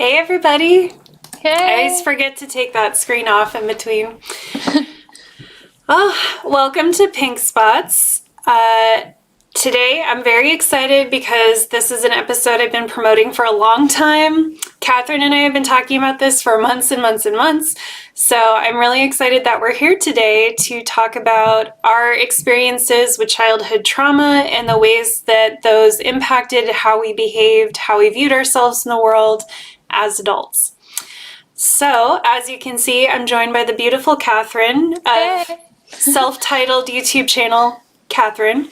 Hey everybody! Hey! I always forget to take that screen off in between. Welcome to Pink Spots. Today I'm very excited because this is an episode I've been promoting for a long time. Kathrin and I have been talking about this for months and months and months. So I'm really excited that we're here today to talk about our experiences with childhood trauma and the ways that those impacted how we behaved, how we viewed ourselves in the world as adults. So, as you can see, I'm joined by the beautiful Kathrin of self-titled YouTube channel, Kathrin.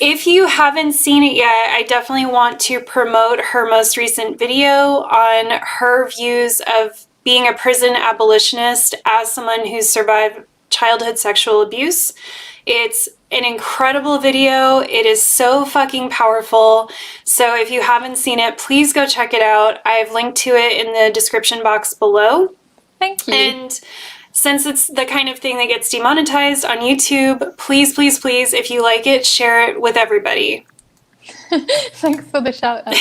If you haven't seen it yet, I definitely want to promote her most recent video on her views of being a prison abolitionist as someone who's survived childhood sexual abuse. It's an incredible video. It is so fucking powerful. So if you haven't seen it, please go check it out. I've linked to it in the description box below. Thank you. And since it's the kind of thing that gets demonetized on YouTube, please, please, please, if you like it, share it with everybody. Thanks for the shout out.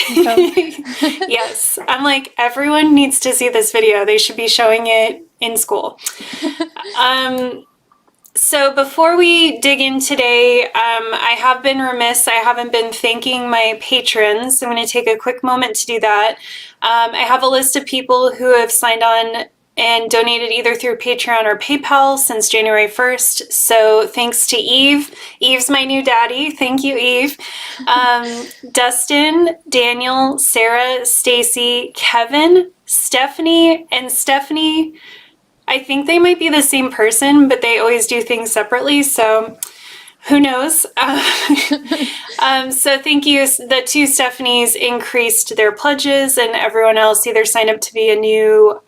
Yes, I'm like, everyone needs to see this video. They should be showing it in school. So before we dig in today, I have been remiss. I haven't been thanking my patrons. I'm going to take a quick moment to do that. I have a list of people who have signed on and donated either through Patreon or PayPal since January 1st. So thanks to Eve. Eve's my new daddy. Thank you, Eve. Dustin, Daniel, Sarah, Stacy, Kevin, Stephanie, and Stephanie. I think they might be the same person, but they always do things separately. So who knows? So thank you. The two Stephanies increased their pledges, and everyone else either signed up to be a new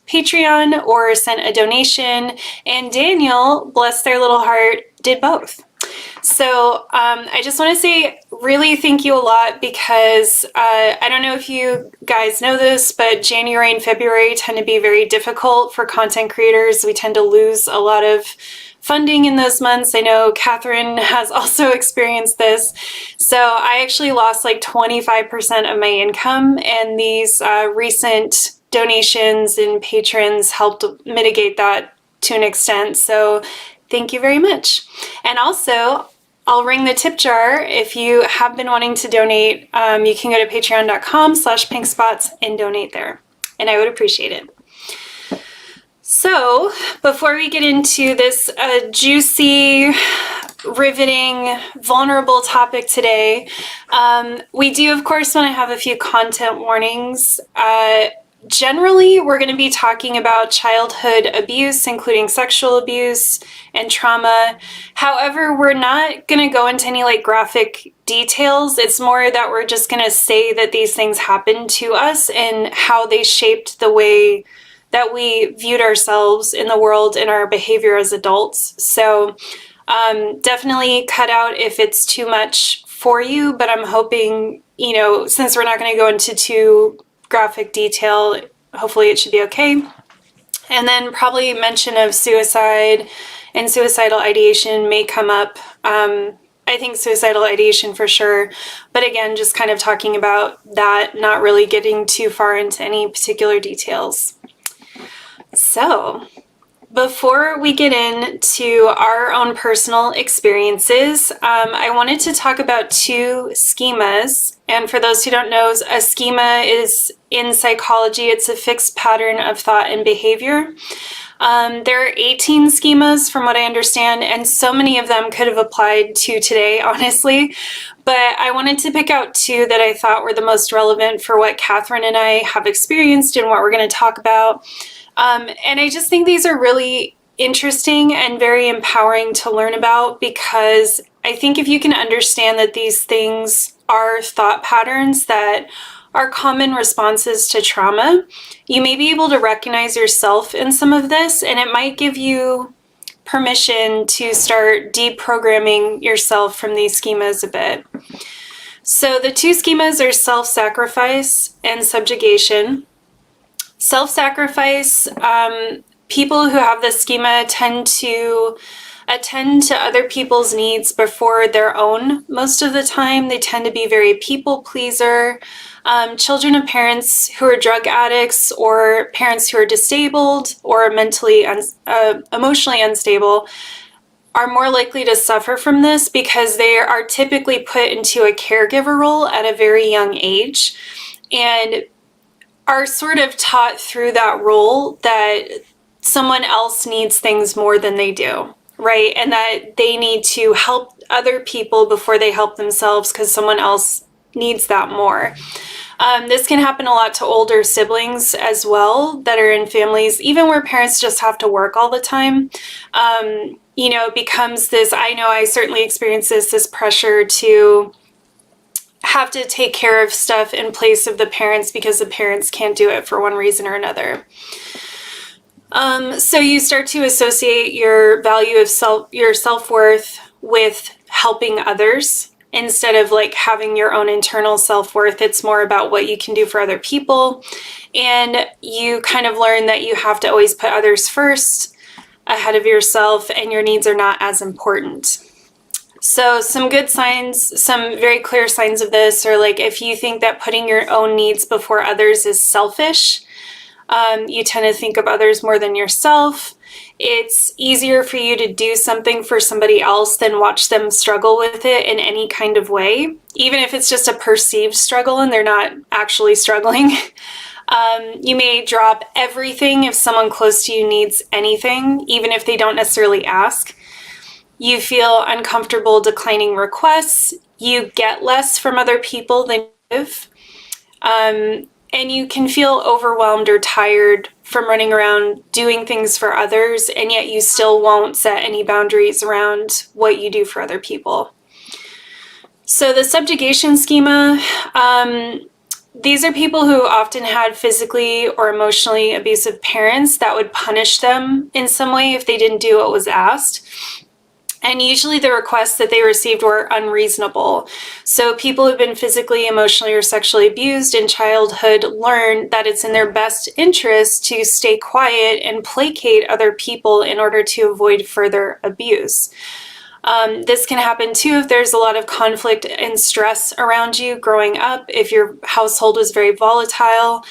Patreon or sent a donation. And Daniel, bless their little heart, did both. So I just want to say really thank you a lot, because I don't know if you guys know this, but January and February tend to be very difficult for content creators. We tend to lose a lot of funding in those months. I know Kathrin has also experienced this. So I actually lost like 25% of my income, and these recent donations and patrons helped mitigate that to an extent. So thank you very much. And also, I'll ring the tip jar. If you have been wanting to donate, you can go to patreon.com/pinkspots and donate there. And I would appreciate it. So before we get into this juicy, riveting, vulnerable topic today, we do, of course, want to have a few content warnings. Generally, we're going to be talking about childhood abuse, including sexual abuse and trauma. However, we're not going to go into any like graphic details. It's more that we're just going to say that these things happened to us and how they shaped the way that we viewed ourselves in the world and our behavior as adults. So definitely cut out if it's too much for you, but I'm hoping, you know, since we're not going to go into too graphic detail, hopefully it should be okay. And then probably mention of suicide and suicidal ideation may come up. I think suicidal ideation for sure, but again, just kind of talking about that, not really getting too far into any particular details. So before we get into our own personal experiences, I wanted to talk about two schemas. And for those who don't know, a schema is in psychology, it's a fixed pattern of thought and behavior. There are 18 schemas from what I understand, and so many of them could have applied to today, honestly. But I wanted to pick out two that I thought were the most relevant for what Kathrin and I have experienced and what we're going to talk about. And I just think these are really interesting and very empowering to learn about, because I think if you can understand that these things are thought patterns that are common responses to trauma, you may be able to recognize yourself in some of this, and it might give you permission to start deprogramming yourself from these schemas a bit. So the two schemas are self-sacrifice and subjugation. Self-sacrifice, people who have this schema tend to attend to other people's needs before their own most of the time. They tend to be very people pleaser. Children of parents who are drug addicts, or parents who are disabled or mentally, emotionally unstable, are more likely to suffer from this because they are typically put into a caregiver role at a very young age, and are sort of taught through that role that someone else needs things more than they do, right? And that they need to help other people before they help themselves because someone else needs that more. This can happen a lot to older siblings as well that are in families, even where parents just have to work all the time. You know, it becomes this, I know I certainly experienced this pressure to have to take care of stuff in place of the parents because the parents can't do it for one reason or another. So you start to associate your value of your self-worth with helping others instead of like having your own internal self-worth. It's more about what you can do for other people. And you kind of learn that you have to always put others first ahead of yourself, and your needs are not as important. So some good signs, some very clear signs of this are like if you think that putting your own needs before others is selfish, you tend to think of others more than yourself. It's easier for you to do something for somebody else than watch them struggle with it in any kind of way, even if it's just a perceived struggle and they're not actually struggling. You may drop everything if someone close to you needs anything, even if they don't necessarily ask. You feel uncomfortable declining requests. You get less from other people than you give. And you can feel overwhelmed or tired from running around doing things for others, and yet you still won't set any boundaries around what you do for other people. So the subjugation schema, these are people who often had physically or emotionally abusive parents that would punish them in some way if they didn't do what was asked. And usually the requests that they received were unreasonable. So people who've been physically, emotionally, or sexually abused in childhood learn that it's in their best interest to stay quiet and placate other people in order to avoid further abuse. This can happen too if there's a lot of conflict and stress around you growing up. If your household was very volatile,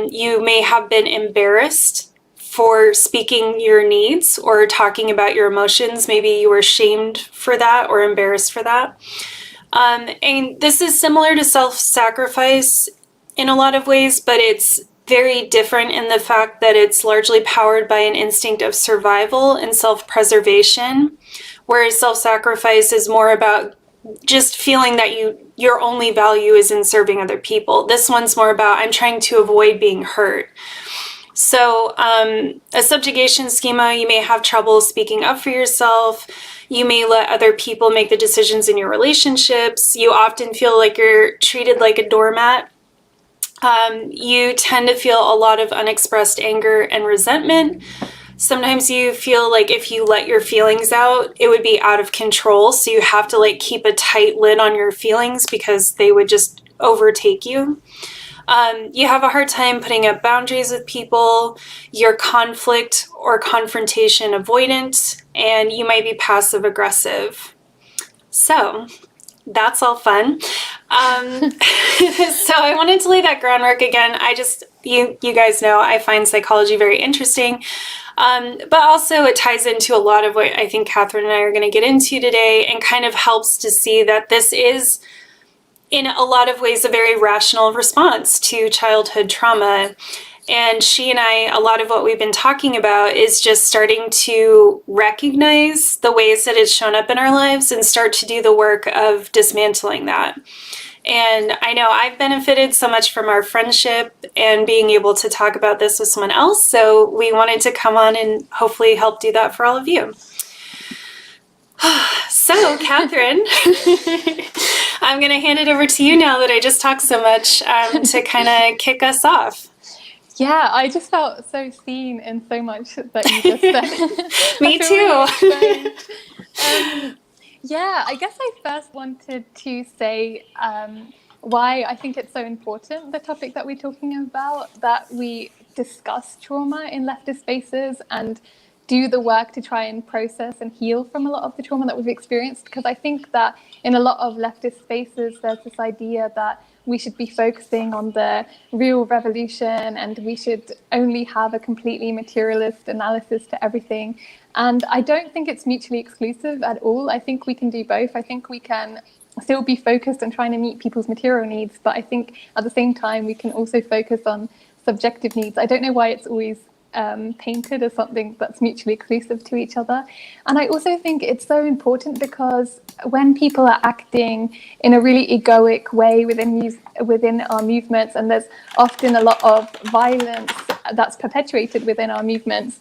you may have been embarrassed for speaking your needs or talking about your emotions. Maybe you were shamed for that or embarrassed for that. And this is similar to self-sacrifice in a lot of ways, but it's very different in the fact that it's largely powered by an instinct of survival and self-preservation, whereas self-sacrifice is more about just feeling that your only value is in serving other people. This one's more about, I'm trying to avoid being hurt. So a subjugation schema, you may have trouble speaking up for yourself. You may let other people make the decisions in your relationships. You often feel like you're treated like a doormat. You tend to feel a lot of unexpressed anger and resentment. Sometimes you feel like if you let your feelings out, it would be out of control. So you have to like keep a tight lid on your feelings because they would just overtake you. You have a hard time putting up boundaries with people. You're conflict or confrontation avoidant, and you might be passive aggressive. So that's all fun. So I wanted to lay that groundwork again. You guys know I find psychology very interesting. But also it ties into a lot of what I think Kathrin and I are going to get into today, and kind of helps to see that this is, in a lot of ways, a very rational response to childhood trauma. And she and I, a lot of what we've been talking about is just starting to recognize the ways that it's shown up in our lives and start to do the work of dismantling that. And I know I've benefited so much from our friendship and being able to talk about this with someone else. So we wanted to come on and hopefully help do that for all of you. So, Kathrin, I'm going to hand it over to you now that I just talked so much to kind of kick us off. Yeah, I just felt so seen in so much that you just said. Me too. Yeah, I guess I first wanted to say why I think it's so important, the topic that we're talking about, that we discuss trauma in leftist spaces and do the work to try and process and heal from a lot of the trauma that we've experienced. Because I think that in a lot of leftist spaces, there's this idea that we should be focusing on the real revolution and we should only have a completely materialist analysis to everything. And I don't think it's mutually exclusive at all. I think we can do both. I think we can still be focused on trying to meet people's material needs, but I think at the same time, we can also focus on subjective needs. I don't know why it's always painted as something that's mutually exclusive to each other. And I also think it's so important because when people are acting in a really egoic way within our movements, and there's often a lot of violence that's perpetuated within our movements,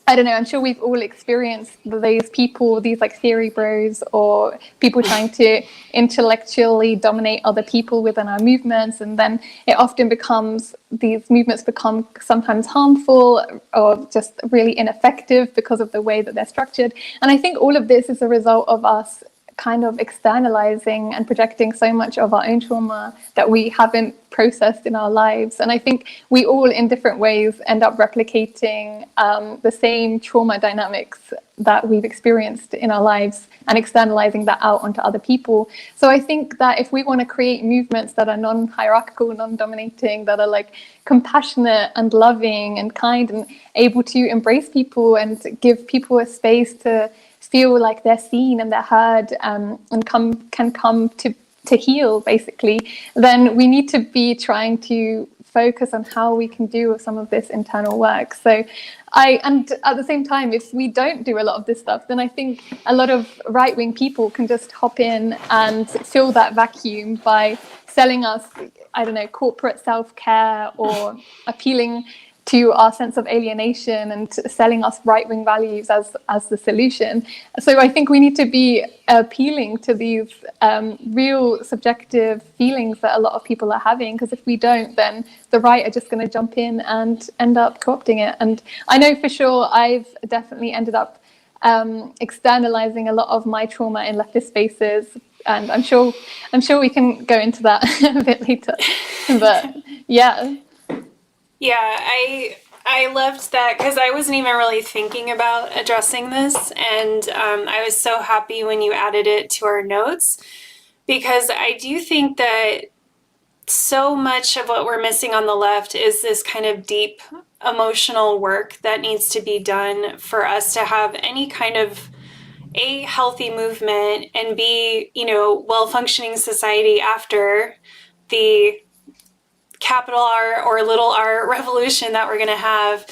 I don't know, I'm sure we've all experienced those people, these like theory bros or people trying to intellectually dominate other people within our movements. And then it often becomes, these movements become sometimes harmful or just really ineffective because of the way that they're structured. And I think all of this is a result of us kind of externalizing and projecting so much of our own trauma that we haven't processed in our lives. And I think we all in different ways end up replicating the same trauma dynamics that we've experienced in our lives and externalizing that out onto other people. So I think that if we want to create movements that are non-hierarchical, non-dominating, that are like compassionate and loving and kind and able to embrace people and give people a space to feel like they're seen and they're heard and can come to heal, basically, then we need to be trying to focus on how we can do some of this internal work. So and at the same time, if we don't do a lot of this stuff, then I think a lot of right-wing people can just hop in and fill that vacuum by selling us, I don't know, corporate self-care or appealing to our sense of alienation and selling us right-wing values as the solution. So I think we need to be appealing to these real subjective feelings that a lot of people are having, because if we don't, then the right are just going to jump in and end up co-opting it. And I know for sure I've definitely ended up externalizing a lot of my trauma in leftist spaces, and I'm sure we can go into that a bit later. But yeah. Yeah, I loved that, because I wasn't even really thinking about addressing this, and I was so happy when you added it to our notes, because I do think that so much of what we're missing on the left is this kind of deep emotional work that needs to be done for us to have any kind of a healthy movement and be, well-functioning society after the capital R or little r revolution that we're going to have.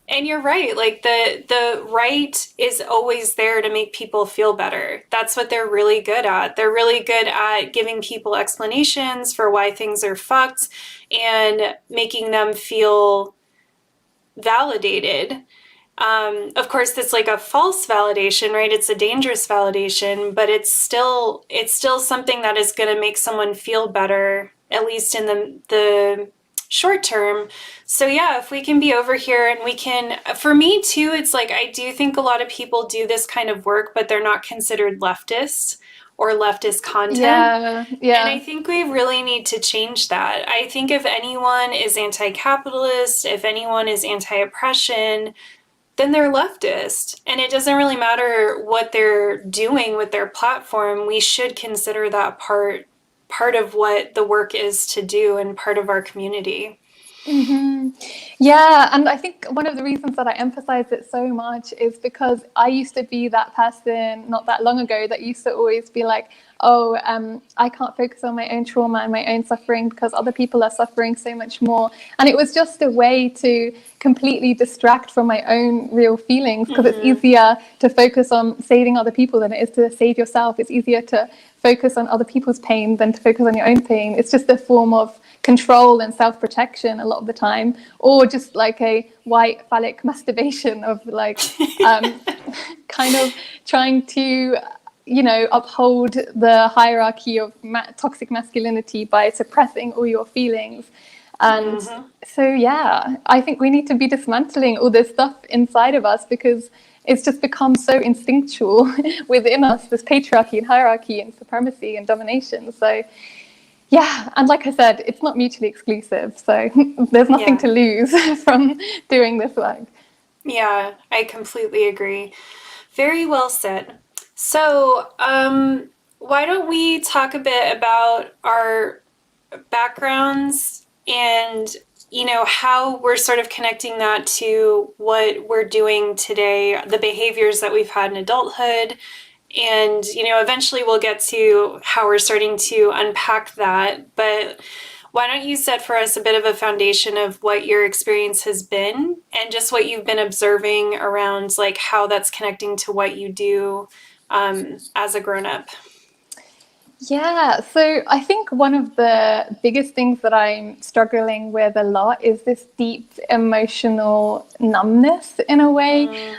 And you're right, like the right is always there to make people feel better. That's what they're really good at. They're really good at giving people explanations for why things are fucked and making them feel validated. Of course, it's like a false validation, right? It's a dangerous validation, but it's still something that is going to make someone feel better, at least in the short term. So yeah, if we can be over here and we can, for me too, it's like, I do think a lot of people do this kind of work, but they're not considered leftist or leftist content. Yeah. And I think we really need to change that. I think if anyone is anti-capitalist, if anyone is anti-oppression, then they're leftist. And it doesn't really matter what they're doing with their platform. We should consider that part of what the work is to do and part of our community. Mm-hmm. Yeah, and I think one of the reasons that I emphasize it so much is because I used to be that person not that long ago that used to always be like, oh, I can't focus on my own trauma and my own suffering because other people are suffering so much more. And it was just a way to completely distract from my own real feelings, because it's easier to focus on saving other people than it is to save yourself. It's easier to focus on other people's pain than to focus on your own pain. It's just a form of control and self-protection a lot of the time, or just like a white phallic masturbation of like kind of trying to uphold the hierarchy of toxic masculinity by suppressing all your feelings. And so yeah, I think we need to be dismantling all this stuff inside of us, because it's just become so instinctual within us, this patriarchy and hierarchy and supremacy and domination. So yeah, and like I said, it's not mutually exclusive, so there's nothing to lose from doing this work. Yeah, I completely agree. Very well said. So, why don't we talk a bit about our backgrounds and, how we're sort of connecting that to what we're doing today, the behaviors that we've had in adulthood. And, eventually we'll get to how we're starting to unpack that. But why don't you set for us a bit of a foundation of what your experience has been and just what you've been observing around, like, how that's connecting to what you do as a grown-up? Yeah, so I think one of the biggest things that I'm struggling with a lot is this deep emotional numbness in a way,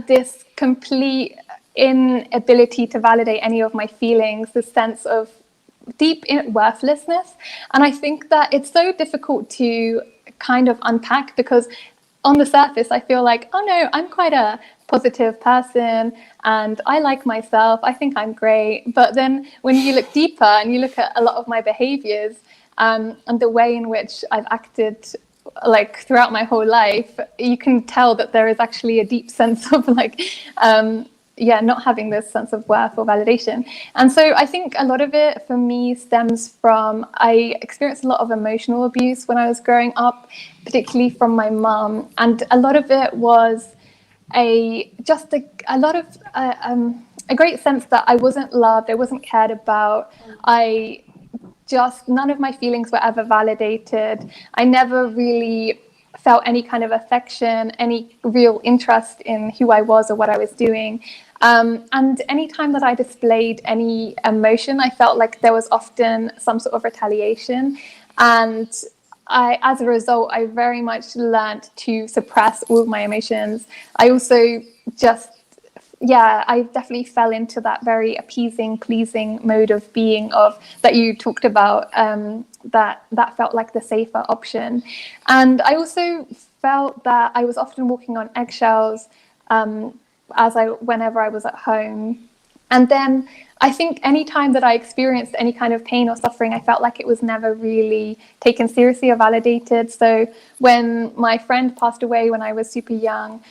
this complete inability to validate any of my feelings, this sense of deep worthlessness. And I think that it's so difficult to kind of unpack, because on the surface, I feel like, oh no, I'm quite a positive person and I like myself. I think I'm great. But then when you look deeper and you look at a lot of my behaviors and the way in which I've acted like throughout my whole life, you can tell that there is actually a deep sense of like, not having this sense of worth or validation. And so I think a lot of it for me stems from, I experienced a lot of emotional abuse when I was growing up, particularly from my mum. And a lot of it was a great sense that I wasn't loved, I wasn't cared about. None of my feelings were ever validated. I never really felt any kind of affection, any real interest in who I was or what I was doing. And anytime that I displayed any emotion, I felt like there was often some sort of retaliation. And as a result, I very much learned to suppress all of my emotions. I also just, I definitely fell into that very appeasing, pleasing mode of being of that you talked about. That felt like the safer option, and I also felt that I was often walking on eggshells whenever I was at home. And then I think any time that I experienced any kind of pain or suffering, I felt like it was never really taken seriously or validated. So when my friend passed away when I was super young,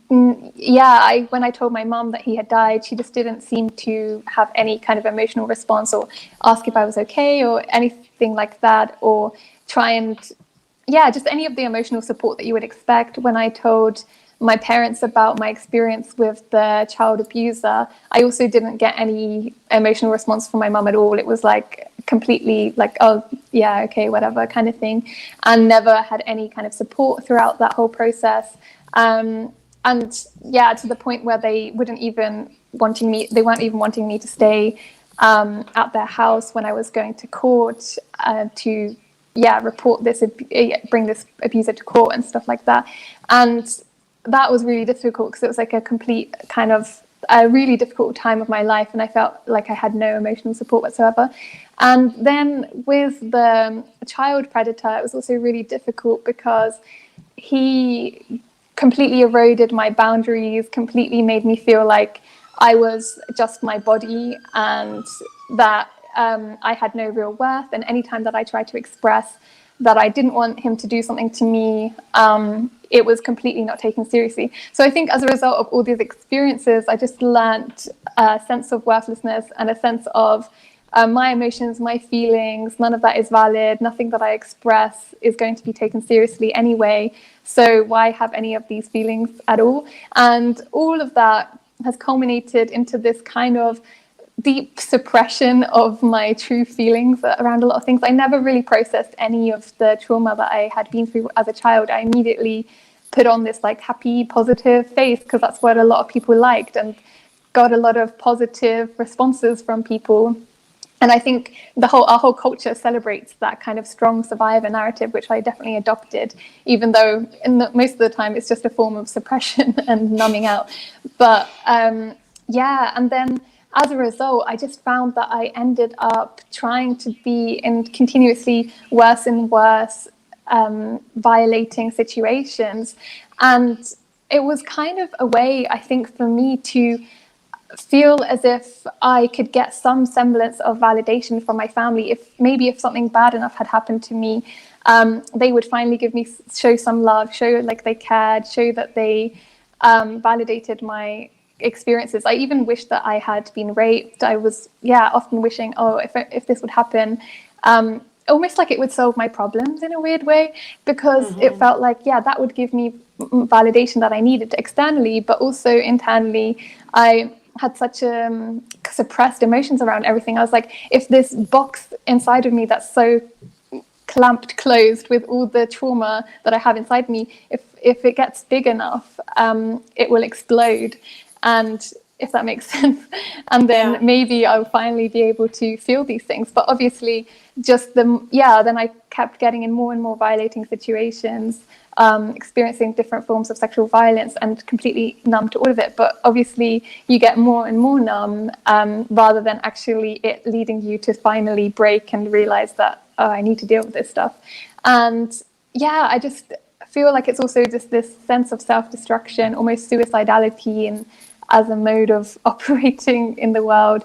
when I told my mum that he had died, she just didn't seem to have any kind of emotional response or ask if I was okay or anything like that, or try and, just any of the emotional support that you would expect. When I told my parents about my experience with the child abuser, I also didn't get any emotional response from my mum at all. It was like completely like, oh yeah, okay, whatever kind of thing, and never had any kind of support throughout that whole process. And to the point where they weren't even wanting me to stay at their house when I was going to court to bring this abuser to court and stuff like that. And that was really difficult because it was like a complete kind of a really difficult time of my life, and I felt like I had no emotional support whatsoever. And then with the child predator, it was also really difficult because he completely eroded my boundaries, completely made me feel like I was just my body, and that I had no real worth. And anytime that I tried to express that I didn't want him to do something to me, it was completely not taken seriously. So I think as a result of all these experiences, I just learnt a sense of worthlessness and a sense of my emotions, my feelings, none of that is valid. Nothing that I express is going to be taken seriously anyway. So why have any of these feelings at all? And all of that has culminated into this kind of deep suppression of my true feelings around a lot of things. I never really processed any of the trauma that I had been through as a child. I immediately put on this like happy, positive face because that's what a lot of people liked, and got a lot of positive responses from people. And I think our whole culture celebrates that kind of strong survivor narrative, which I definitely adopted, even though most of the time it's just a form of suppression and numbing out. But and then as a result, I just found that I ended up trying to be in continuously worse and worse violating situations. And it was kind of a way, I think, for me to feel as if I could get some semblance of validation from my family. If something bad enough had happened to me, they would finally show some love, show like they cared, show that they validated my experiences. I even wished that I had been raped. I was often wishing, if this would happen, almost like it would solve my problems in a weird way, because it felt like that would give me validation that I needed externally, but also internally I had such suppressed emotions around everything. I was like, if this box inside of me that's so clamped closed with all the trauma that I have inside me, if it gets big enough, it will explode. And if that makes sense, and then maybe I'll finally be able to feel these things. But obviously then I kept getting in more and more violating situations, experiencing different forms of sexual violence, and completely numb to all of it. But obviously you get more and more numb, rather than actually it leading you to finally break and realize that, I need to deal with this stuff. And I just feel like it's also just this sense of self-destruction, almost suicidality, and as a mode of operating in the world.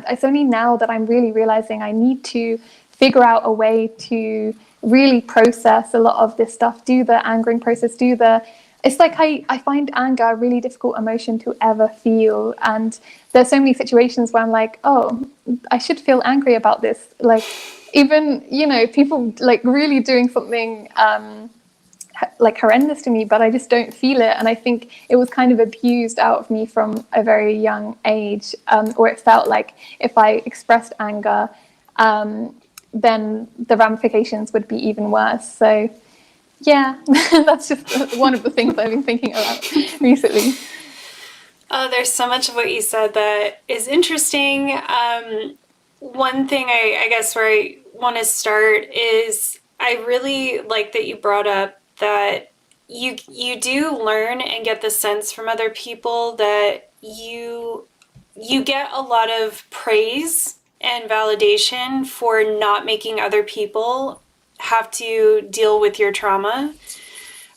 It's only now that I'm really realizing I need to figure out a way to really process a lot of this stuff, do the angering process, it's like I find anger a really difficult emotion to ever feel. And there's so many situations where I'm like, I should feel angry about this. Like, even, people like really doing something like horrendous to me, but I just don't feel it. And I think it was kind of abused out of me from a very young age, or it felt like if I expressed anger, then the ramifications would be even worse. So that's just one of the things I've been thinking about recently. Oh, there's so much of what you said that is interesting. one thing I guess where I want to start is I really like that you brought up that you do learn and get the sense from other people that you get a lot of praise and validation for not making other people have to deal with your trauma,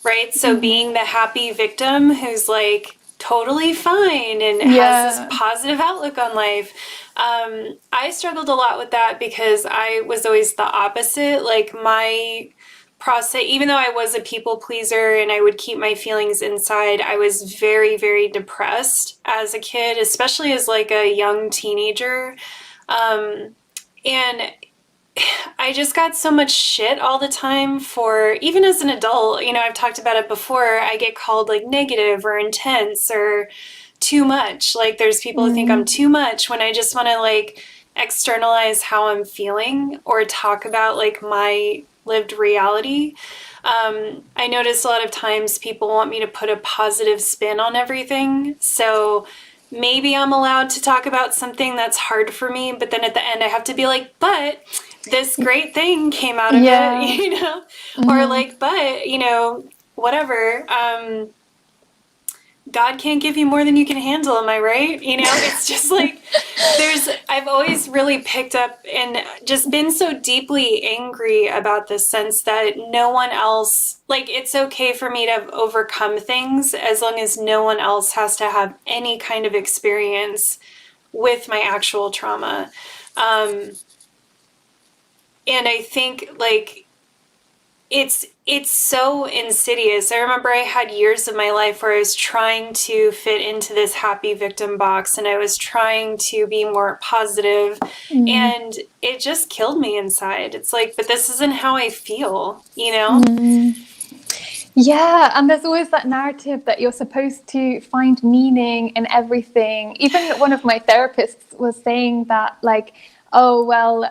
right? So being the happy victim who's like totally fine and has this positive outlook on life. I struggled a lot with that because I was always the opposite. Like my process, even though I was a people pleaser and I would keep my feelings inside, I was very, very depressed as a kid, especially as like a young teenager. And I just got so much shit all the time for, even as an adult, I've talked about it before, I get called like negative or intense or too much. Like there's people who think I'm too much when I just want to like externalize how I'm feeling or talk about like my lived reality. I notice a lot of times people want me to put a positive spin on everything. So maybe I'm allowed to talk about something that's hard for me, but then at the end I have to be like, but this great thing came out of it, or like, but, whatever. God can't give you more than you can handle, am I right? It's just like, I've always really picked up and just been so deeply angry about this sense that no one else, like, it's okay for me to overcome things as long as no one else has to have any kind of experience with my actual trauma. And I think, like, it's so insidious. I remember I had years of my life where I was trying to fit into this happy victim box and I was trying to be more positive, and it just killed me inside. It's like, but this isn't how I feel, Yeah, and there's always that narrative that you're supposed to find meaning in everything. Even one of my therapists was saying that, like, oh, well,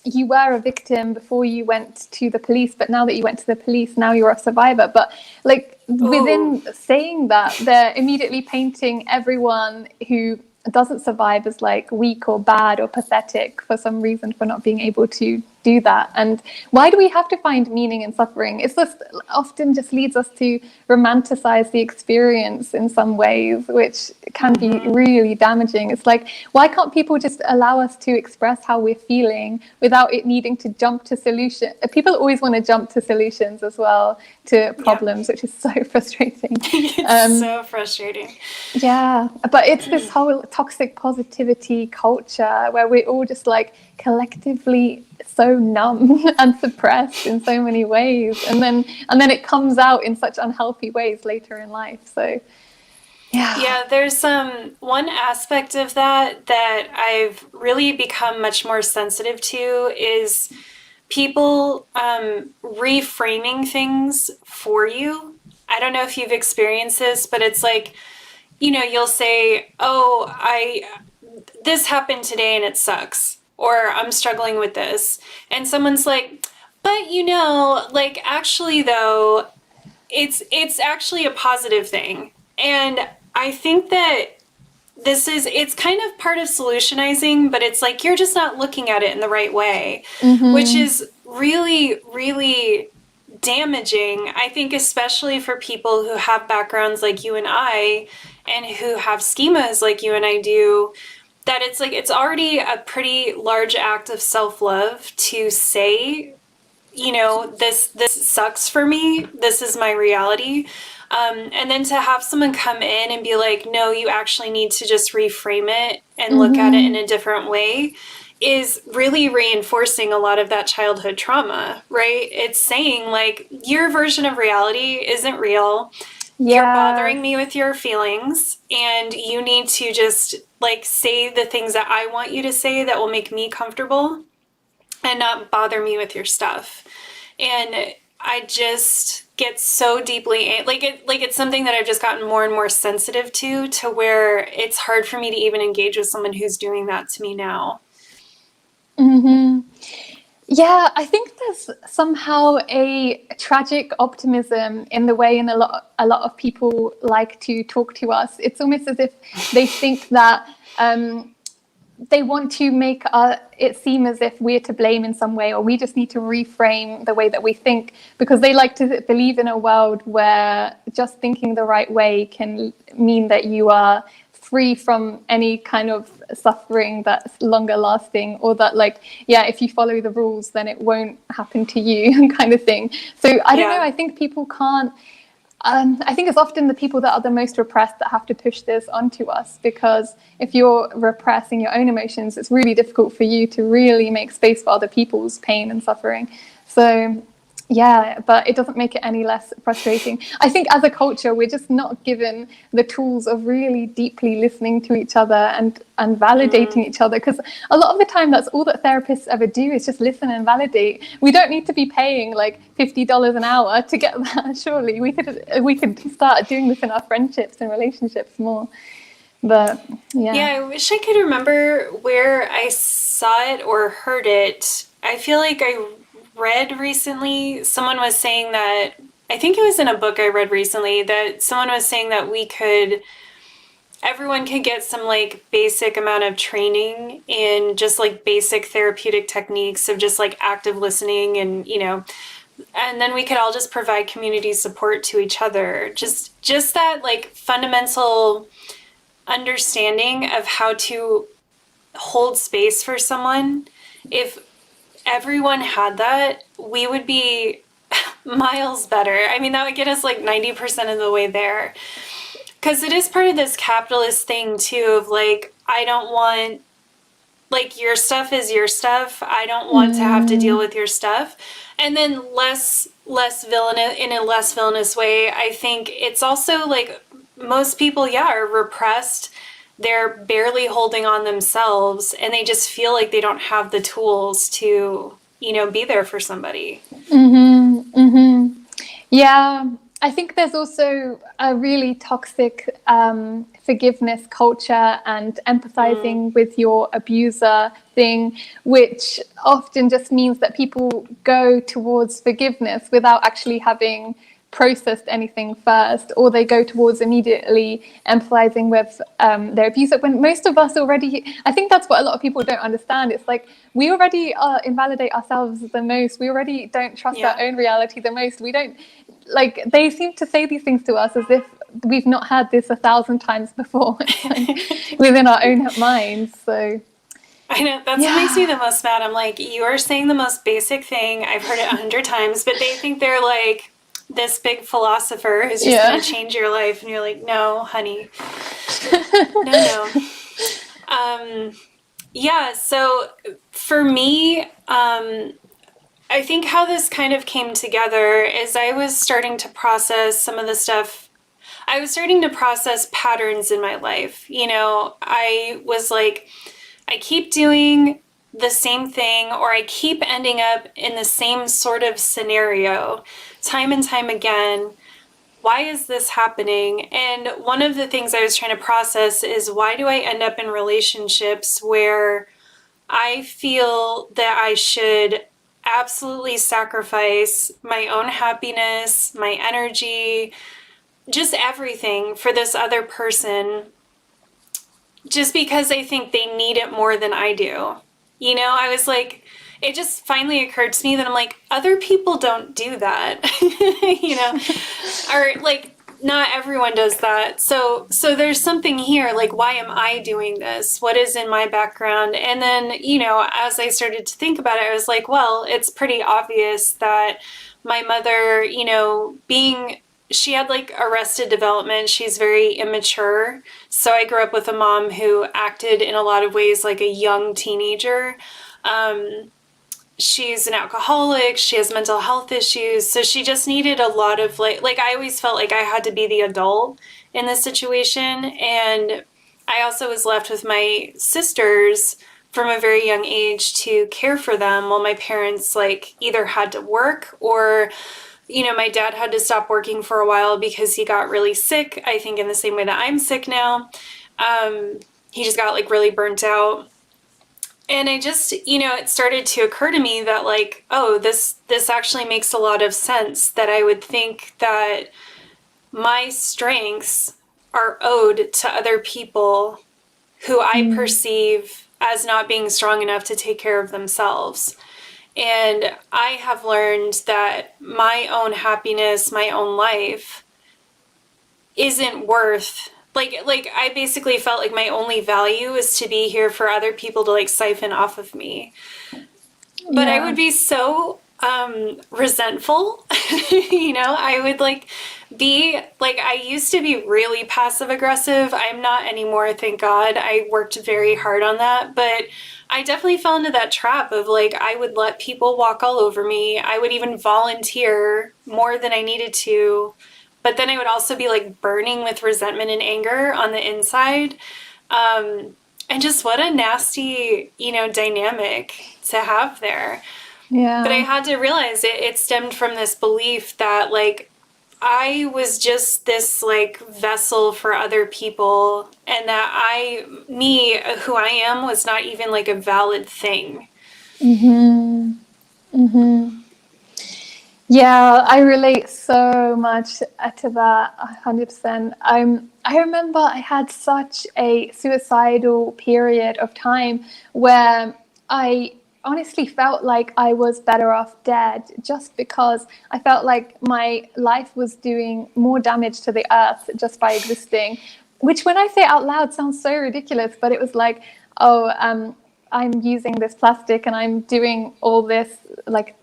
you were a victim before you went to the police, but now that you went to the police, now you're a survivor. But like within saying that, they're immediately painting everyone who doesn't survive as like weak or bad or pathetic for some reason for not being able to do that. And why do we have to find meaning in suffering? It's just often just leads us to romanticize the experience in some ways, which can be really damaging. It's like, why can't people just allow us to express how we're feeling without it needing to jump to solution? People always want to jump to solutions as well to problems, which is so frustrating. It's so frustrating. Yeah, but it's this whole toxic positivity culture where we're all just like collectively so numb and suppressed in so many ways, and then it comes out in such unhealthy ways later in life. So yeah, there's one aspect of that I've really become much more sensitive to is people reframing things for you. I don't know if you've experienced this, but it's like, you'll say, oh, this happened today and it sucks, or I'm struggling with this. And someone's like, but like, actually though, it's actually a positive thing. And I think that it's kind of part of solutionizing, but it's like, you're just not looking at it in the right way, which is really, really damaging. I think especially for people who have backgrounds like you and I, and who have schemas like you and I do, that it's like, it's already a pretty large act of self-love to say, this sucks for me, this is my reality. And then to have someone come in and be like, no, you actually need to just reframe it and look at it in a different way, is really reinforcing a lot of that childhood trauma, right? It's saying like, your version of reality isn't real. You're bothering me with your feelings, and you need to just like say the things that I want you to say that will make me comfortable and not bother me with your stuff. And I just get so deeply it's something that I've just gotten more and more sensitive to where it's hard for me to even engage with someone who's doing that to me now. Yeah, I think there's somehow a tragic optimism in the way a lot of people like to talk to us. It's almost as if they think that they want to make it seem as if we're to blame in some way, or we just need to reframe the way that we think, because they like to believe in a world where just thinking the right way can mean that you are free from any kind of suffering that's longer lasting, or that, like, yeah, if you follow the rules, then it won't happen to you kind of thing. So I don't know, I think people can't, I think it's often the people that are the most repressed that have to push this onto us, because if you're repressing your own emotions, it's really difficult for you to really make space for other people's pain and suffering. So yeah, but it doesn't make it any less frustrating. I think as a culture, we're just not given the tools of really deeply listening to each other and validating each other, because a lot of the time that's all that therapists ever do is just listen and validate. We don't need to be paying like $50 an hour to get that. Surely we could start doing this in our friendships and relationships more. But Yeah, I wish I could remember where I saw it or heard it. I feel like I read recently, someone was saying that, I think it was in a book I read recently, that someone was saying that everyone could get some like basic amount of training in just like basic therapeutic techniques of just like active listening, and and then we could all just provide community support to each other. Just that like fundamental understanding of how to hold space for someone. If everyone had that, we would be miles better. I mean, that would get us like 90% of the way there. Because it is part of this capitalist thing too, of like, I don't want, like, your stuff is your stuff. I don't want to have to deal with your stuff. And then less villainous, in a less villainous way, I think it's also like most people, are repressed. They're barely holding on themselves, and they just feel like they don't have the tools to, be there for somebody. yeah, I think there's also a really toxic forgiveness culture and empathizing with your abuser thing, which often just means that people go towards forgiveness without actually having processed anything first, or they go towards immediately empathizing with their abuser, when most of us already, I think that's what a lot of people don't understand. It's like we already invalidate ourselves the most. We already don't trust our own reality the most. We don't, like, they seem to say these things to us as if we've not had this 1,000 times before. It's like within our own minds. So I know, that's what makes me the most mad. I'm like, you are saying the most basic thing. I've heard it 100 times, but they think they're like this big philosopher who's just going to change your life. And you're like, no, honey. No. So for me, I think how this kind of came together is I was starting to process some of the stuff. I was starting to process patterns in my life. I was like, I keep doing the same thing, or I keep ending up in the same sort of scenario time and time again. Why is this happening? And one of the things I was trying to process is, why do I end up in relationships where I feel that I should absolutely sacrifice my own happiness, my energy, just everything for this other person, just because I think they need it more than I do. I was like, it just finally occurred to me that I'm like, other people don't do that, or like, not everyone does that. So there's something here, like, why am I doing this? What is in my background? And then, as I started to think about it, I was like, well, it's pretty obvious that my mother, she had like arrested development. She's very immature. So I grew up with a mom who acted in a lot of ways like a young teenager. She's an alcoholic. She has mental health issues. So she just needed a lot of like I always felt like I had to be the adult in this situation. And I also was left with my sisters from a very young age to care for them while my parents like either had to work, or my dad had to stop working for a while because he got really sick. I think in the same way that I'm sick now. He just got like really burnt out. And I just, it started to occur to me that like, oh, this actually makes a lot of sense, that I would think that my strengths are owed to other people who I perceive as not being strong enough to take care of themselves. And I have learned that my own happiness, my own life isn't worth like I basically felt like my only value is to be here for other people to like siphon off of me. But I would be so resentful. I would like be like, I used to be really passive aggressive. I'm not anymore, thank God. I worked very hard on that, but I definitely fell into that trap of like, I would let people walk all over me. I would even volunteer more than I needed to. But then I would also be like burning with resentment and anger on the inside. And just what a nasty, dynamic to have there. Yeah. But I had to realize it stemmed from this belief that like I was just this like vessel for other people, and that me, who I am, was not even like a valid thing. Yeah, I relate so much to that, 100%. I remember I had such a suicidal period of time where I honestly felt like I was better off dead, just because I felt like my life was doing more damage to the earth just by existing, which when I say out loud sounds so ridiculous, but it was like, oh, I'm using this plastic and I'm doing all this, like,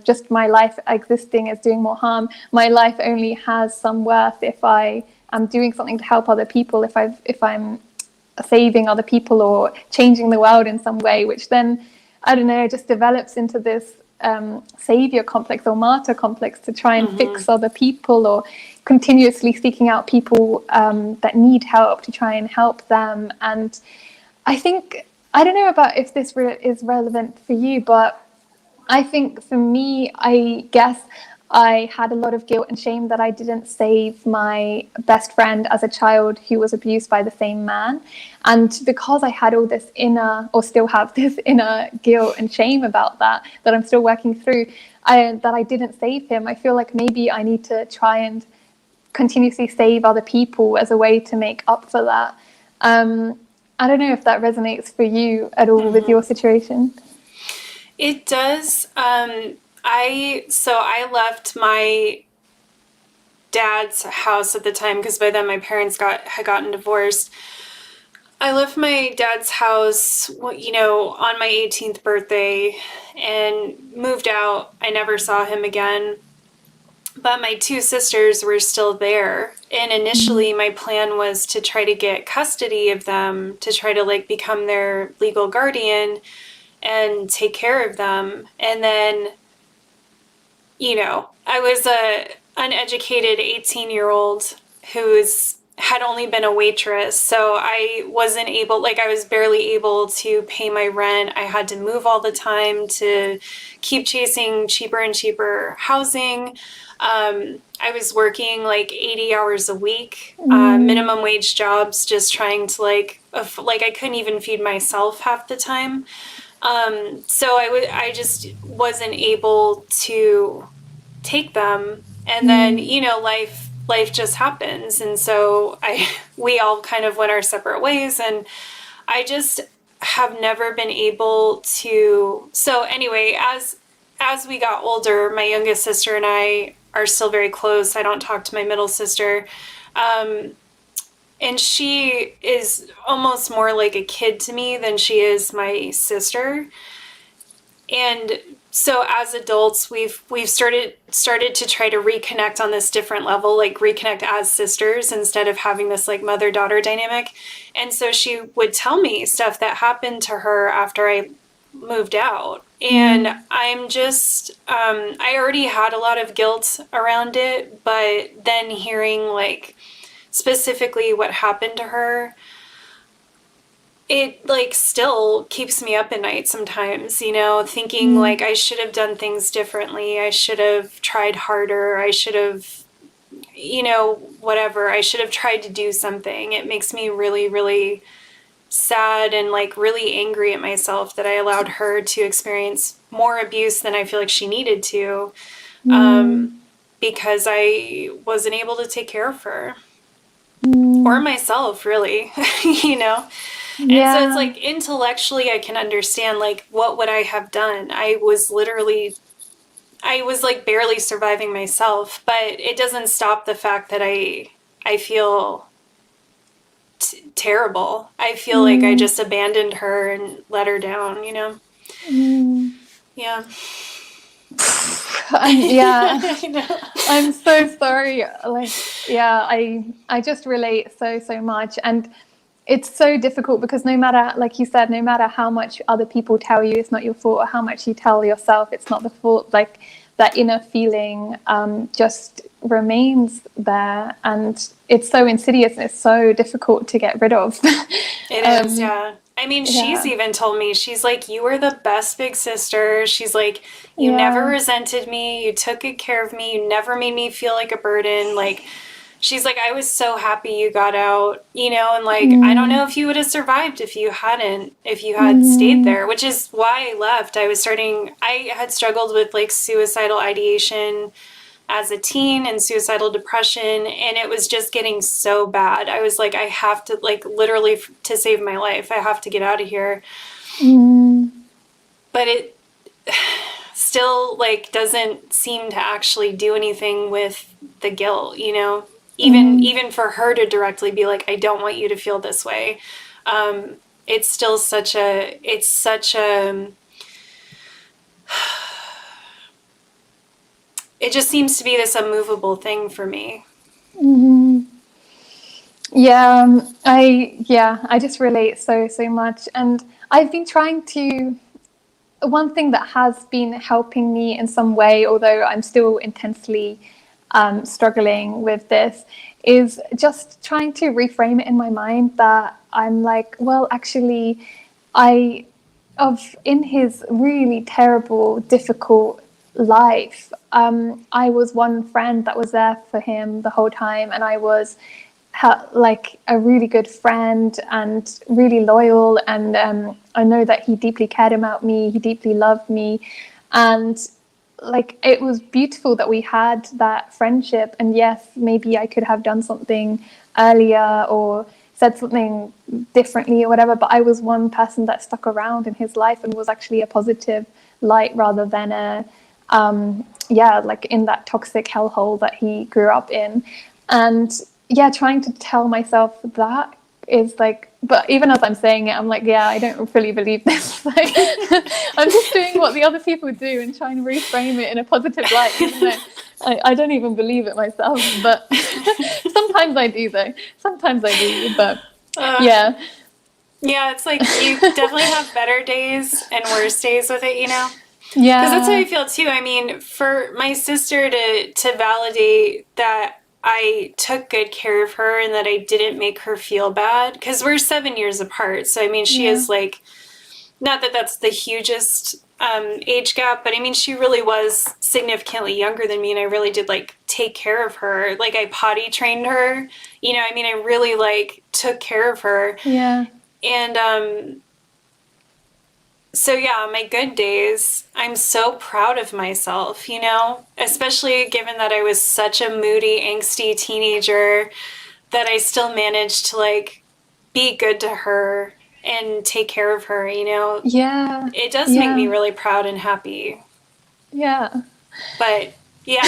just my life existing is doing more harm. My life only has some worth if I am doing something to help other people, if I'm saving other people or changing the world in some way, which then, I don't know, just develops into this savior complex or martyr complex to try and fix other people, or continuously seeking out people that need help to try and help them. And I think, I don't know about if this is relevant for you, but I think for me, I guess I had a lot of guilt and shame that I didn't save my best friend as a child who was abused by the same man. And because I had all this inner, or still have this inner guilt and shame about that I'm still working through, that I didn't save him, I feel like maybe I need to try and continuously save other people as a way to make up for that. I don't know if that resonates for you at all with your situation. It does. I left my dad's house at the time, because by then my parents had gotten divorced. I left my dad's house, on my 18th birthday and moved out. I never saw him again. But my two sisters were still there. And initially my plan was to try to get custody of them, to try to like become their legal guardian and take care of them. And then, I was a uneducated 18-year-old who's had only been a waitress. So I wasn't able, like I was barely able to pay my rent. I had to move all the time to keep chasing cheaper and cheaper housing. I was working like 80 hours a week, minimum wage jobs, just trying to like I couldn't even feed myself half the time. So I just wasn't able to take them. And then, life just happens. And so we all kind of went our separate ways. And I just have never been able to. So anyway, as we got older, my youngest sister and I are still very close. I don't talk to my middle sister. And she is almost more like a kid to me than she is my sister. And so as adults, we've started to try to reconnect on this different level, like reconnect as sisters instead of having this like mother-daughter dynamic. And so she would tell me stuff that happened to her after I moved out. And I'm just, I already had a lot of guilt around it, but then hearing like specifically what happened to her, it like still keeps me up at night sometimes, thinking like I should have done things differently. I should have tried harder. I should have, whatever. I should have tried to do something. It makes me really, really sad and like really angry at myself that I allowed her to experience more abuse than I feel like she needed to, because I wasn't able to take care of her or myself, really, And so it's Yeah. like intellectually I can understand like what would I have done? I was like barely surviving myself, but it doesn't stop the fact that I feel terrible. I feel like I Mm, just abandoned her and let her down, you know? mm. Yeah. Yeah, I know. I'm so sorry. Like, yeah, I just relate so much, and it's so difficult because no matter, like you said, no matter how much other people tell you it's not your fault, or how much you tell yourself it's not the fault, like that inner feeling just remains there, and it's so insidious and it's so difficult to get rid of. It is, um, yeah. I mean, she's yeah, even told me, she's like, you were the best big sister. She's like, you never yeah, resented me. You took good care of me. You never made me feel like a burden. Like, she's like, I was so happy you got out, you know, and like, I don't mm, know if you would have survived if you had stayed mm, there, which is why I left. I had struggled with like suicidal ideation as a teen and suicidal depression, and it was just getting so bad. I was like, I have to, like, literally to save my life, I have to get out of here. mm, But it still like doesn't seem to actually do anything with the guilt, you know? mm. Even for her to directly be like, I don't want you to feel this way. It's still such a it just seems to be this immovable thing for me. Mm-hmm. I just relate so much, and I've been trying to. One thing that has been helping me in some way, although I'm still intensely struggling with this, is just trying to reframe it in my mind that I'm like, well, actually, I of in his really terrible, difficult life, I was one friend that was there for him the whole time, and I was like a really good friend and really loyal, and I know that he deeply cared about me, he deeply loved me, and like it was beautiful that we had that friendship. And yes, maybe I could have done something earlier or said something differently or whatever, but I was one person that stuck around in his life and was actually a positive light rather than a like in that toxic hellhole that he grew up in. And yeah, trying to tell myself that is like, but even as I'm saying it, I'm like, yeah, I don't really believe this. Like, I'm just doing what the other people do and trying to reframe it in a positive light, even though I don't even believe it myself. But sometimes I do, though. Sometimes I do, but Uh, yeah. yeah, it's like you definitely have better days and worse days with it, you know? Because that's how I Yeah. feel too. I mean, for my sister to validate that I took good care of her and that I didn't make her feel bad, because we're 7 years apart. So I mean, she Yeah. is like, not that that's the hugest age gap, but I mean, she really was significantly younger than me, and I really did like take care of her. Like I potty trained her, you know. I mean, I really like took care of her, Yeah. and so yeah, on my good days, I'm so proud of myself, you know, especially given that I was such a moody, angsty teenager, that I still managed to like be good to her and take care of her, you know. Yeah. It does make me Yeah. really proud and happy. Yeah. But yeah,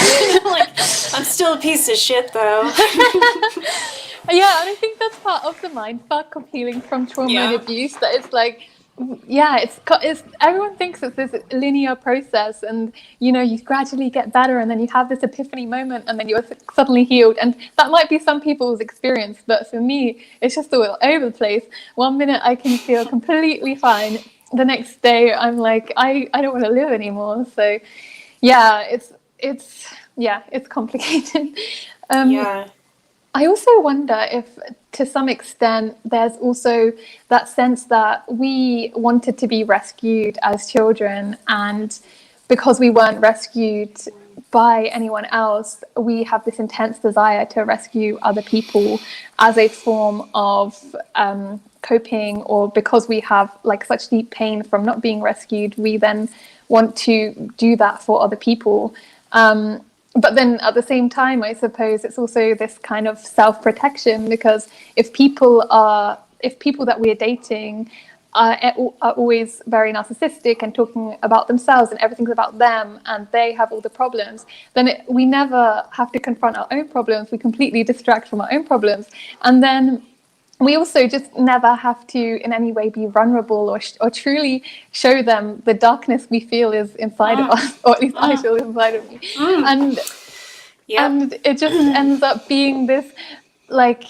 like I'm still a piece of shit though. Yeah, and I think that's part of the mind fuck of healing from trauma and Yeah. abuse. That it's like, yeah, it's everyone thinks it's this linear process, and you gradually get better, and then you have this epiphany moment, and then you're suddenly healed. And that might be some people's experience, but for me, it's just all over the place. One minute I can feel completely fine, the next day I'm like, I don't want to live anymore. So, yeah, it's complicated. Um, Yeah. I also wonder if, to some extent, there's also that sense that we wanted to be rescued as children, and because we weren't rescued by anyone else, we have this intense desire to rescue other people as a form of coping, or because we have like such deep pain from not being rescued, we then want to do that for other people. But then at the same time, I suppose it's also this kind of self-protection, because if people are if people that we're dating are always very narcissistic and talking about themselves and everything's about them and they have all the problems, then we never have to confront our own problems. We completely distract from our own problems. And then we also just never have to in any way be vulnerable or truly show them the darkness we feel is inside of us, or at least I feel inside of me. And it just ends up being this, like,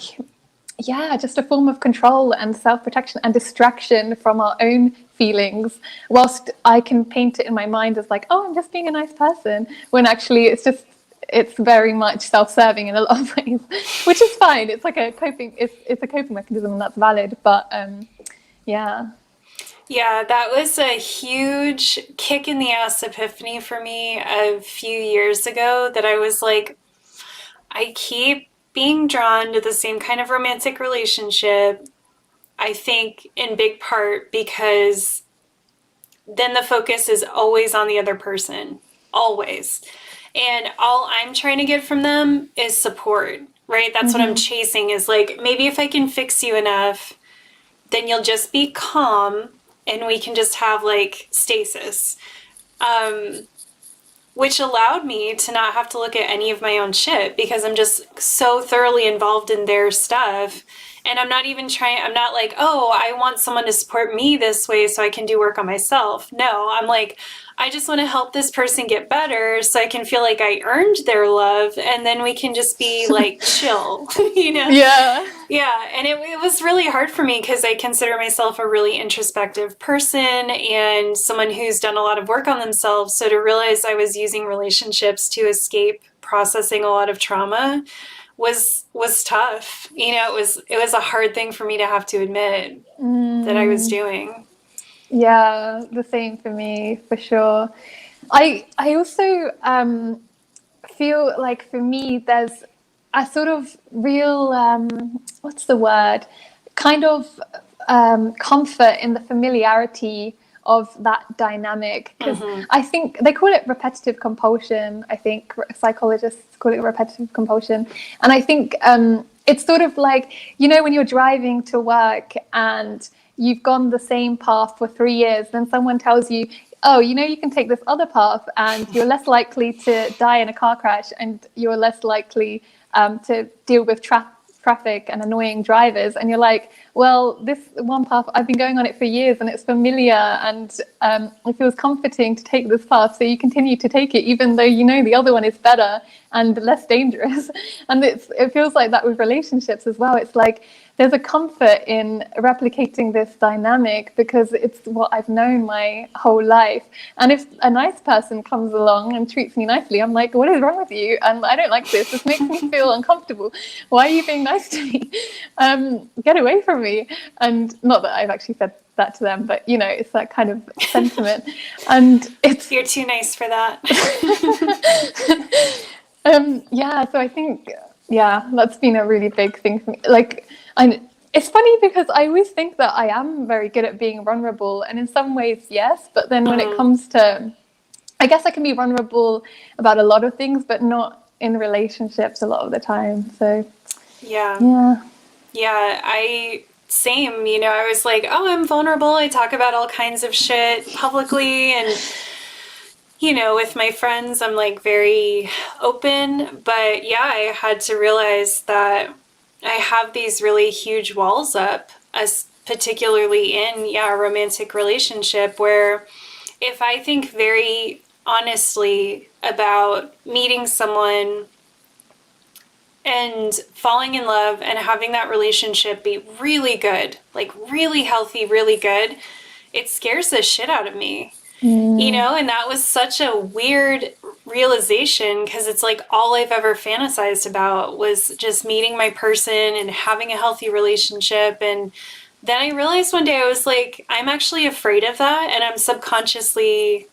just a form of control and self-protection and distraction from our own feelings, whilst I can paint it in my mind as like, oh, I'm just being a nice person, when actually it's very much self-serving in a lot of ways, which is fine. It's like a coping mechanism, and that's valid. But yeah, that was a huge kick in the ass epiphany for me a few years ago, that I was like, I keep being drawn to the same kind of romantic relationship, I think in big part because then the focus is always on the other person, always. And all I'm trying to get from them is support, right? That's what I'm chasing, is like, maybe if I can fix you enough, then you'll just be calm and we can just have like stasis. Which allowed me to not have to look at any of my own shit, because I'm just so thoroughly involved in their stuff. And I'm not like, oh, I want someone to support me this way so I can do work on myself. No, I'm like, I just want to help this person get better so I can feel like I earned their love, and then we can just be like chill, you know? Yeah. Yeah, and it was really hard for me because I consider myself a really introspective person and someone who's done a lot of work on themselves. So to realize I was using relationships to escape processing a lot of trauma was tough. You know, it was a hard thing for me to have to admit that I was doing. Yeah, the same for me, for sure. I also feel like for me there's a sort of real what's the word, kind of comfort in the familiarity of that dynamic, because I think they call it repetitive compulsion. I think psychologists call it repetitive compulsion, and I think it's sort of like, you know, when you're driving to work and you've gone the same path for 3 years, then someone tells you, oh, you know, you can take this other path and you're less likely to die in a car crash, and you're less likely to deal with traffic and annoying drivers. And you're like, well, this one path, I've been going on it for years and it's familiar, and it feels comforting to take this path. So you continue to take it, even though you know the other one is better and less dangerous. And it feels like that with relationships as well. It's like there's a comfort in replicating this dynamic because it's what I've known my whole life. And if a nice person comes along and treats me nicely, I'm like, what is wrong with you? And I don't like this. This makes me feel uncomfortable. Why are you being nice to me? Get away from me. And not that I've actually said that to them, but, you know, it's that kind of sentiment. And it's... You're too nice for that. So I think, that's been a really big thing for me. Like, it's funny because I always think that I am very good at being vulnerable, and in some ways, yes. But then when it comes to, I guess I can be vulnerable about a lot of things, but not in relationships a lot of the time. So, Yeah, same, you know, I was like, oh, I'm vulnerable. I talk about all kinds of shit publicly, and you know, with my friends, I'm like very open. But yeah, I had to realize that I have these really huge walls up, as particularly in a romantic relationship, where if I think very honestly about meeting someone and falling in love and having that relationship be really good, like really healthy, really good, it scares the shit out of me. You know, and that was such a weird realization, because it's like all I've ever fantasized about was just meeting my person and having a healthy relationship. And then I realized one day, I was like, I'm actually afraid of that, and I'm subconsciously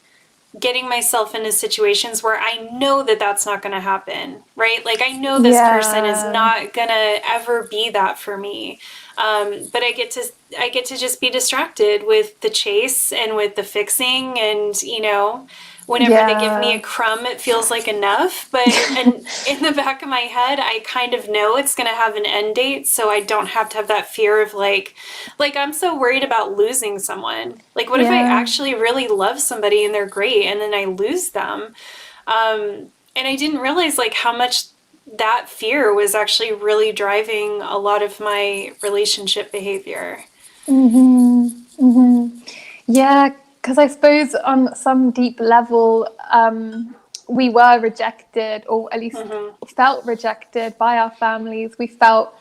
getting myself into situations where I know that that's not going to happen, right? Like, I know this person is not going to ever be that for me. But I get to just be distracted with the chase and with the fixing, and, you know, whenever they give me a crumb, it feels like enough. But and in the back of my head, I kind of know it's going to have an end date, so I don't have to have that fear of like I'm so worried about losing someone. Like, what if I actually really love somebody and they're great, and then I lose them? And I didn't realize like how much that fear was actually really driving a lot of my relationship behavior. Yeah, because I suppose on some deep level, we were rejected, or at least felt rejected by our families. We felt,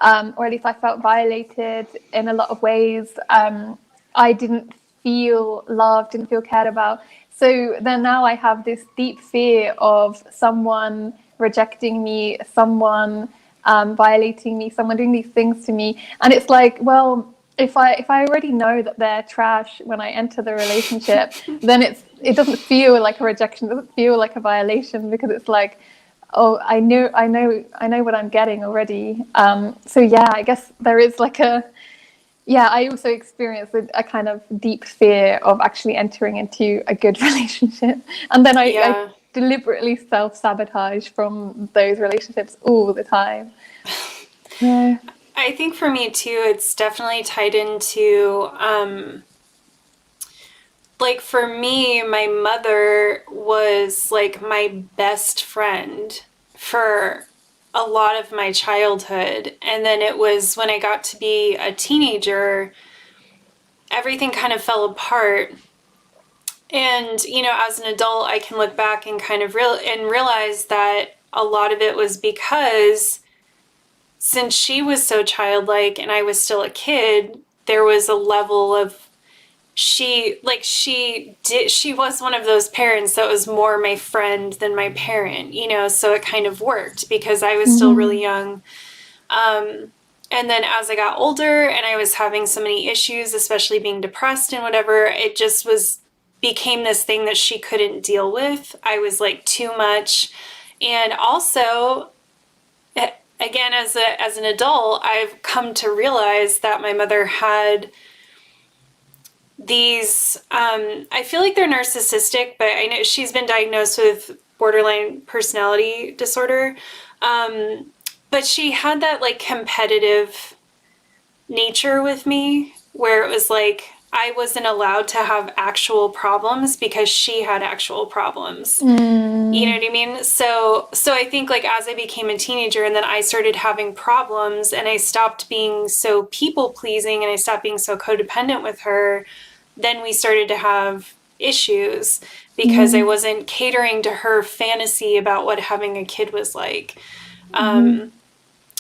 or at least I felt violated in a lot of ways. I didn't feel loved, didn't feel cared about. So then now I have this deep fear of someone rejecting me, someone violating me, someone doing these things to me. And it's like, well, if I already know that they're trash when I enter the relationship, then it doesn't feel like a rejection, it doesn't feel like a violation, because it's like, oh, I know what I'm getting already. So yeah, I guess there is like I also experienced a kind of deep fear of actually entering into a good relationship, and then I deliberately self-sabotage from those relationships all the time. Yeah. I think for me too, it's definitely tied into, like for me, my mother was like my best friend for a lot of my childhood. And then it was when I got to be a teenager, everything kind of fell apart. And, you know, as an adult, I can look back and kind of realize that a lot of it was because since she was so childlike and I was still a kid, there was a level of she was one of those parents that was more my friend than my parent, you know, so it kind of worked because I was still really young. And then as I got older and I was having so many issues, especially being depressed and whatever, it just became this thing that she couldn't deal with. I was like too much. And also, again, as an adult, I've come to realize that my mother had these, I feel like they're narcissistic, but I know she's been diagnosed with borderline personality disorder. But she had that like competitive nature with me where it was like I wasn't allowed to have actual problems because she had actual problems. You know what I mean? So I think like as I became a teenager and then I started having problems and I stopped being so people pleasing and I stopped being so codependent with her, then we started to have issues because I wasn't catering to her fantasy about what having a kid was like.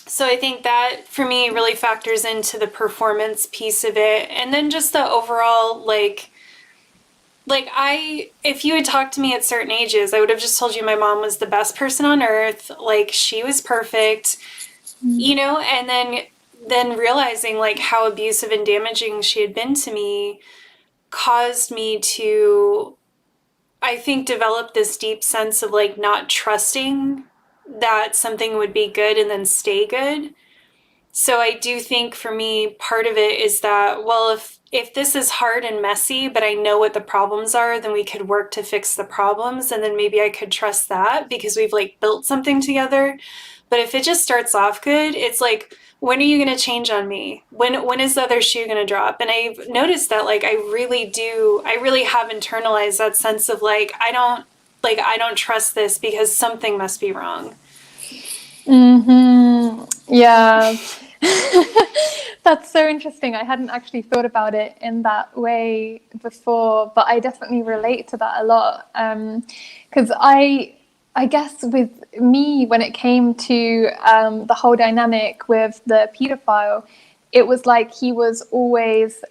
So I think that for me really factors into the performance piece of it. And then just the overall, if you had talked to me at certain ages, I would have just told you my mom was the best person on earth. Like she was perfect, you know, and then realizing like how abusive and damaging she had been to me caused me to, I think, develop this deep sense of like not trusting that something would be good and then stay good. So I do think for me, part of it is that, well, if this is hard and messy, but I know what the problems are, then we could work to fix the problems. And then maybe I could trust that because we've like built something together. But if it just starts off good, it's like, when are you going to change on me? When is the other shoe going to drop? And I've noticed that like I really have internalized that sense of like, I don't trust this because something must be wrong. Yeah. That's so interesting. I hadn't actually thought about it in that way before, but I definitely relate to that a lot. Because I guess with me, when it came to the whole dynamic with the pedophile, it was like he was always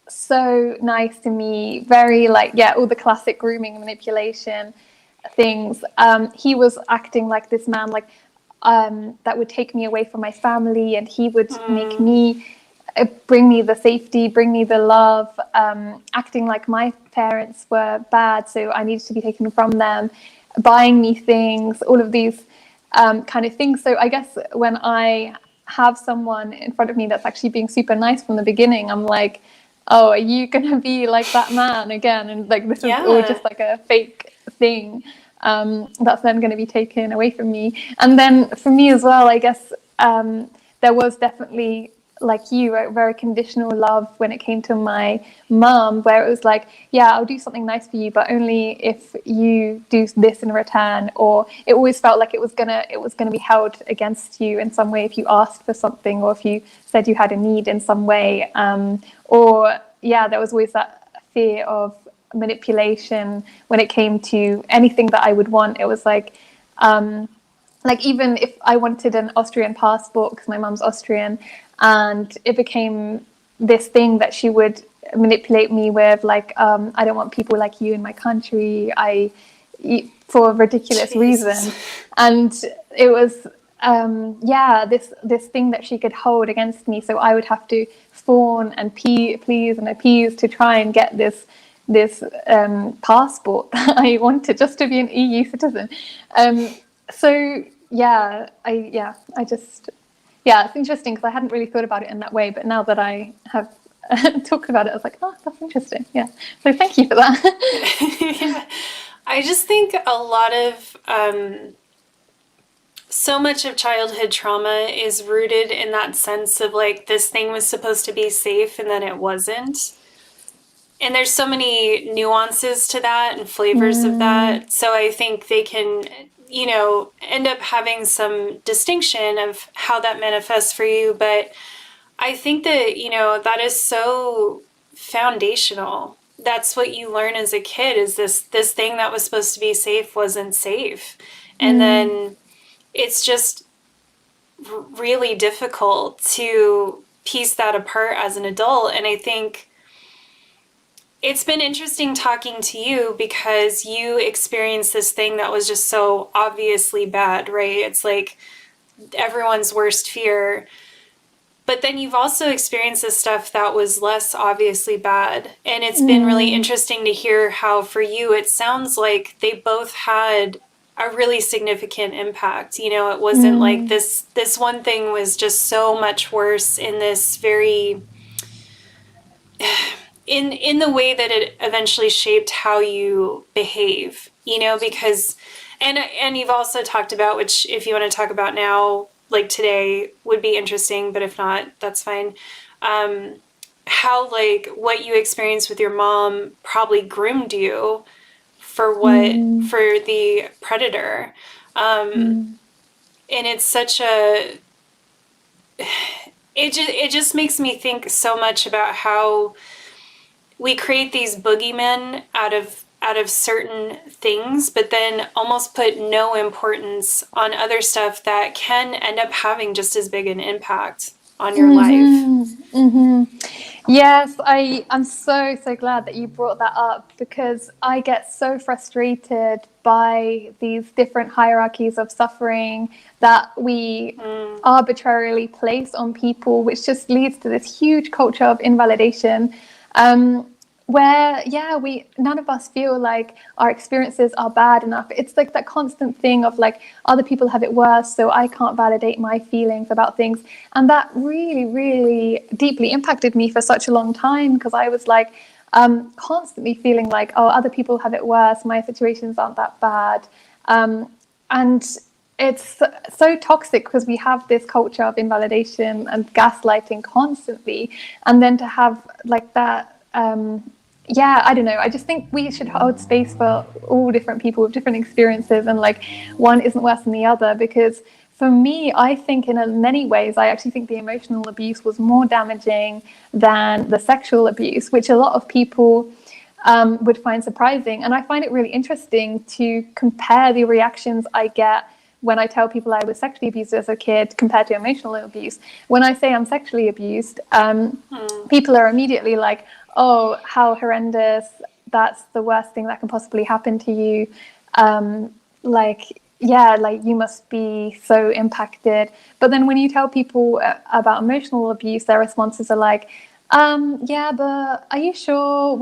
so nice to me, very like, yeah, all the classic grooming, manipulation things. He was acting like this man, like that would take me away from my family, and he would make me bring me the safety, bring me the love, acting like my parents were bad, so I needed to be taken from them, buying me things, all of these kind of things. So I guess when I have someone in front of me that's actually being super nice from the beginning, I'm like, oh, are you gonna be like that man again? And like this is all Yeah. just like a fake thing that's then going to be taken away from me. And then for me as well, I guess there was definitely, like you, a very conditional love when it came to my mum, where it was like, yeah, I'll do something nice for you, but only if you do this in return. Or it always felt like it was gonna be held against you in some way if you asked for something, or if you said you had a need in some way. Or yeah, there was always that fear of manipulation when it came to anything that I would want. It was like even if I wanted an Austrian passport because my mum's Austrian, and it became this thing that she would manipulate me with, like, I don't want people like you in my country, for a ridiculous Jesus. reason. And it was yeah, this thing that she could hold against me, so I would have to fawn and please and appease to try and get this passport that I wanted just to be an EU citizen. So I just, yeah, it's interesting because I hadn't really thought about it in that way, but now that I have talked about it, I was like, oh, that's interesting. Yeah. So thank you for that. Yeah. I just think a lot of so much of childhood trauma is rooted in that sense of like this thing was supposed to be safe and then it wasn't. And there's so many nuances to that and flavors of that. So I think they can, end up having some distinction of how that manifests for you. But I think that, that is so foundational. That's what you learn as a kid is this thing that was supposed to be safe wasn't safe. And then it's just really difficult to piece that apart as an adult. And I think it's been interesting talking to you because you experienced this thing that was just so obviously bad, right? It's like everyone's worst fear. But then you've also experienced this stuff that was less obviously bad. And it's been really interesting to hear how for you it sounds like they both had a really significant impact. It wasn't like this one thing was just so much worse in this very in the way that it eventually shaped how you behave, because and you've also talked about, which if you want to talk about now, like today would be interesting, but if not, that's fine. How like what you experienced with your mom probably groomed you for for the predator. And it's such a it just makes me think so much about how we create these boogeymen out of certain things, but then almost put no importance on other stuff that can end up having just as big an impact on your life. Yes, I'm so glad that you brought that up, because I get so frustrated by these different hierarchies of suffering that we arbitrarily place on people, which just leads to this huge culture of invalidation. Where we none of us feel like our experiences are bad enough. It's like that constant thing of like other people have it worse, so I can't validate my feelings about things. And that really, really deeply impacted me for such a long time, because I was like constantly feeling like, oh, other people have it worse, my situations aren't that bad. And it's so toxic because we have this culture of invalidation and gaslighting constantly, and then to have like that I don't know, I just think we should hold space for all different people with different experiences, and like one isn't worse than the other. Because for me, I think in many ways I actually think the emotional abuse was more damaging than the sexual abuse, which a lot of people would find surprising. And I find it really interesting to compare the reactions I get when I tell people I was sexually abused as a kid compared to emotional abuse. When I say I'm sexually abused, people are immediately like, oh, how horrendous, that's the worst thing that can possibly happen to you. Like you must be so impacted. But then when you tell people about emotional abuse, their responses are like, yeah, but are you sure?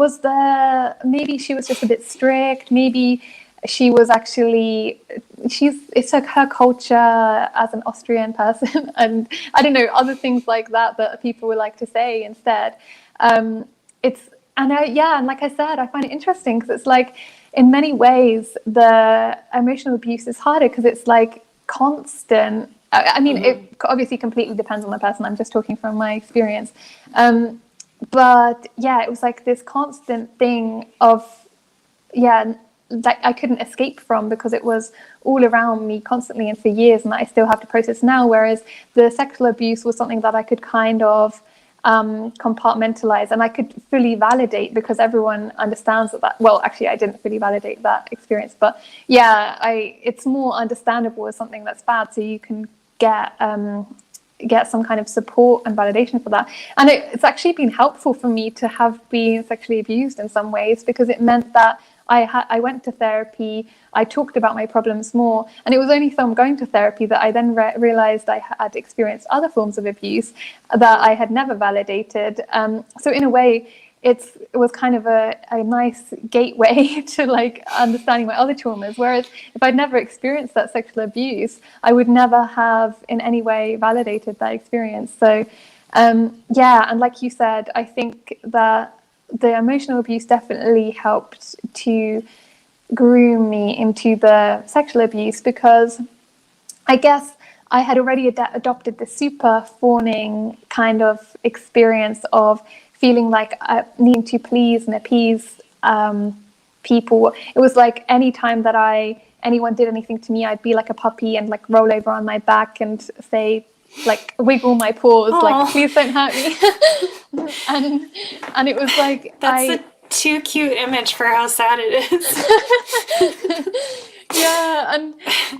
Maybe she was just a bit strict. Maybe she was actually, it's like her culture as an Austrian person. And I don't know, other things like that people would like to say instead. and like I said, I find it interesting because it's like, in many ways, the emotional abuse is harder because it's like constant. I mean, it obviously completely depends on the person. I'm just talking from my experience. But yeah, it was like this constant thing of, yeah, that I couldn't escape from because it was all around me constantly and for years, and that I still have to process now. Whereas the sexual abuse was something that I could kind of compartmentalize, and I could fully validate because everyone understands that. Well, actually, I didn't fully validate that experience, but yeah, it's more understandable as something that's bad, so you can get some kind of support and validation for that. And it's actually been helpful for me to have been sexually abused in some ways, because it meant that I went to therapy, I talked about my problems more, and it was only from going to therapy that I then realized I had experienced other forms of abuse that I had never validated. So in a way, it was kind of a nice gateway to like understanding my other traumas. Whereas if I'd never experienced that sexual abuse, I would never have in any way validated that experience. So yeah, and like you said, I think that the emotional abuse definitely helped to groom me into the sexual abuse, because I guess I had already adopted the super fawning kind of experience of feeling like needing to please and appease people. It was like any time that anyone did anything to me, I'd be like a puppy and like roll over on my back and say, like, wiggle my paws, Aww. like, please don't hurt me. and it was like, that's a too cute image for how sad it is. Yeah,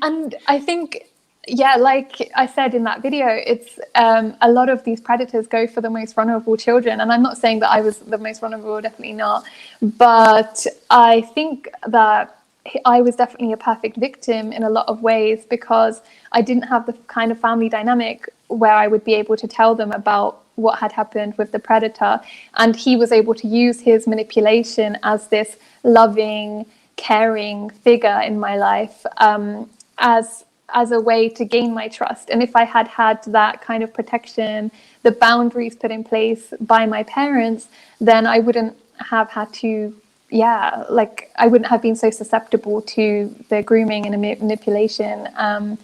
and I think, yeah, like I said in that video, it's a lot of these predators go for the most vulnerable children. And I'm not saying that I was the most vulnerable, definitely not. But I think that I was definitely a perfect victim in a lot of ways, because I didn't have the kind of family dynamic where I would be able to tell them about what had happened with the predator. And he was able to use his manipulation as this loving, caring figure in my life, as a way to gain my trust. And if I had had that kind of protection, the boundaries put in place by my parents, then I wouldn't have had to, like I wouldn't have been so susceptible to the grooming and manipulation and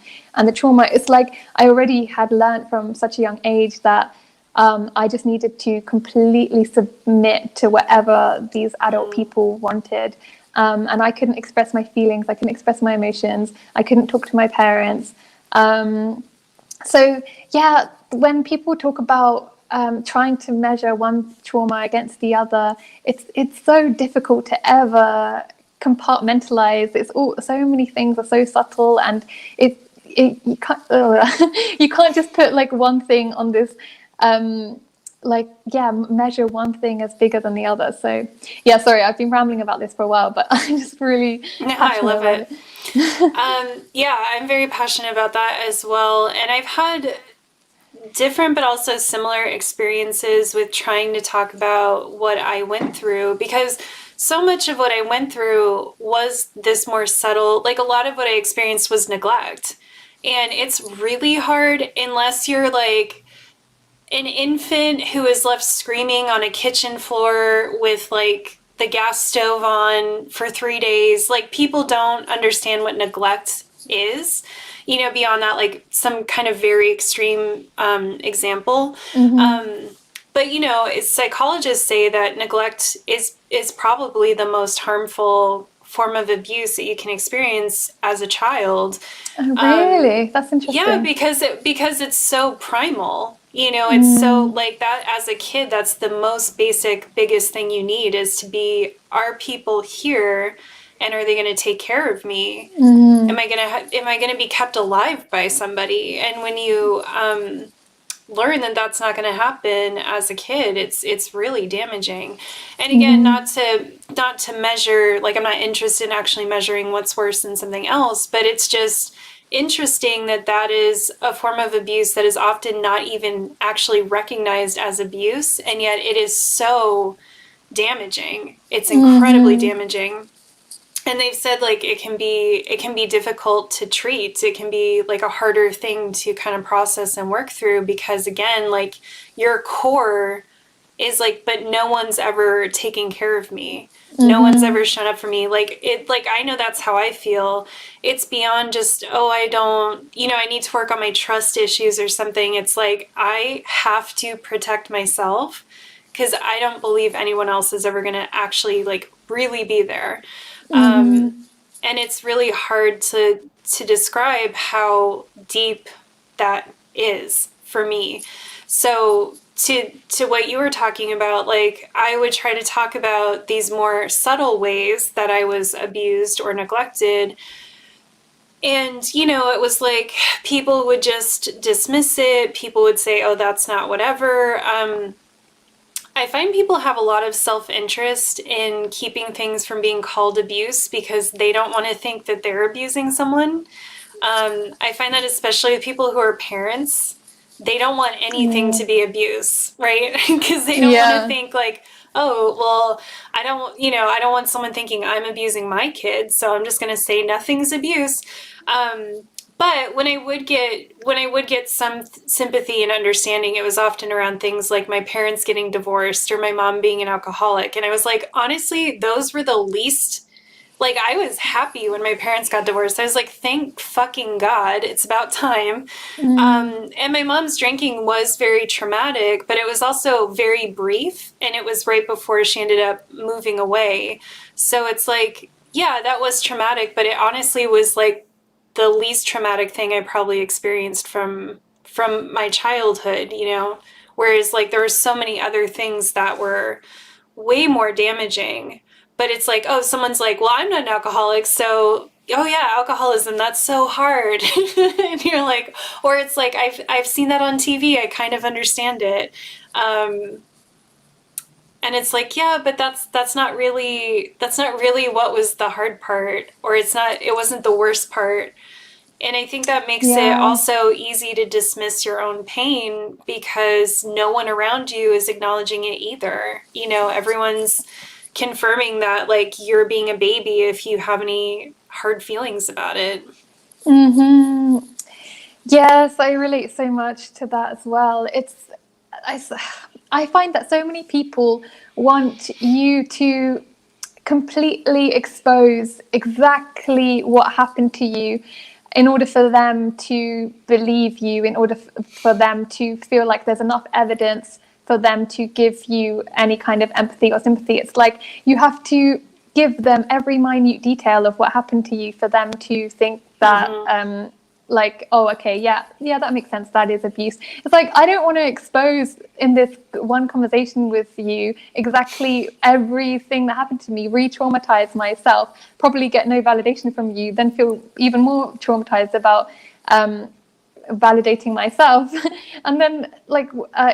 the trauma. It's like I already had learned from such a young age that I just needed to completely submit to whatever these adult people wanted. And I couldn't express my feelings, I couldn't express my emotions, I couldn't talk to my parents. So yeah, when people talk about trying to measure one trauma against the other, it's so difficult to ever compartmentalize. It's all, so many things are so subtle, and you can't you can't just put like one thing on this measure one thing as bigger than the other. So yeah, sorry, I've been rambling about this for a while, but I'm just really I love it. Yeah, I'm very passionate about that as well. And I've had different but also similar experiences with trying to talk about what I went through, because so much of what I went through was this more subtle, like a lot of what I experienced was neglect. And it's really hard unless you're like an infant who is left screaming on a kitchen floor with like the gas stove on for 3 days. Like, people don't understand what neglect is, you know, beyond that, like some kind of very extreme example. But, you know, psychologists say that neglect is probably the most harmful form of abuse that you can experience as a child. Oh, really? That's interesting. Yeah, because it's so primal. You know, it's so like that as a kid, that's the most basic, biggest thing you need is to be, are people here and are they going to take care of me? Am I going to be kept alive by somebody? And when you learn that that's not going to happen as a kid, it's really damaging. And again, not to measure, like I'm not interested in actually measuring what's worse than something else, but it's just interesting that is a form of abuse that is often not even actually recognized as abuse, and yet it is so damaging. It's incredibly damaging. And they've said like it can be difficult to treat. It can be like a harder thing to kind of process and work through, because again, like your core is like, but no one's ever taken care of me. No one's ever shown up for me. Like I know that's how I feel. It's beyond just, oh, I don't, I need to work on my trust issues or something. It's like, I have to protect myself because I don't believe anyone else is ever going to actually like really be there. And it's really hard to describe how deep that is for me. So to what you were talking about, like I would try to talk about these more subtle ways that I was abused or neglected. And, it was like people would just dismiss it. People would say, oh, that's not whatever. I find people have a lot of self-interest in keeping things from being called abuse because they don't want to think that they're abusing someone. I find that especially with people who are parents, they don't want anything to be abuse, right? Because they don't want to think like, oh, well, I don't want someone thinking I'm abusing my kid, so I'm just going to say nothing's abuse. But when I would get some sympathy and understanding, it was often around things like my parents getting divorced or my mom being an alcoholic. And I was like, honestly, those were the least. Like, I was happy when my parents got divorced. I was like, thank fucking God, it's about time. And my mom's drinking was very traumatic, but it was also very brief. And it was right before she ended up moving away. So it's like, yeah, that was traumatic, but it honestly was like the least traumatic thing I probably experienced from my childhood, Whereas like there were so many other things that were way more damaging. But it's like, oh, someone's like, well, I'm not an alcoholic, so oh yeah, alcoholism, that's so hard. And you're like, or it's like I've seen that on TV, I kind of understand it. And it's like, yeah, but that's not really what was the hard part, or it wasn't the worst part. And I think that makes it also easy to dismiss your own pain because no one around you is acknowledging it either. Everyone's confirming that like you're being a baby if you have any hard feelings about it. Yes, I relate so much to that as well. I find that so many people want you to completely expose exactly what happened to you in order for them to believe you, in order for them to feel like there's enough evidence for them to give you any kind of empathy or sympathy. It's like you have to give them every minute detail of what happened to you for them to think that like, oh, okay, yeah, that makes sense, that is abuse. It's like, I don't want to expose in this one conversation with you exactly everything that happened to me, re-traumatize myself, probably get no validation from you, then feel even more traumatized about validating myself. And then like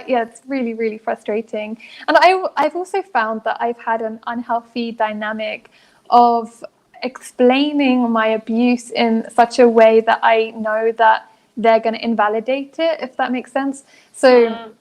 it's really, really frustrating. And I've also found that I've had an unhealthy dynamic of explaining my abuse in such a way that I know that they're going to invalidate it, if that makes sense. So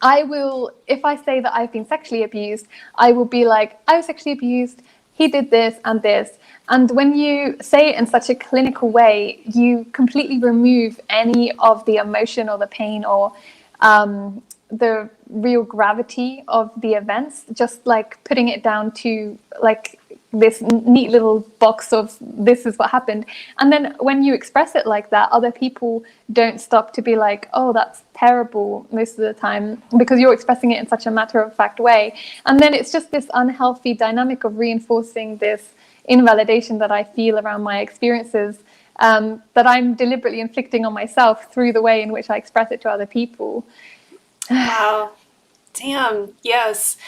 I will, if I say that I've been sexually abused, I will be like, I was sexually abused, he did this and this. And when you say it in such a clinical way, you completely remove any of the emotion or the pain or the real gravity of the events, just like putting it down to like this neat little box of this is what happened. And then when you express it like that, other people don't stop to be like, oh, that's terrible most of the time, because you're expressing it in such a matter-of-fact way. And then it's just this unhealthy dynamic of reinforcing this invalidation that I feel around my experiences, that I'm deliberately inflicting on myself through the way in which I express it to other people. Wow. Damn. Yes.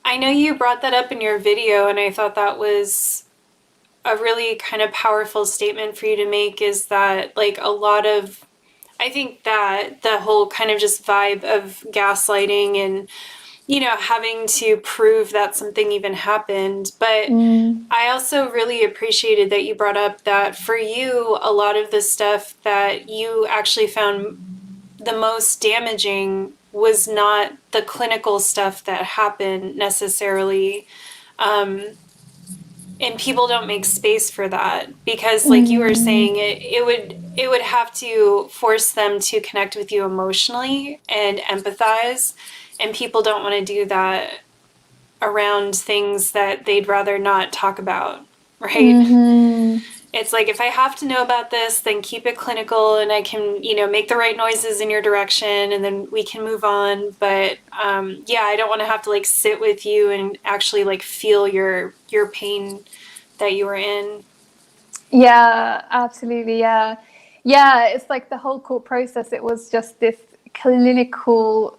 I know you brought that up in your video, and I thought that was a really kind of powerful statement for you to make, is that like a lot of, I think that the whole kind of just vibe of gaslighting and, having to prove that something even happened. But I also really appreciated that you brought up that for you, a lot of the stuff that you actually found the most damaging was not the clinical stuff that happened necessarily. And people don't make space for that because like you were saying, it it would have to force them to connect with you emotionally and empathize. And people don't want to do that around things that they'd rather not talk about, right? Mm-hmm. It's like, if I have to know about this, then keep it clinical and I can, make the right noises in your direction and then we can move on. But yeah, I don't want to have to like sit with you and actually like feel your pain that you were in. Yeah, absolutely. Yeah. Yeah, it's like the whole court process, it was just this clinical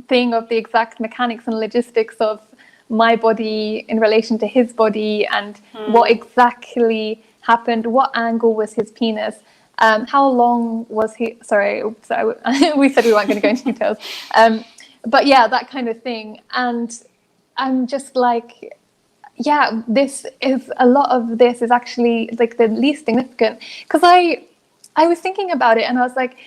thing of the exact mechanics and logistics of my body in relation to his body and what exactly happened, what angle was his penis, how long was he, sorry, we said we weren't going to go into details. But yeah, that kind of thing. And I'm just like, yeah, this is a lot of this is actually like the least significant, because I was thinking about it and I was like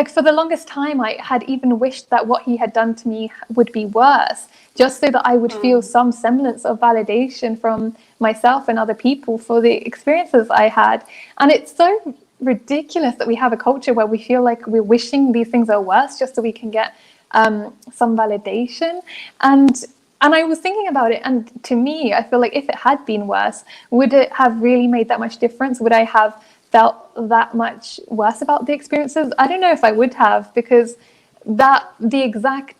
for the longest time I had even wished that what he had done to me would be worse, just so that I would feel some semblance of validation from myself and other people for the experiences I had. And it's so ridiculous that we have a culture where we feel like we're wishing these things are worse just so we can get some validation. And I was thinking about it, and to me, I feel like if it had been worse, would it have really made that much difference? Would I have felt that much worse about the experiences? I don't know if I would have, because the exact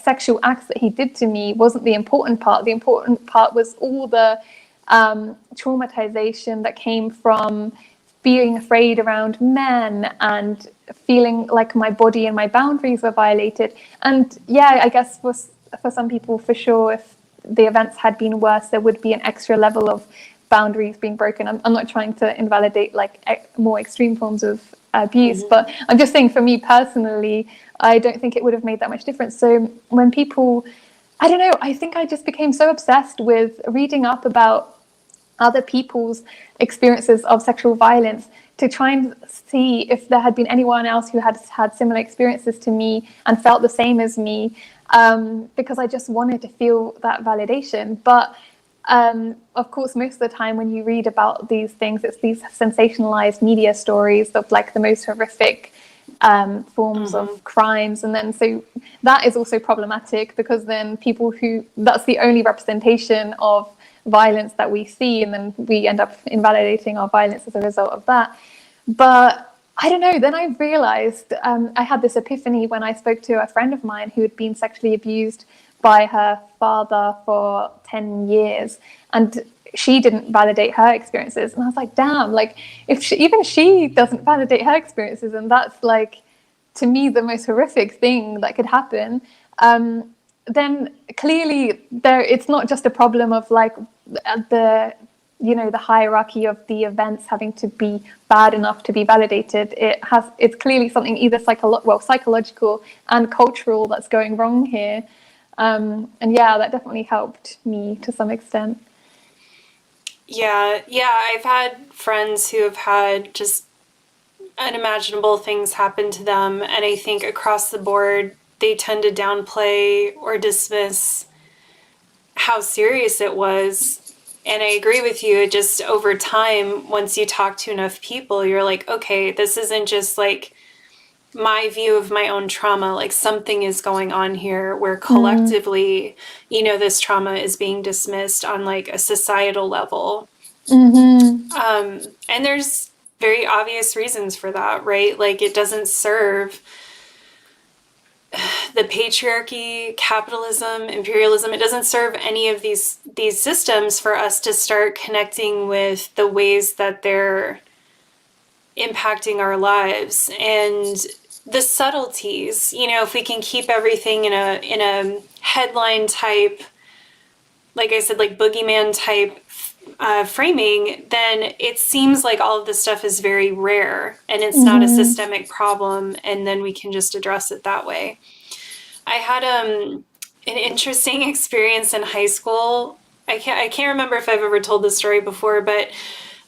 sexual acts that he did to me wasn't the important part. The important part was all the traumatization that came from being afraid around men and feeling like my body and my boundaries were violated. And yeah, I guess for some people, for sure, if the events had been worse, there would be an extra level of boundaries being broken. I'm not trying to invalidate like more extreme forms of abuse, but I'm just saying, for me personally, I don't think it would have made that much difference. So when people, I don't know, I think I just became so obsessed with reading up about other people's experiences of sexual violence to try and see if there had been anyone else who had had similar experiences to me and felt the same as me, because I just wanted to feel that validation. But of course, most of the time when you read about these things, it's these sensationalized media stories of like the most horrific forms of crimes. And then so that is also problematic, because then people who, that's the only representation of violence that we see, and then we end up invalidating our violence as a result of that. But I don't know, then I realized, I had this epiphany when I spoke to a friend of mine who had been sexually abused by her father for 10 years, and she didn't validate her experiences. And I was like, damn, like if even she doesn't validate her experiences, and that's like, to me, the most horrific thing that could happen, then clearly it's not just a problem of like the hierarchy of the events having to be bad enough to be validated. It's clearly something either psychological and cultural that's going wrong here. And yeah, that definitely helped me to some extent. Yeah, I've had friends who have had just unimaginable things happen to them, and I think across the board they tend to downplay or dismiss how serious it was. And I agree with you, it just over time, once you talk to enough people, you're like, okay, this isn't just like my view of my own trauma, like something is going on here where collectively, this trauma is being dismissed on like a societal level. And there's very obvious reasons for that, right? Like it doesn't serve the patriarchy, capitalism, imperialism. It doesn't serve any of these systems for us to start connecting with the ways that they're impacting our lives and the subtleties. If we can keep everything in a headline type, like I said, like boogeyman type framing, then it seems like all of this stuff is very rare and it's not a systemic problem, and then we can just address it that way. I had an interesting experience in high school. I can't remember if I've ever told this story before, but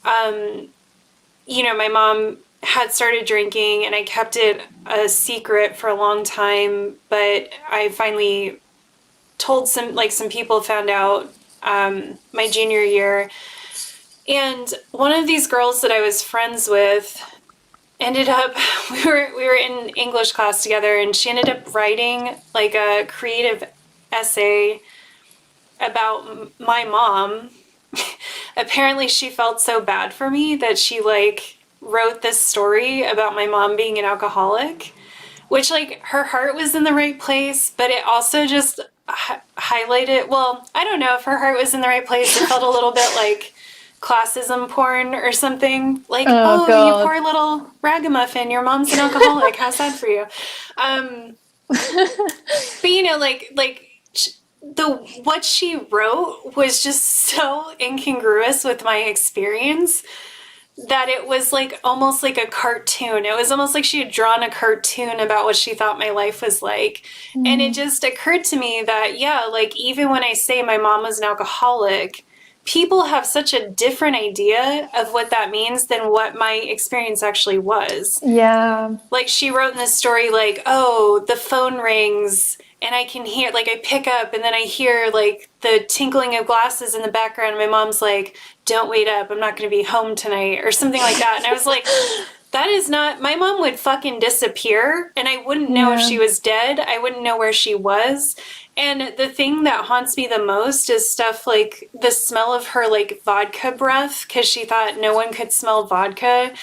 my mom had started drinking and I kept it a secret for a long time, but I finally told some people found out my junior year. And one of these girls that I was friends with ended up, we were in English class together, and she ended up writing like a creative essay about my mom. Apparently she felt so bad for me that she like wrote this story about my mom being an alcoholic, which like her heart was in the right place, but it also just highlighted, well, I don't know if her heart was in the right place. It felt a little bit like classism porn or something. Like, Oh oh, you God. poor little ragamuffin, your mom's an alcoholic. How's that for you? Um, but you know, like the what she wrote was just so incongruous with my experience that it was like almost like a cartoon. It was almost like she had drawn a cartoon about what she thought my life was like. And it just occurred to me that, yeah, like even when I say my mom was an alcoholic, people have such a different idea of what that means than what my experience actually was. Yeah. Like she wrote in this story, like, oh, the phone rings and I can hear, like, I pick up and then I hear like the tinkling of glasses in the background. And my mom's like, don't wait up, I'm not going to be home tonight, or something like that. And I was like, that is not, my mom would fucking disappear and I wouldn't know if Yeah. she was dead. I wouldn't know where she was. And the thing that haunts me the most is stuff like the smell of her like vodka breath, because she thought no one could smell vodka.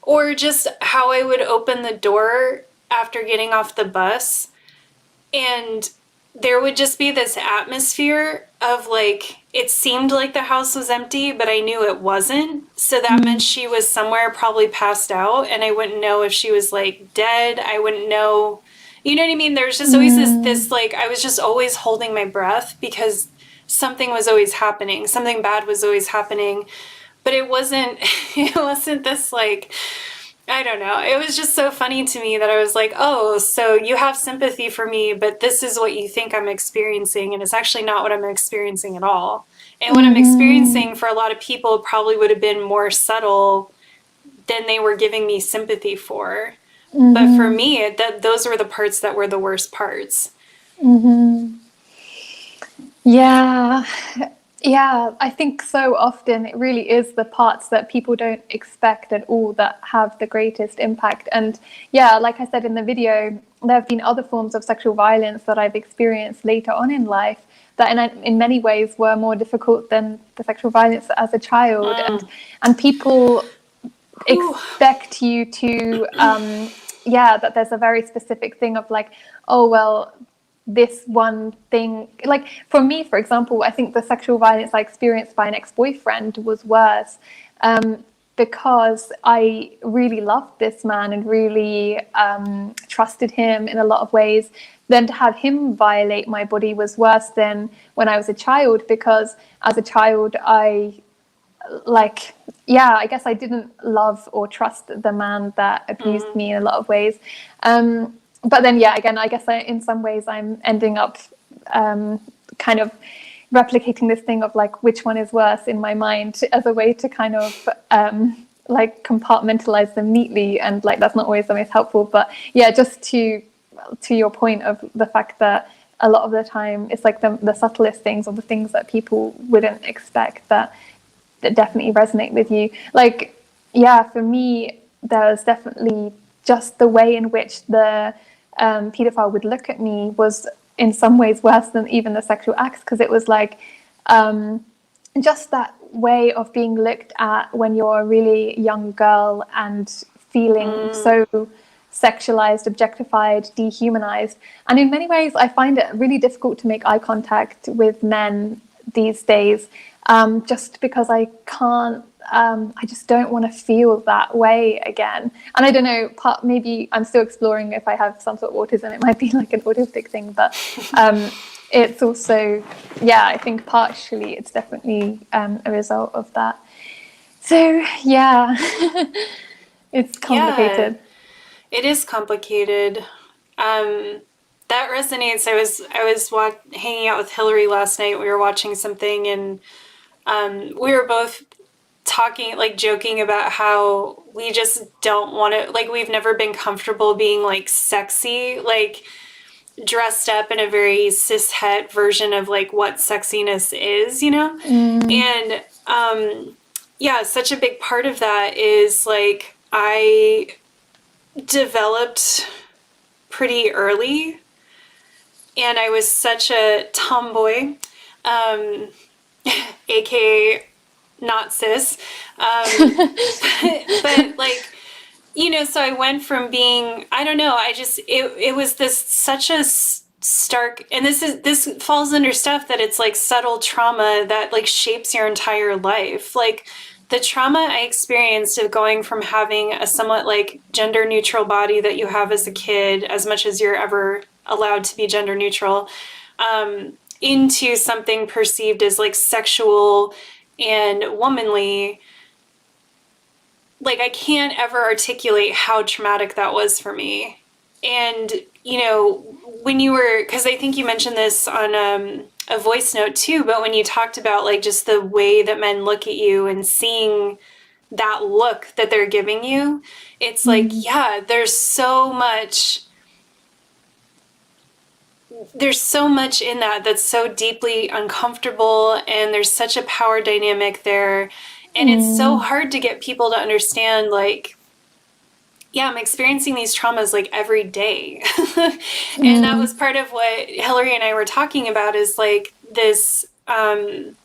Or just how I would open the door after getting off the bus, and there would just be this atmosphere of like, it seemed like the house was empty, but I knew it wasn't. So that meant she was somewhere probably passed out, and I wouldn't know if she was like dead. I wouldn't know. You know what I mean? There's just always this like, I was just always holding my breath because something was always happening. Something bad was always happening. But it wasn't, it wasn't this like, I don't know. It was just so funny to me that I was like, oh, so you have sympathy for me, but this is what you think I'm experiencing, and it's actually not what I'm experiencing at all. And what I'm experiencing for a lot of people probably would have been more subtle than they were giving me sympathy for. But for me, those were the parts that were the worst parts. Yeah. Yeah, I think so often it really is the parts that people don't expect at all that have the greatest impact. And yeah, like I said in the video, there have been other forms of sexual violence that I've experienced later on in life that in many ways were more difficult than the sexual violence as a child. And people expect you to yeah, that there's a very specific thing of like, oh well, this one thing, like for me, for example, I think the sexual violence I experienced by an ex-boyfriend was worse, because I really loved this man and really trusted him in a lot of ways. Then to have him violate my body was worse than when I was a child, because as a child I like, yeah, I guess I didn't love or trust the man that abused me in a lot of ways. But then, yeah, again, I guess in some ways I'm ending up kind of replicating this thing of like, which one is worse in my mind as a way to kind of like compartmentalize them neatly. And like, that's not always the most helpful. But yeah, just to your point of the fact that a lot of the time it's like the subtlest things or the things that people wouldn't expect that definitely resonate with you. Like, yeah, for me, there was definitely just the way in which the pedophile would look at me was in some ways worse than even the sexual acts, because it was like just that way of being looked at when you're a really young girl and feeling so sexualized, objectified, dehumanized. And in many ways, I find it really difficult to make eye contact with men these days, just because I can't, I just don't want to feel that way again. And I don't know, maybe I'm still exploring if I have some sort of autism. It might be like an autistic thing, but it's also, yeah, I think partially it's definitely a result of that. So, yeah, it's complicated. Yeah, it is complicated. That resonates. I was hanging out with Hillary last night. We were watching something, and we were both talking, like joking about how we just don't want to, like, we've never been comfortable being like sexy. Like, dressed up in a very cishet version of like what sexiness is, you know? And yeah, such a big part of that is like I developed pretty early, and I was such a tomboy, aka not cis, but like, you know, so I went from being, I don't know, it was this such a stark, and this falls under stuff that it's like subtle trauma that like shapes your entire life. Like the trauma I experienced of going from having a somewhat like gender neutral body that you have as a kid, as much as you're ever allowed to be gender neutral, into something perceived as like sexual and womanly. Like I can't ever articulate how traumatic that was for me. And, you know, when you were, because I think you mentioned this on a voice note too, but when you talked about like just the way that men look at you and seeing that look that they're giving you, it's like, yeah, there's so much in that that's so deeply uncomfortable, and there's such a power dynamic there. And it's so hard to get people to understand, like, yeah, I'm experiencing these traumas like every day. And that was part of what Hillary and I were talking about, is like this, this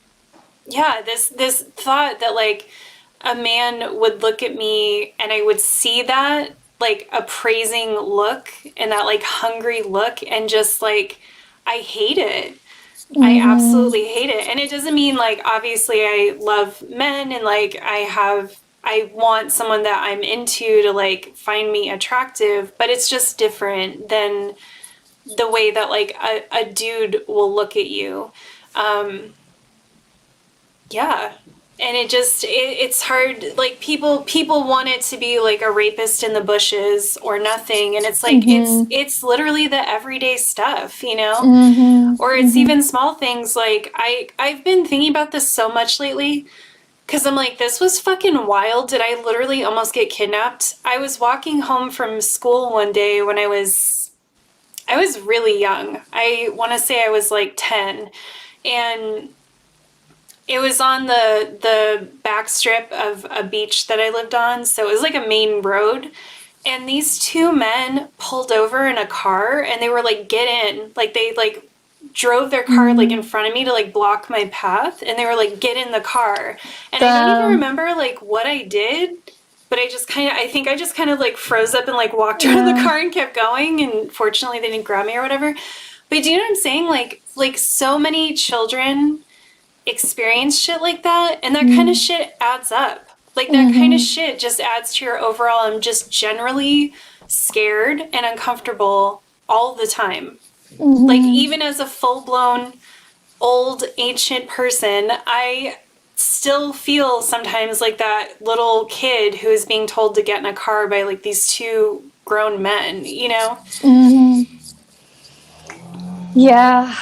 thought that like a man would look at me and I would see that like appraising look and that like hungry look, and just like, I hate it. I absolutely hate it. And it doesn't mean like, obviously I love men and like I want someone that I'm into to like find me attractive, but it's just different than the way that like a dude will look at you. Yeah. And it's hard. Like people want it to be like a rapist in the bushes or nothing. And it's like, it's literally the everyday stuff, you know, or it's even small things. Like I've been thinking about this so much lately, because I'm like, this was fucking wild. Did I literally almost get kidnapped? I was walking home from school one day when I was really young. I want to say I was like 10, and it was on the back strip of a beach that I lived on. So it was like a main road. And these two men pulled over in a car, and they were like, get in. Like they like drove their car like in front of me to like block my path. And they were like, get in the car. And I don't even remember like what I did, but I think I just kind of like froze up and like walked around the car and kept going. And fortunately they didn't grab me or whatever. But do you know what I'm saying? Like so many children experience shit like that, and that kind of shit adds up. Like that kind of shit just adds to your overall, I'm just generally scared and uncomfortable all the time. Like even as a full-blown old ancient person, I still feel sometimes like that little kid who is being told to get in a car by like these two grown men, you know? Yeah,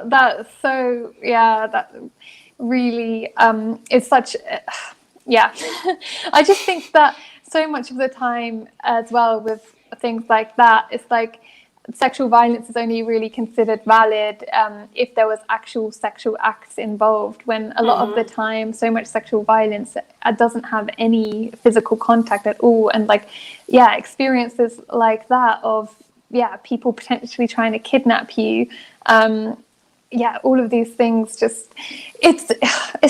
that's so, yeah, that really is such, yeah. I just think that so much of the time as well with things like that, it's like sexual violence is only really considered valid if there was actual sexual acts involved, when a lot of the time so much sexual violence doesn't have any physical contact at all. And like, yeah, experiences like that of, yeah, people potentially trying to kidnap you, yeah, all of these things, just it's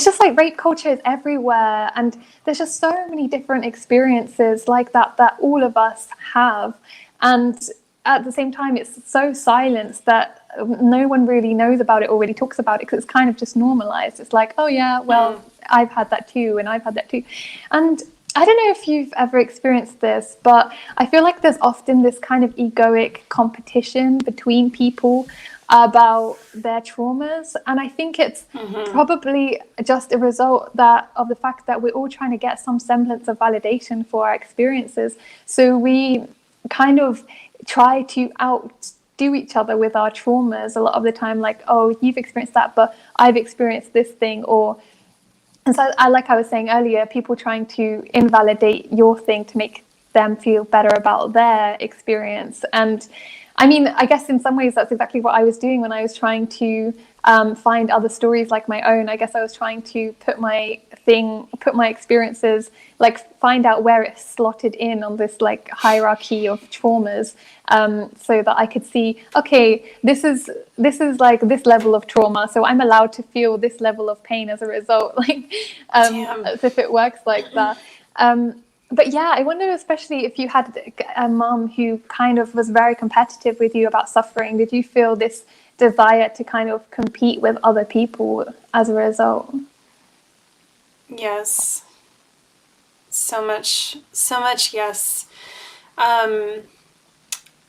just like rape culture is everywhere, and there's just so many different experiences like that all of us have, and at the same time it's so silenced that no one really knows about it or really talks about it, because it's kind of just normalized. It's like, oh yeah, well, I've had that too, and I've had that too. And I don't know if you've ever experienced this, but I feel like there's often this kind of egoic competition between people about their traumas, and I think it's probably just a result of the fact that we're all trying to get some semblance of validation for our experiences. So we kind of try to outdo each other with our traumas a lot of the time, like, oh, you've experienced that, but I've experienced this thing. And so like I was saying earlier, people trying to invalidate your thing to make them feel better about their experience. And I mean, I guess in some ways that's exactly what I was doing when I was trying to find other stories like my own. I guess I was trying to put my experiences, like find out where it slotted in on this like hierarchy of traumas, so that I could see, okay, this is like this level of trauma, so I'm allowed to feel this level of pain as a result, like as if it works like that. But yeah, I wonder, especially if you had a mom who kind of was very competitive with you about suffering, did you feel this desire to kind of compete with other people as a result? Yes. So much, yes.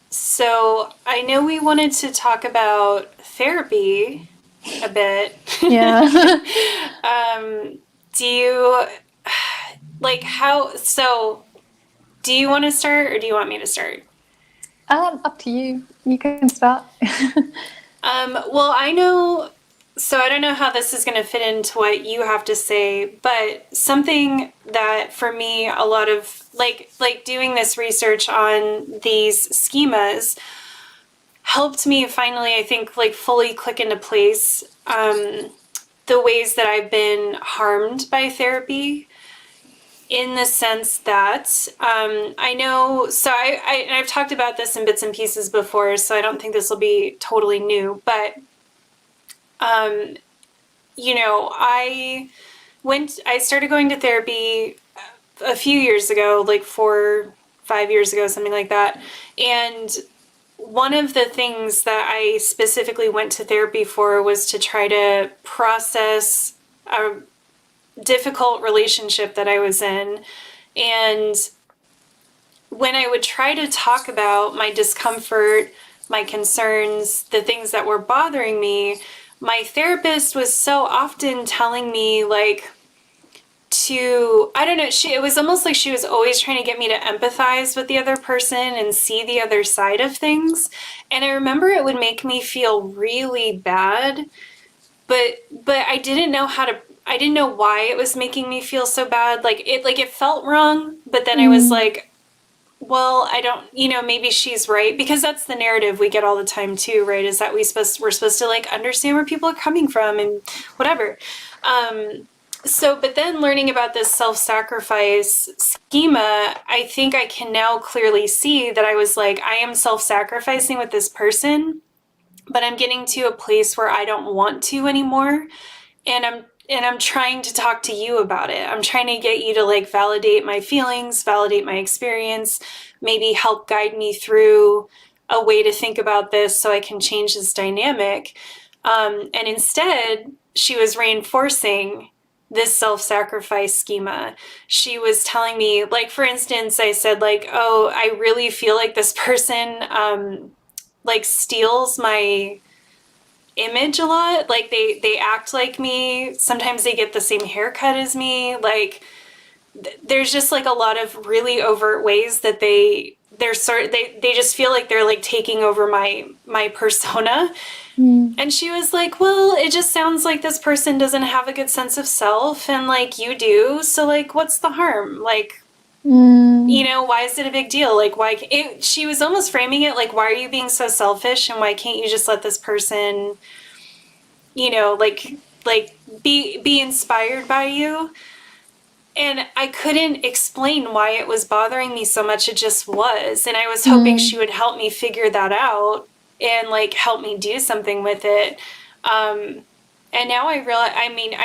So I know we wanted to talk about therapy a bit. Yeah. Do you, like, so do you want to start or do you want me to start? Up to you. You can start. Well, I don't know how this is going to fit into what you have to say, but something that for me, a lot of like doing this research on these schemas helped me finally, I think, like fully click into place, the ways that I've been harmed by therapy, in the sense that I know, so I've talked about this in bits and pieces before, so I don't think this will be totally new, but you know, I started going to therapy a few years ago, like 4, 5 years ago, something like that. And one of the things that I specifically went to therapy for was to try to process a difficult relationship that I was in. And when I would try to talk about my discomfort, my concerns, the things that were bothering me, my therapist was so often telling me, like, I don't know, it was almost like she was always trying to get me to empathize with the other person and see the other side of things. And I remember it would make me feel really bad, but I didn't know I didn't know why it was making me feel so bad. Like it felt wrong, but then I was like, well, I don't, maybe she's right, because that's the narrative we get all the time too, right? Is that we're supposed to like understand where people are coming from and whatever. But then learning about this self-sacrifice schema, I think I can now clearly see that I was like, I am self-sacrificing with this person, but I'm getting to a place where I don't want to anymore. And I'm trying to talk to you about it. I'm trying to get you to like validate my feelings, validate my experience, maybe help guide me through a way to think about this so I can change this dynamic. And instead, she was reinforcing this self-sacrifice schema. She was telling me, like, for instance, I said, like, oh, I really feel like this person like steals my image a lot. Like they act like me. Sometimes they get the same haircut as me. Like there's just like a lot of really overt ways that they just feel like they're like taking over my persona. And she was like, well, it just sounds like this person doesn't have a good sense of self, and like you do, so like what's the harm? Like, why is it a big deal? Like, she was almost framing it like, why are you being so selfish, and why can't you just let this person, like be inspired by you? And I couldn't explain why it was bothering me so much. It just was. And I was hoping she would help me figure that out and like help me do something with it. And now I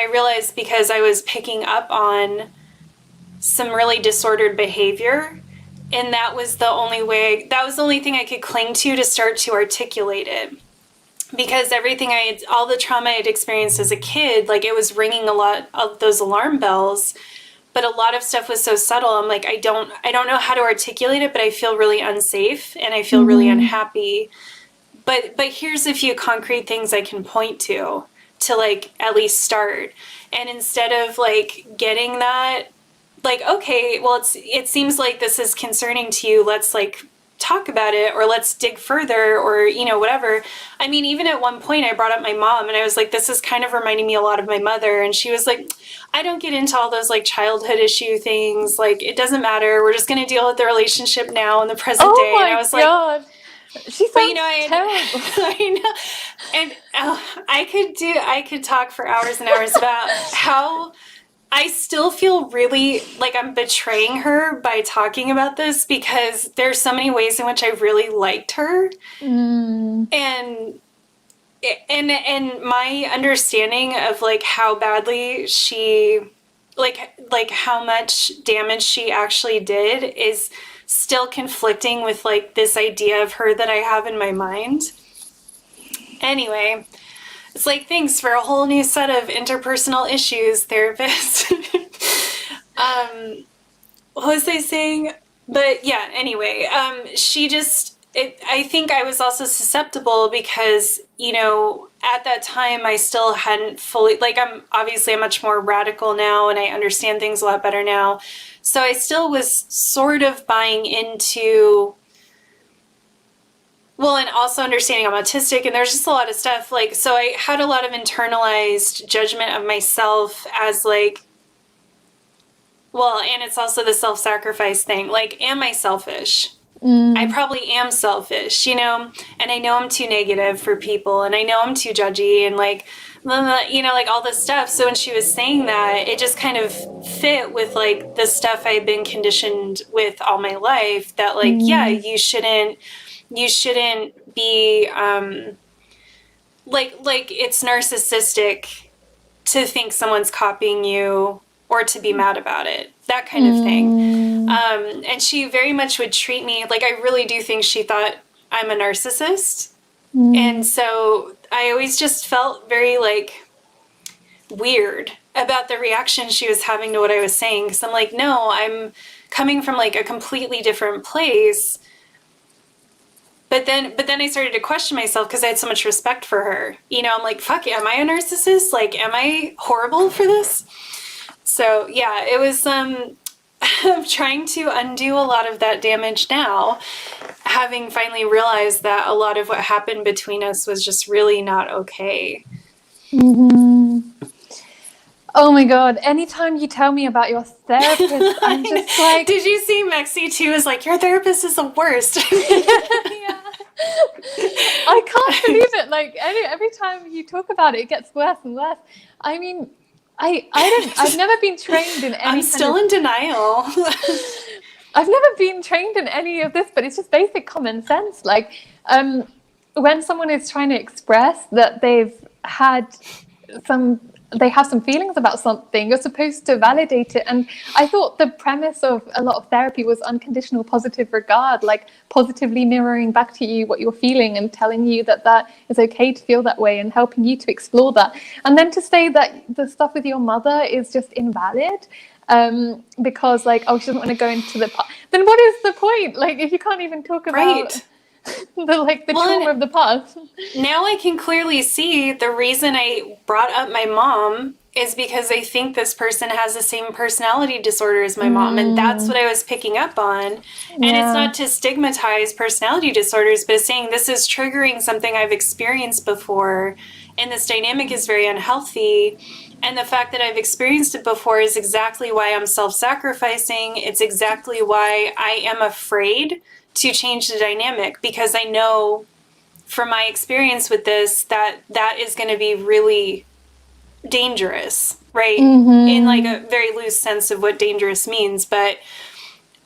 realized because I was picking up on some really disordered behavior, and that was the only thing I could cling to start to articulate it. Because all the trauma I'd experienced as a kid, like it was ringing a lot of those alarm bells, but a lot of stuff was so subtle. I'm like, I don't know how to articulate it, but I feel really unsafe and I feel really unhappy. But here's a few concrete things I can point to like at least start. And instead of like getting that, like, okay, well, it seems like this is concerning to you. Let's like talk about it, or let's dig further, or, whatever. I mean, even at one point I brought up my mom and I was like, this is kind of reminding me a lot of my mother. And she was like, I don't get into all those like childhood issue things. Like, it doesn't matter. We're just going to deal with the relationship now in the present day. And I was God. She But sounds terrible. I know, and I could talk for hours and hours about how I still feel really like I'm betraying her by talking about this, because there's so many ways in which I really liked her, and my understanding of like how badly she, like how much damage she actually did is still conflicting with like this idea of her that I have in my mind. Anyway, it's like, thanks for a whole new set of interpersonal issues, therapist. What was I saying? But yeah, anyway, she just, I think I was also susceptible because, you know, at that time I still hadn't fully, like, I'm obviously much more radical now and I understand things a lot better now. So I still was sort of buying into, well, and also understanding I'm autistic, and there's just a lot of stuff, like, so I had a lot of internalized judgment of myself as like, well, and it's also the self-sacrifice thing. Like, am I selfish? I probably am selfish, you know, and I know I'm too negative for people, and I know I'm too judgy, and like, you know, like all this stuff. So when she was saying that, it just kind of fit with like the stuff I've been conditioned with all my life, that like, yeah, you shouldn't be, like it's narcissistic to think someone's copying you or to be mad about it, that kind of thing. And she very much would treat me like, I really do think she thought I'm a narcissist. And so I always just felt very like weird about the reaction she was having to what I was saying. Cause I'm like, no, I'm coming from like a completely different place. But then I started to question myself because I had so much respect for her. You know, I'm like, fuck, am I a narcissist? Like, am I horrible for this? So yeah, it was, I'm trying to undo a lot of that damage now, having finally realized that a lot of what happened between us was just really not okay. Oh my God, anytime you tell me about your therapist, I'm just like... Did you see Mexi too is like, your therapist is the worst. Yeah. I can't believe it. Like every time you talk about it, it gets worse and worse. I mean, I've never been trained in any I'm still in denial. I've never been trained in any of this, but it's just basic common sense. Like, when someone is trying to express that they have some feelings about something, you're supposed to validate it. And I thought the premise of a lot of therapy was unconditional positive regard, like positively mirroring back to you what you're feeling and telling you that that is okay to feel that way and helping you to explore that. And then to say that the stuff with your mother is just invalid, because like, oh, she doesn't want to go into the past. Then what is the point? Like, if you can't even talk about the trauma of the past. Now I can clearly see the reason I brought up my mom is because I think this person has the same personality disorder as my mom, and that's what I was picking up on. And it's not to stigmatize personality disorders, but it's saying this is triggering something I've experienced before, and this dynamic is very unhealthy. And the fact that I've experienced it before is exactly why I'm self-sacrificing. It's exactly why I am afraid to change the dynamic, because I know from my experience with this that that is going to be really dangerous, right? In like a very loose sense of what dangerous means. But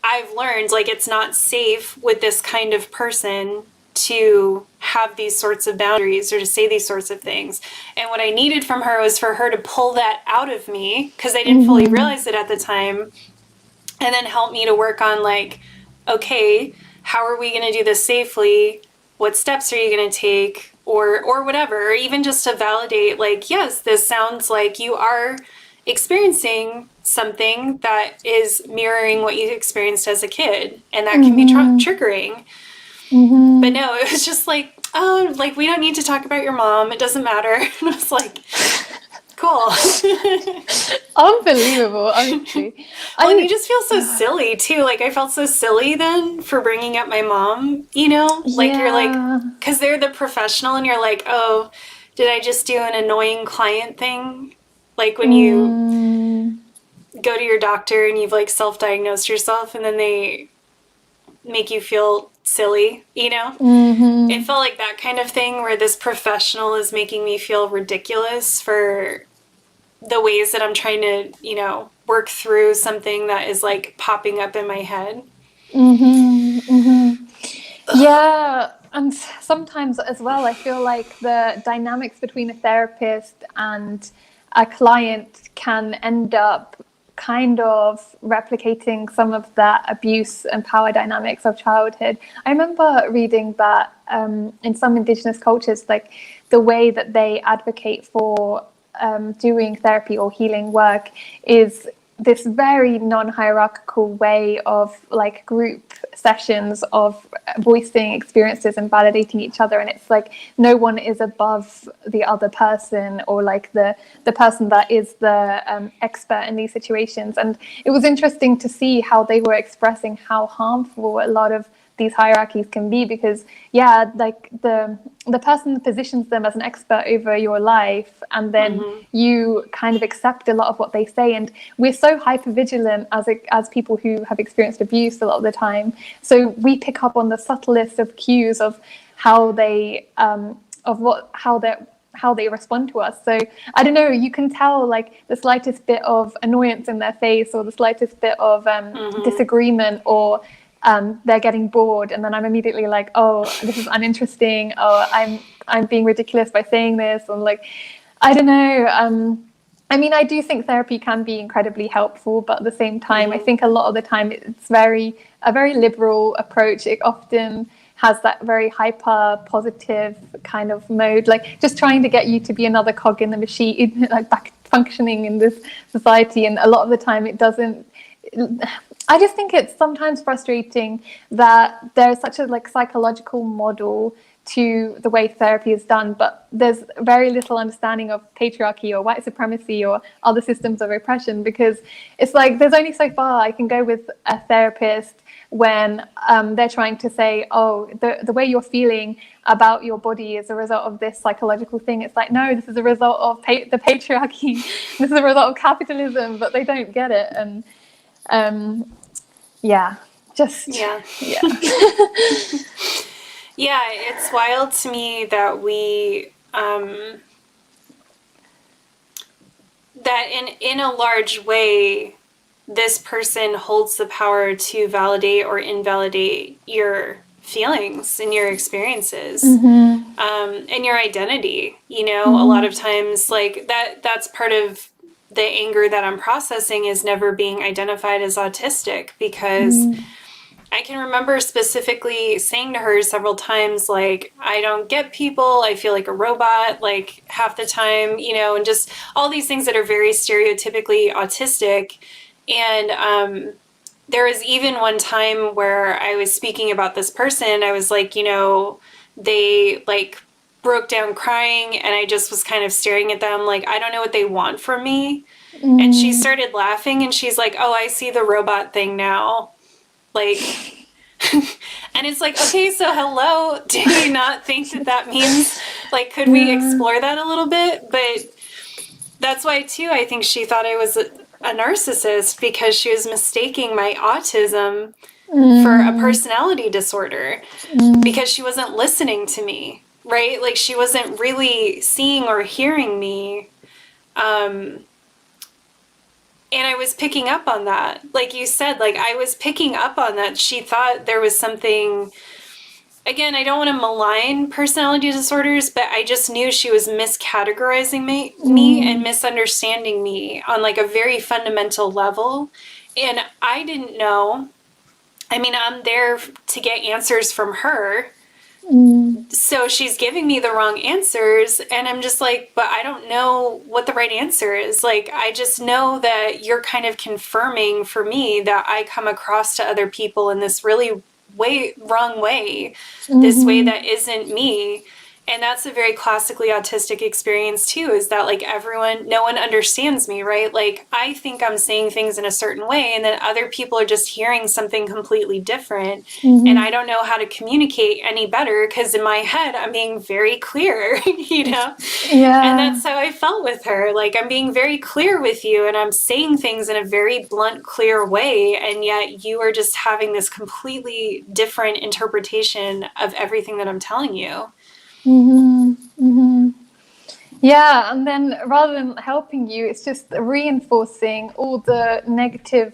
I've learned like it's not safe with this kind of person to have these sorts of boundaries or to say these sorts of things. And what I needed from her was for her to pull that out of me, because I didn't fully realize it at the time, and then help me to work on like, okay, how are we going to do this safely? What steps are you going to take? Or whatever, or even just to validate, like, yes, this sounds like you are experiencing something that is mirroring what you experienced as a kid, and that can be triggering. But no, it was just like, oh, like, we don't need to talk about your mom. It doesn't matter. And I was like, cool. Unbelievable, honestly. And you just feel so silly too. Like, I felt so silly then for bringing up my mom, you know? Like, you're like, because they're the professional, and you're like, oh, did I just do an annoying client thing? Like when you go to your doctor and you've like self-diagnosed yourself, and then they make you feel silly, you know? Mm-hmm. It felt like that kind of thing where this professional is making me feel ridiculous for the ways that I'm trying to, you know, work through something that is like popping up in my head. Mm-hmm. Mm-hmm. Yeah, and sometimes as well, I feel like the dynamics between a therapist and a client can end up kind of replicating some of that abuse and power dynamics of childhood. I remember reading that in some indigenous cultures, like the way that they advocate for doing therapy or healing work is this very non-hierarchical way of like group sessions of voicing experiences and validating each other, and it's like no one is above the other person or like the person that is the expert in these situations. And it was interesting to see how they were expressing how harmful a lot of these hierarchies can be, because like the person positions them as an expert over your life, and then you kind of accept a lot of what they say. And we're so hyper vigilant as people who have experienced abuse a lot of the time, so we pick up on the subtlest of cues of how they how they respond to us. So I don't know, you can tell like the slightest bit of annoyance in their face or the slightest bit of disagreement, or they're getting bored, and then I'm immediately like, oh, this is uninteresting, oh, I'm being ridiculous by saying this. And like, I don't know, I mean, I do think therapy can be incredibly helpful, but at the same time, I think a lot of the time it's a very liberal approach. It often has that very hyper positive kind of mode, like just trying to get you to be another cog in the machine, like back functioning in this society. And a lot of the time it doesn't. I just think it's sometimes frustrating that there's such a like psychological model to the way therapy is done, but there's very little understanding of patriarchy or white supremacy or other systems of oppression, because it's like there's only so far I can go with a therapist when they're trying to say, oh, the way you're feeling about your body is a result of this psychological thing. It's like, no, this is a result of the patriarchy. This is a result of capitalism, but they don't get it. And yeah. Yeah, it's wild to me that we that in a large way this person holds the power to validate or invalidate your feelings and your experiences, and your identity. You know, a lot of times like that's part of the anger that I'm processing, is never being identified as autistic, because I can remember specifically saying to her several times, like, I don't get people, I feel like a robot, like half the time, you know, and just all these things that are very stereotypically autistic. And there was even one time where I was speaking about this person, I was like, you know, they like broke down crying, and I just was kind of staring at them like, I don't know what they want from me. And she started laughing, and she's like, oh, I see the robot thing now. Like, and it's like, okay, so hello, do you not think that means, like, could we explore that a little bit? But that's why, too, I think she thought I was a narcissist, because she was mistaking my autism for a personality disorder, because she wasn't listening to me, right? Like, she wasn't really seeing or hearing me. And I was picking up on that. Like you said, like I was picking up on that. She thought there was something, again, I don't want to malign personality disorders, but I just knew she was miscategorizing me and misunderstanding me on like a very fundamental level. And I didn't know. I mean, I'm there to get answers from her. So she's giving me the wrong answers, and I'm just like, but I don't know what the right answer is. Like, I just know that you're kind of confirming for me that I come across to other people in this really wrong way, this way that isn't me. And that's a very classically autistic experience too, is that like no one understands me, right? Like I think I'm saying things in a certain way, and then other people are just hearing something completely different. And I don't know how to communicate any better, because in my head, I'm being very clear, you know? And Yeah. that's how I felt with her. Like, I'm being very clear with you and I'm saying things in a very blunt, clear way. And yet you are just having this completely different interpretation of everything that I'm telling you. Mm-hmm. Mm-hmm. Yeah, and then rather than helping you, it's just reinforcing all the negative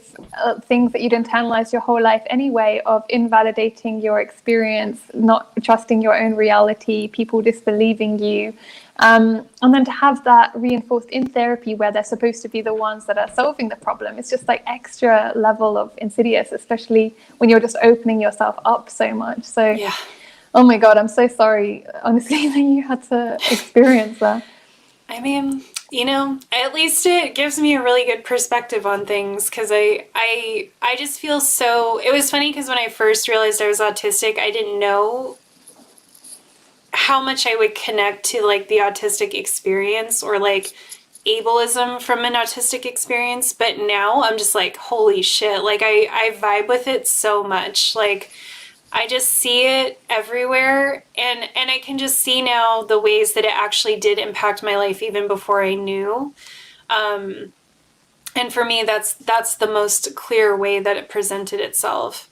things that you'd internalized your whole life anyway, of invalidating your experience, not trusting your own reality, people disbelieving you. And then to have that reinforced in therapy where they're supposed to be the ones that are solving the problem, it's just like extra level of insidious, especially when you're just opening yourself up so much. So, Yeah. oh my God, I'm so sorry, honestly, that you had to experience that. I mean, at least it gives me a really good perspective on things because I just feel so. It was funny because when I first realized I was autistic, I didn't know how much I would connect to like the autistic experience or like ableism from an autistic experience. But now I'm just like, holy shit! Like I vibe with it so much. Like I just see it everywhere, and I can just see now the ways that it actually did impact my life even before I knew. And for me, that's the most clear way that it presented itself.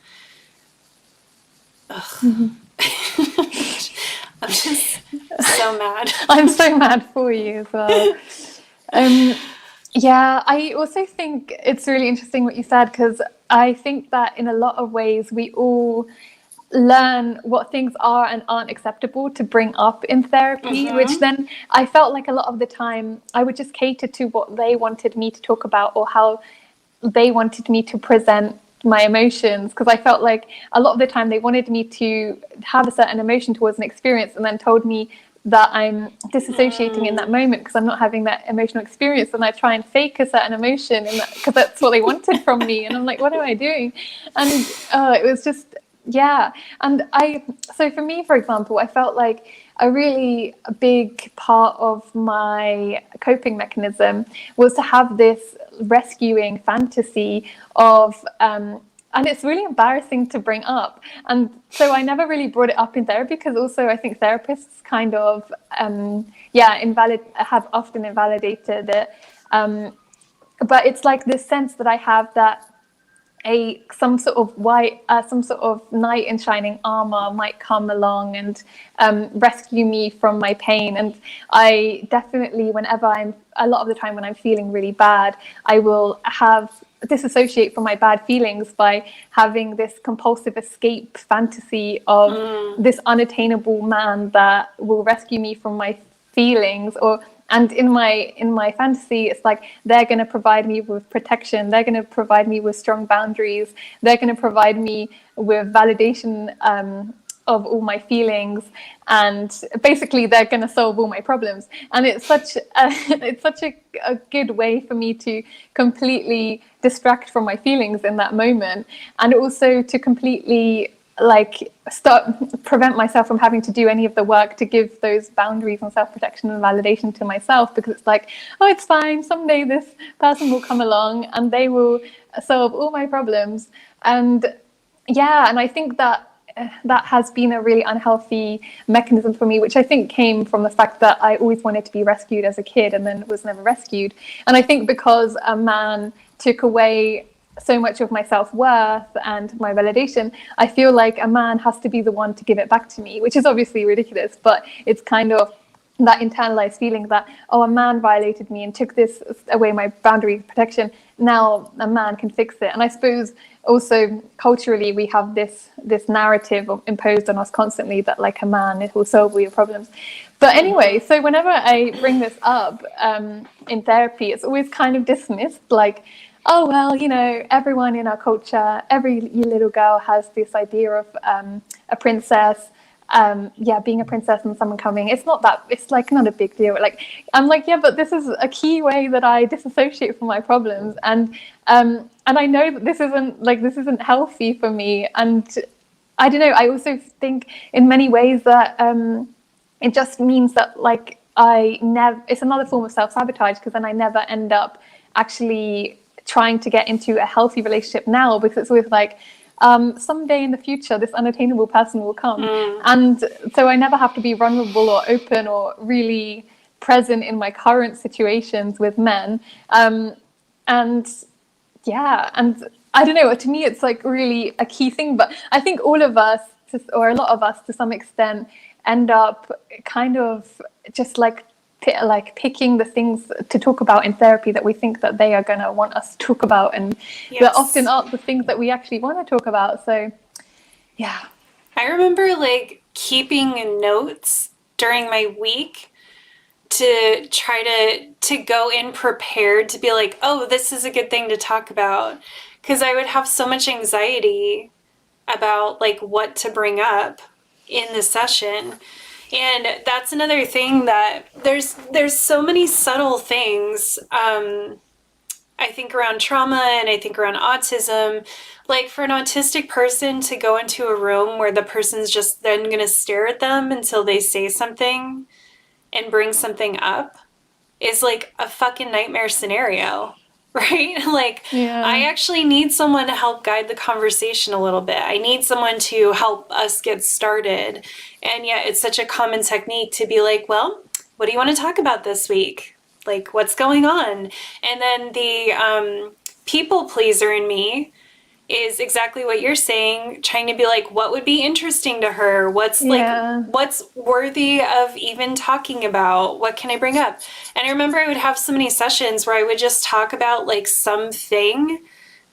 Mm-hmm. I'm just so mad. I'm so mad for you as well. Yeah, I also think it's really interesting what you said, because I think that in a lot of ways we all learn what things are and aren't acceptable to bring up in therapy, which then I felt like a lot of the time I would just cater to what they wanted me to talk about or how they wanted me to present my emotions, because I felt like a lot of the time they wanted me to have a certain emotion towards an experience and then told me that I'm disassociating in that moment because I'm not having that emotional experience, and I try and fake a certain emotion because that's what they wanted from me, and I'm like, what am I doing? And it was just, yeah. And so for me, for example, I felt like a really big part of my coping mechanism was to have this rescuing fantasy of and it's really embarrassing to bring up, and so I never really brought it up in therapy, because also I think therapists kind of have often invalidated it, but it's like this sense that I have that some sort of knight in shining armor might come along and rescue me from my pain. And I definitely, a lot of the time when I'm feeling really bad, I will disassociate from my bad feelings by having this compulsive escape fantasy of this unattainable man that will rescue me from my feelings. And in my fantasy, it's like they're going to provide me with protection, they're going to provide me with strong boundaries, they're going to provide me with validation of all my feelings, and basically they're going to solve all my problems. And it's such a good way for me to completely distract from my feelings in that moment, and also to completely prevent myself from having to do any of the work to give those boundaries and self-protection and validation to myself, because it's like, oh, it's fine, someday this person will come along and they will solve all my problems. And yeah, and I think that that has been a really unhealthy mechanism for me, which I think came from the fact that I always wanted to be rescued as a kid and then was never rescued. And I think because a man took away so much of my self-worth and my validation, I feel like a man has to be the one to give it back to me, which is obviously ridiculous, but it's kind of that internalized feeling that, oh, a man violated me and took this away, my boundary protection, now a man can fix it. And I suppose also culturally we have this narrative imposed on us constantly that like a man, it will solve all your problems. But anyway, so whenever I bring this up in therapy, it's always kind of dismissed, like, oh, well, everyone in our culture, every little girl has this idea of a princess, being a princess and someone coming. It's like not a big deal. Like, I'm like, yeah, but this is a key way that I disassociate from my problems. And I know that this isn't healthy for me. And I don't know, I also think in many ways that it just means that like it's another form of self-sabotage, because then I never end up actually trying to get into a healthy relationship now, because it's always like someday in the future this unattainable person will come, and so I never have to be vulnerable or open or really present in my current situations with men. And yeah, and I don't know, to me it's like really a key thing, but I think all of us, or a lot of us to some extent, end up kind of just like picking the things to talk about in therapy that we think that they are going to want us to talk about, and that often aren't the things that we actually want to talk about. So yeah, I remember like keeping notes during my week to try to go in prepared to be like, oh, this is a good thing to talk about, because I would have so much anxiety about like what to bring up in the session. And that's another thing, that there's so many subtle things, I think, around trauma, and I think around autism. Like, for an autistic person to go into a room where the person's just then going to stare at them until they say something and bring something up is like a fucking nightmare scenario, right? Like, I actually need someone to help guide the conversation a little bit. I need someone to help us get started. And yet it's such a common technique to be like, well, what do you want to talk about this week? Like, what's going on? And then the people pleaser in me is exactly what you're saying, trying to be like, what would be interesting to her? What's worthy of even talking about? What can I bring up? And I remember I would have so many sessions where I would just talk about like something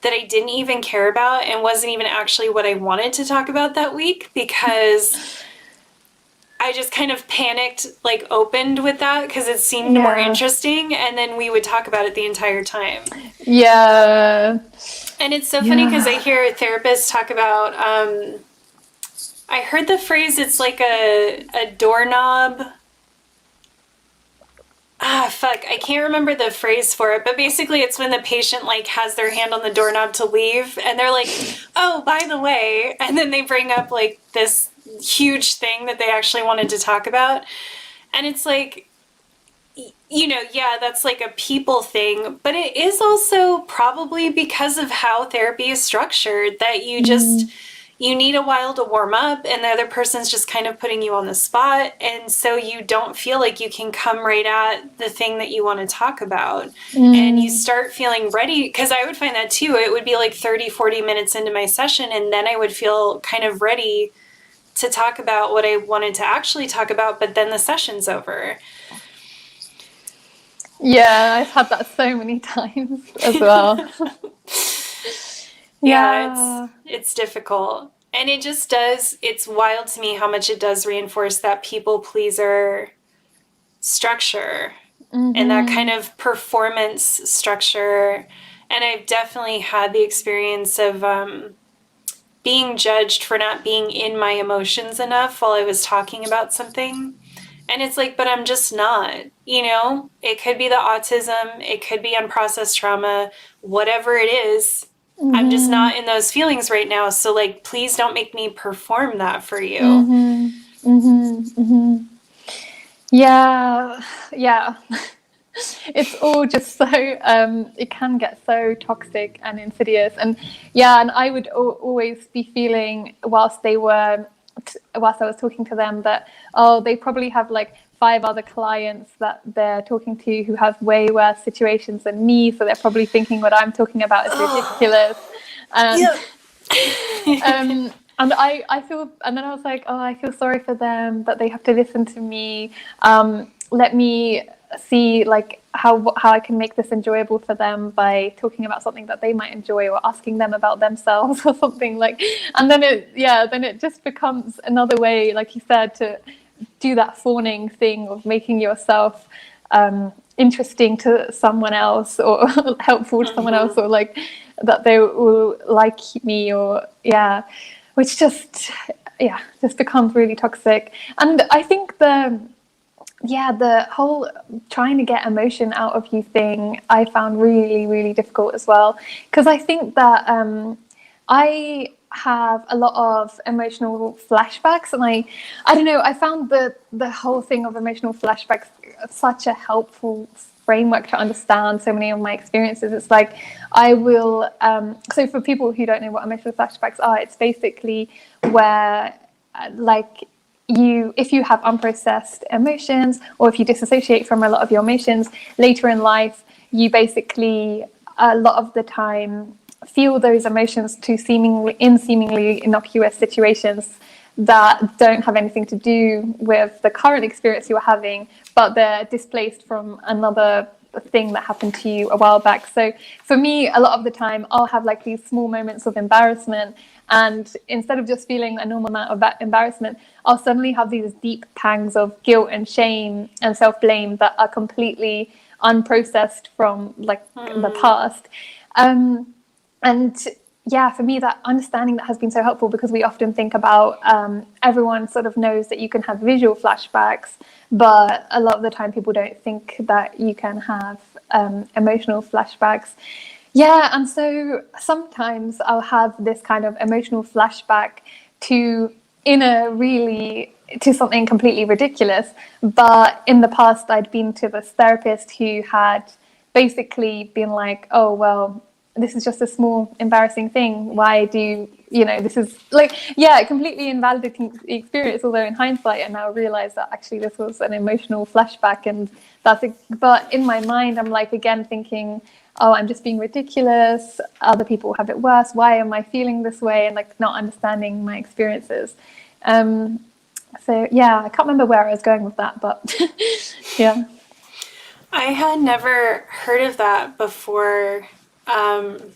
that I didn't even care about and wasn't even actually what I wanted to talk about that week, because I just kind of panicked, like opened with that because it seemed more interesting, and then we would talk about it the entire time. Yeah. And it's so funny because I hear therapists talk about, I heard the phrase, it's like a doorknob. I can't remember the phrase for it, but basically it's when the patient like has their hand on the doorknob to leave and they're like, oh, by the way, and then they bring up like this huge thing that they actually wanted to talk about. And it's like, you know, yeah, that's like a people thing, but it is also probably because of how therapy is structured, that you just, you need a while to warm up, and the other person's just kind of putting you on the spot. And so you don't feel like you can come right at the thing that you want to talk about. And you start feeling ready, because I would find that too. It would be like 30, 40 minutes into my session, and then I would feel kind of ready to talk about what I wanted to actually talk about, but then the session's over. Yeah, I've had that so many times as well. Yeah, it's difficult. And it just does, it's wild to me how much it does reinforce that people pleaser structure and that kind of performance structure. And I've definitely had the experience of being judged for not being in my emotions enough while I was talking about something. And it's like, but I'm just not, you know? It could be the autism, it could be unprocessed trauma, whatever it is. I'm just not in those feelings right now. So, like, please don't make me perform that for you. Yeah. It's all just so, it can get so toxic and insidious. And and I would always be feeling whilst I was talking to them that, oh, they probably have like 5 other clients that they're talking to who have way worse situations than me, so they're probably thinking what I'm talking about is ridiculous. And I feel, and then I was like, oh, I feel sorry for them that they have to listen to me. Let me see like how I can make this enjoyable for them by talking about something that they might enjoy, or asking them about themselves or something like. And then it just becomes another way, like you said, to do that fawning thing of making yourself interesting to someone else, or helpful to someone else, or like that they will like me, or which just becomes really toxic. And I think the whole trying to get emotion out of you thing I found really, really difficult as well, because I think that I have a lot of emotional flashbacks, and I don't know, I found the whole thing of emotional flashbacks such a helpful framework to understand so many of my experiences. It's like I will so for people who don't know what emotional flashbacks are, it's basically where like if you have unprocessed emotions, or if you disassociate from a lot of your emotions later in life, you basically a lot of the time feel those emotions to seemingly innocuous situations that don't have anything to do with the current experience you're having, but they're displaced from another thing that happened to you a while back. So for me, a lot of the time, I'll have like these small moments of embarrassment, and instead of just feeling a normal amount of that embarrassment, I'll suddenly have these deep pangs of guilt and shame and self-blame that are completely unprocessed from like the past. And yeah, for me, that understanding that has been so helpful, because we often think about everyone sort of knows that you can have visual flashbacks, but a lot of the time people don't think that you can have emotional flashbacks. Yeah, and so sometimes I'll have this kind of emotional flashback to to something completely ridiculous. But in the past, I'd been to this therapist who had basically been like, oh, well, this is just a small embarrassing thing. Why do this is like, yeah, completely invalidating the experience. Although in hindsight, I now realize that actually this was an emotional flashback, and but in my mind, I'm like again thinking, oh, I'm just being ridiculous. Other people have it worse. Why am I feeling this way? And like not understanding my experiences. So yeah, I can't remember where I was going with that, but yeah. I had never heard of that before. And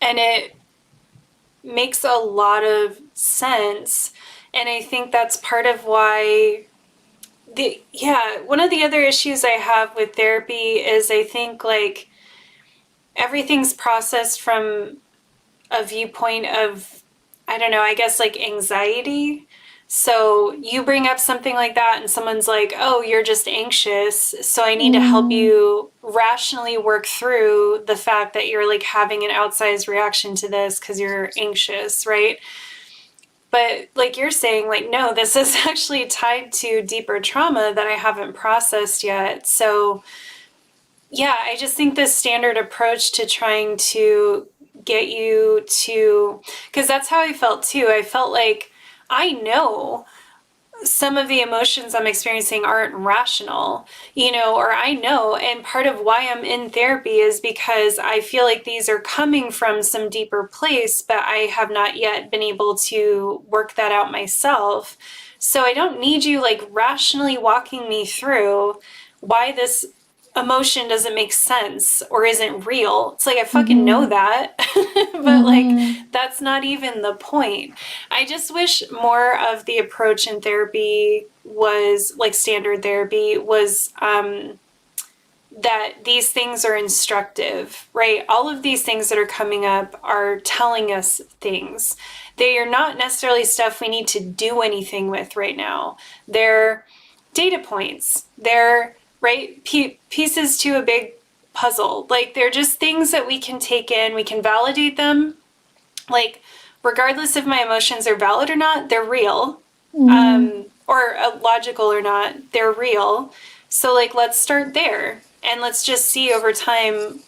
it makes a lot of sense. And I think that's part of why one of the other issues I have with therapy is I think like everything's processed from a viewpoint of, I don't know, I guess like anxiety. So you bring up something like that and someone's like, oh, you're just anxious. So I need to help you rationally work through the fact that you're like having an outsized reaction to this because you're anxious, right? But like you're saying, like, no, this is actually tied to deeper trauma that I haven't processed yet. So yeah, I just think this standard approach to trying to get you to, because that's how I felt too. I felt like I know some of the emotions I'm experiencing aren't rational, or I know, and part of why I'm in therapy is because I feel like these are coming from some deeper place, but I have not yet been able to work that out myself. So I don't need you like rationally walking me through why this emotion doesn't make sense or isn't real. It's like I fucking know that, but like that's not even the point. I just wish more of the approach in therapy was like standard therapy was that these things are instructive, right? All of these things that are coming up are telling us things. They are not necessarily stuff we need to do anything with right now. They're data points. They're right pieces to a big puzzle. Like they're just things that we can take in. We can validate them. Like regardless if my emotions are valid or not, they're real. Or logical or not, they're real. So like let's start there and let's just see over time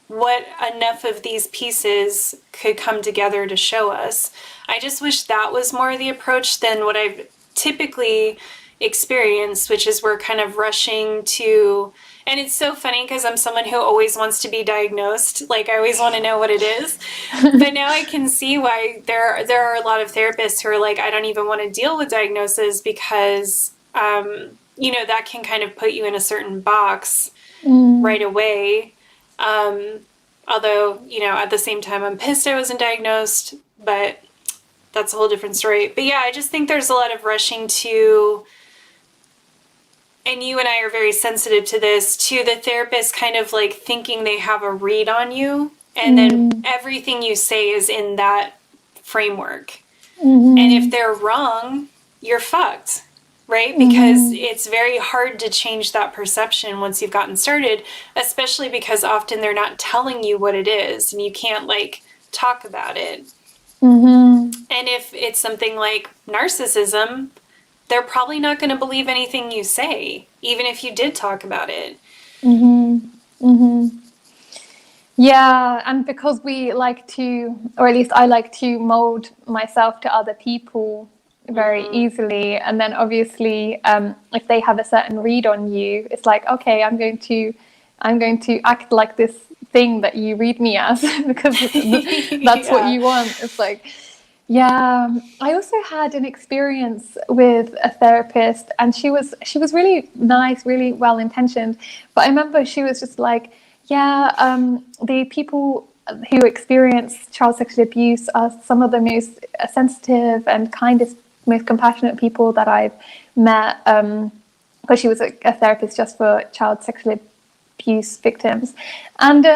what enough of these pieces could come together to show us. I just wish that was more the approach than what I've typically experienced, which is we're kind of rushing to, and it's so funny because I'm someone who always wants to be diagnosed. Like I always want to know what it is. But now I can see why there are a lot of therapists who are like, I don't even want to deal with diagnosis because, that can kind of put you in a certain box right away. Although, at the same time, I'm pissed I wasn't diagnosed, but that's a whole different story. But yeah, I just think there's a lot of rushing to, and you and I are very sensitive to this, to the therapist kind of like thinking they have a read on you. And then everything you say is in that framework. And if they're wrong, you're fucked. Right? Because it's very hard to change that perception once you've gotten started, especially because often they're not telling you what it is and you can't like talk about it. And if it's something like narcissism, they're probably not going to believe anything you say, even if you did talk about it. Yeah, and because we like to, or at least I like to mold myself to other people, very easily. And then obviously, if they have a certain read on you, it's like, okay, I'm going to act like this thing that you read me as because that's what you want. It's like, yeah. I also had an experience with a therapist, and she was really nice, really well intentioned. But I remember she was just like, yeah, the people who experience child sexual abuse are some of the most sensitive and kindest, most compassionate people that I've met. Because she was a therapist just for child sexual abuse victims, and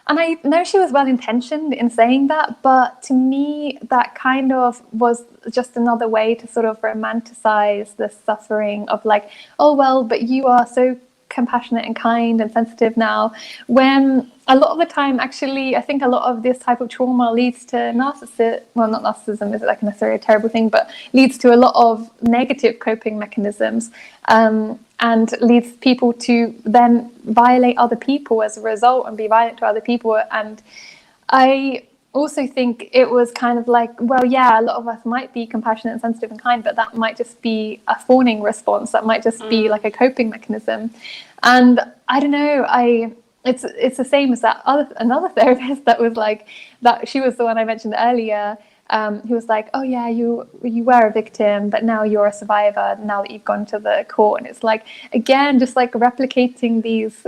I know she was well intentioned in saying that, but to me, that kind of was just another way to sort of romanticize the suffering of like, oh, well, but you are so compassionate and kind and sensitive now, when a lot of the time, actually, I think a lot of this type of trauma leads to narcissism. Well, not narcissism is like necessarily a terrible thing, but leads to a lot of negative coping mechanisms, and leads people to then violate other people as a result and be violent to other people. And I also think it was kind of like, well, yeah, a lot of us might be compassionate and sensitive and kind, but that might just be a fawning response. That might just be like a coping mechanism. And I don't know, it's the same as that another therapist that was like, that she was the one I mentioned earlier, who was like, oh yeah, you were a victim, but now you're a survivor now that you've gone to the court. And it's like, again, just like replicating these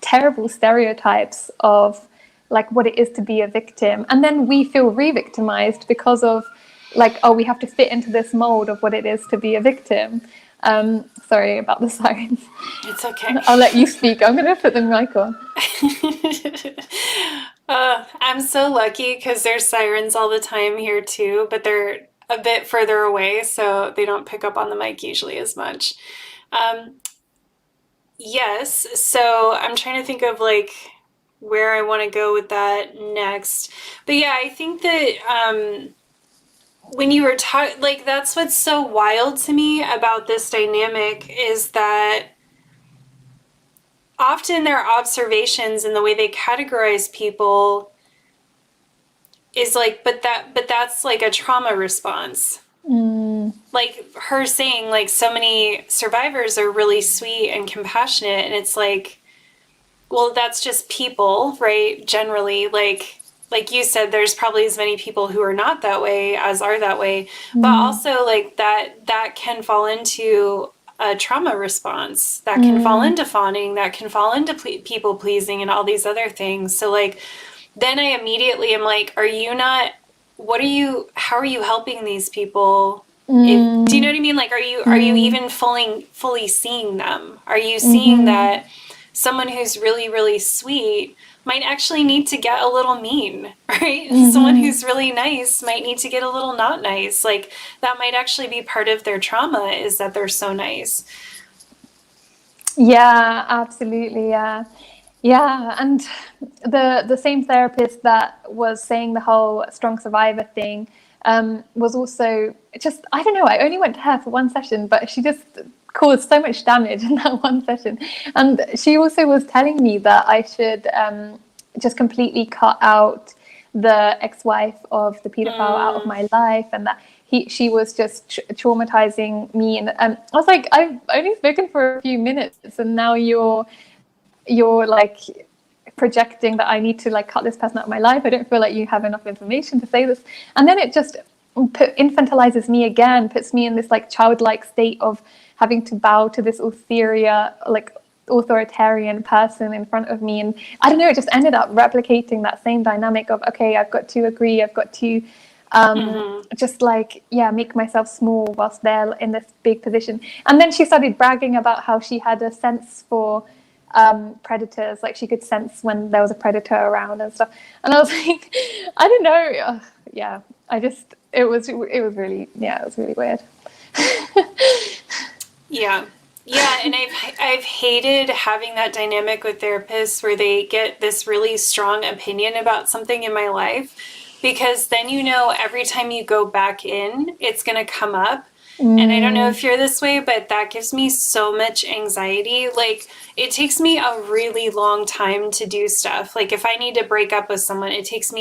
terrible stereotypes of like what it is to be a victim, and then we feel re-victimized because of like, oh, we have to fit into this mold of what it is to be a victim. Sorry about the sirens. It's okay. I'll let you speak. I'm gonna put the mic on. I'm so lucky because there's sirens all the time here too, but they're a bit further away, so they don't pick up on the mic usually as much. Yes, so I'm trying to think of like where I want to go with that next. But yeah, I think that when you were talking, like, that's what's so wild to me about this dynamic is that often their observations and the way they categorize people is like, but that's like a trauma response. Like her saying, like, so many survivors are really sweet and compassionate, and it's like, well, that's just people, right? Generally, like you said, there's probably as many people who are not that way as are that way. But also, like, that can fall into a trauma response, that can fall into fawning, that can fall into people pleasing and all these other things. So like, then I immediately am like, how are you helping these people? Do you know what I mean? Like, are you even fully seeing them? Are you seeing that someone who's really, really sweet might actually need to get a little mean, right? Someone who's really nice might need to get a little not nice. Like, that might actually be part of their trauma, is that they're so nice. Yeah, absolutely. Yeah. Yeah. And the same therapist that was saying the whole strong survivor thing was also just, I don't know, I only went to her for one session, but she just caused so much damage in that one session. And she also was telling me that I should just completely cut out the ex-wife of the pedophile out of my life, and that she was just traumatizing me. And I was like, I've only spoken for a few minutes, and now you're like projecting that I need to like cut this person out of my life. I don't feel like you have enough information to say this. And then it just infantilizes me again, puts me in this like childlike state of having to bow to this authoritarian person in front of me. And I don't know, it just ended up replicating that same dynamic of, okay, I've got to agree, I've got to just like, yeah, make myself small whilst they're in this big position. And then she started bragging about how she had a sense for predators, like she could sense when there was a predator around and stuff. And I was like, I don't know. Yeah, it was really weird. Yeah, and I've hated having that dynamic with therapists where they get this really strong opinion about something in my life, because then, you know, every time you go back in, it's going to come up. And I don't know if you're this way, but that gives me so much anxiety. Like, it takes me a really long time to do stuff. Like, if I need to break up with someone, it took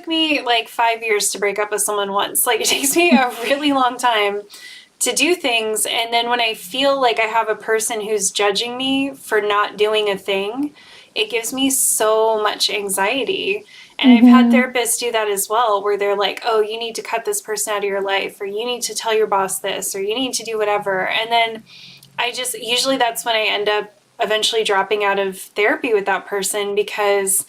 me like 5 years to break up with someone once. Like, it takes me a really long time to do things. And then when I feel like I have a person who's judging me for not doing a thing, it gives me so much anxiety. And I've had therapists do that as well, where they're like, oh, you need to cut this person out of your life, or you need to tell your boss this, or you need to do whatever. And then usually that's when I end up eventually dropping out of therapy with that person, because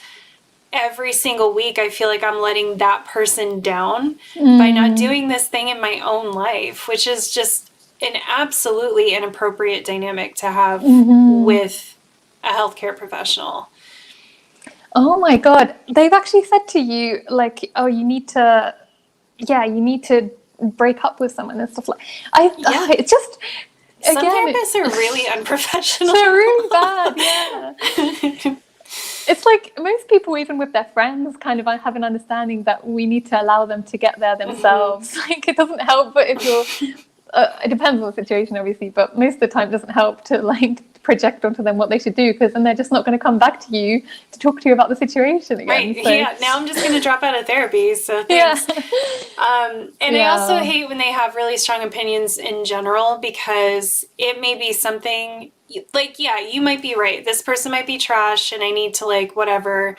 every single week I feel like I'm letting that person down by not doing this thing in my own life, which is just an absolutely inappropriate dynamic to have with a healthcare professional. Oh my God. They've actually said to you, like, oh, you need to break up with someone and stuff like it's just, some therapists are really unprofessional. They're really bad, yeah. It's like most people, even with their friends, kind of have an understanding that we need to allow them to get there themselves. Like, it doesn't help, but if you're, it depends on the situation, obviously, but most of the time it doesn't help to like project onto them what they should do, because then they're just not going to come back to you to talk to you about the situation again. Right. So. Yeah. Now I'm just going to drop out of therapy. So thanks. Yeah. I also hate when they have really strong opinions in general, because it may be something like, yeah, you might be right. This person might be trash and I need to like whatever,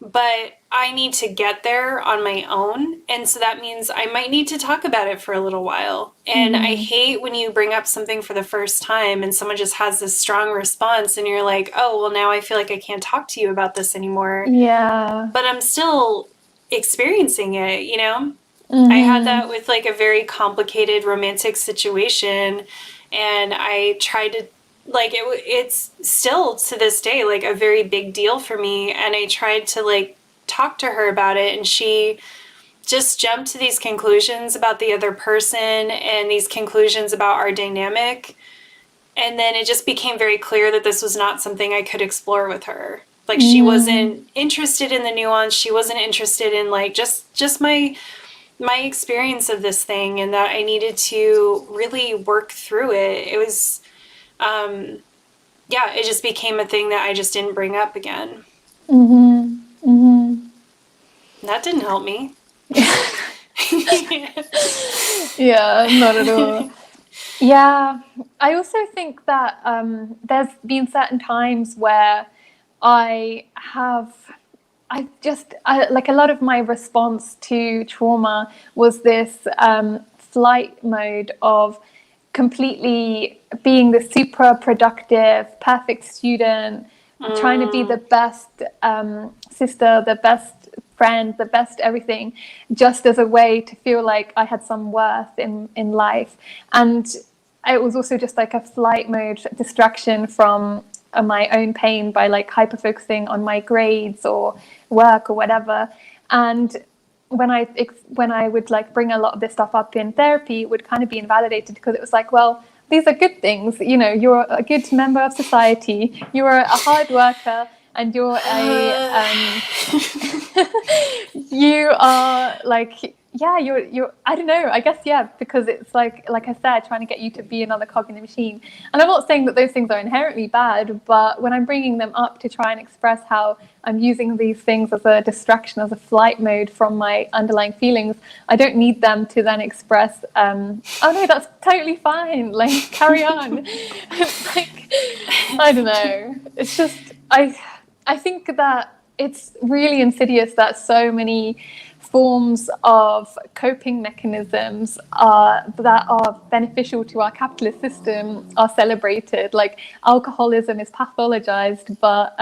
but I need to get there on my own. And so that means I might need to talk about it for a little while. And I hate when you bring up something for the first time and someone just has this strong response and you're like, oh, well, now I feel like I can't talk to you about this anymore. Yeah. But I'm still experiencing it, you know? I had that with like a very complicated romantic situation, and I tried to, like, it's still to this day like a very big deal for me, and I tried to like talk to her about it, and she just jumped to these conclusions about the other person and these conclusions about our dynamic, and then it just became very clear that this was not something I could explore with her. Like, she wasn't interested in the nuance, she wasn't interested in like just my experience of this thing, and that I needed to really work through it. It was it just became a thing that I just didn't bring up again. That didn't help me. Yeah, not at all. Yeah, I also think that there's been certain times where like a lot of my response to trauma was this flight mode of completely being the super productive, perfect student, trying to be the best sister, the best friend, the best everything, just as a way to feel like I had some worth in life. And it was also just like a flight mode distraction from my own pain by like hyper focusing on my grades or work or whatever. And when I would like bring a lot of this stuff up in therapy, it would kind of be invalidated, because it was like, well, these are good things, you know, you're a good member of society, you're a hard worker, and you're a you are like, yeah, you're I don't know, I guess, yeah, because it's like I said, trying to get you to be another cog in the machine. And I'm not saying that those things are inherently bad, but when I'm bringing them up to try and express how I'm using these things as a distraction, as a flight mode from my underlying feelings, I don't need them to then express, oh no, that's totally fine, like, carry on. It's like, I don't know, it's just, I think that it's really insidious that so many forms of coping mechanisms that are beneficial to our capitalist system are celebrated. Like, alcoholism is pathologized, but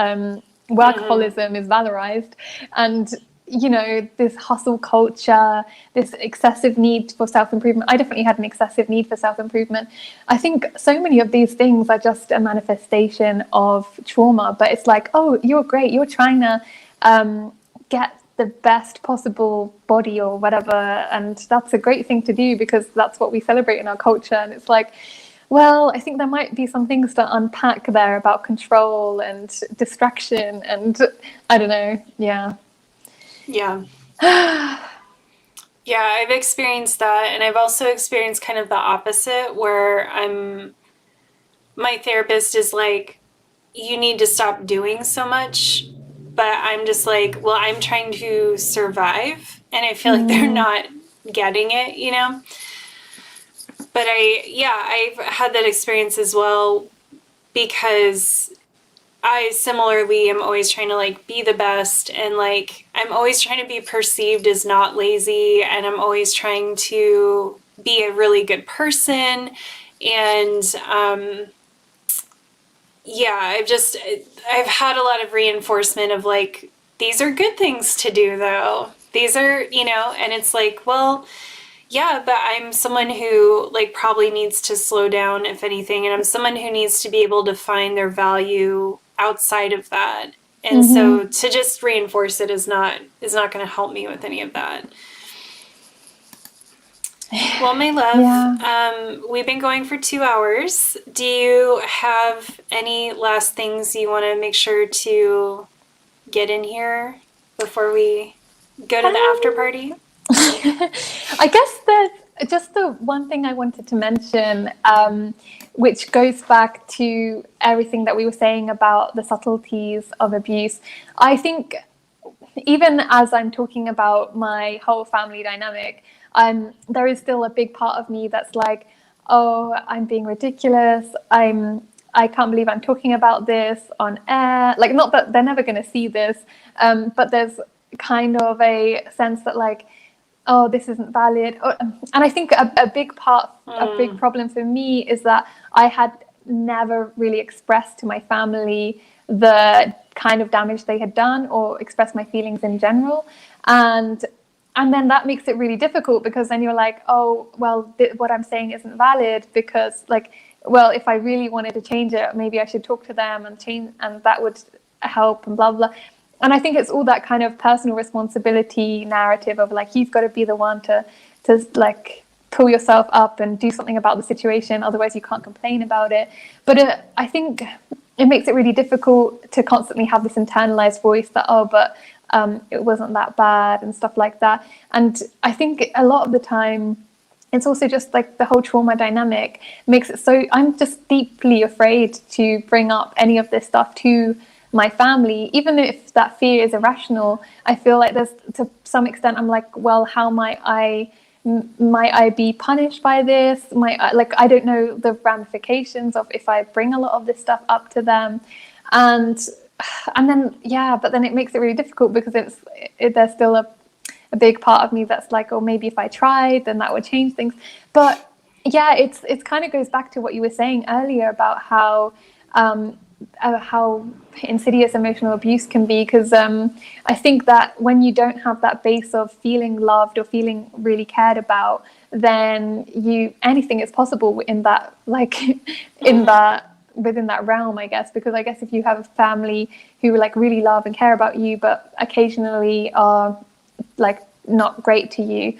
workaholism is valorized. And, you know, this hustle culture, this excessive need for self-improvement. I definitely had an excessive need for self-improvement. I think so many of these things are just a manifestation of trauma, but it's like, oh, you're great, you're trying to get the best possible body or whatever, and that's a great thing to do because that's what we celebrate in our culture. And it's like, well, I think there might be some things to unpack there about control and distraction, and I don't know. Yeah. Yeah, I've experienced that, and I've also experienced kind of the opposite where my therapist is like, you need to stop doing so much, but I'm just like, well, I'm trying to survive, and I feel like they're not getting it, you know? But I've had that experience as well because I similarly am always trying to like be the best, and like I'm always trying to be perceived as not lazy, and I'm always trying to be a really good person. And I've had a lot of reinforcement of like, these are good things to do though. These are, and it's like, well, yeah, but I'm someone who like probably needs to slow down if anything, and I'm someone who needs to be able to find their value outside of that. And so to just reinforce it is not going to help me with any of that. Well, my love, we've been going for 2 hours. Do you have any last things you want to make sure to get in here before we go to the after party? I guess that just the one thing I wanted to mention, which goes back to everything that we were saying about the subtleties of abuse. I think even as I'm talking about my whole family dynamic, there is still a big part of me that's like, oh, I'm being ridiculous. I can't believe I'm talking about this on air. Like, not that they're never going to see this, but there's kind of a sense that like, oh, this isn't valid. And I think a big problem for me is that I had never really expressed to my family the kind of damage they had done or expressed my feelings in general. And then that makes it really difficult because then you're like, oh, well, what I'm saying isn't valid because like, well, if I really wanted to change it, maybe I should talk to them and change, and that would help and blah, blah. And I think it's all that kind of personal responsibility narrative of like, you've got to be the one to like pull yourself up and do something about the situation. Otherwise you can't complain about it. But I think it makes it really difficult to constantly have this internalized voice that, oh, but it wasn't that bad and stuff like that. And I think a lot of the time, it's also just like the whole trauma dynamic makes it so I'm just deeply afraid to bring up any of this stuff to my family, even if that fear is irrational. I feel like there's, to some extent, I'm like, well, how might I be punished by this? I don't know the ramifications of if I bring a lot of this stuff up to them, and then but then it makes it really difficult because there's still a big part of me that's like, oh, maybe if I tried, then that would change things. But it's kind of goes back to what you were saying earlier about how insidious emotional abuse can be, because I think that when you don't have that base of feeling loved or feeling really cared about, then anything is possible in that, like within that realm, I guess. Because I guess if you have a family who like really love and care about you but occasionally are like not great to you,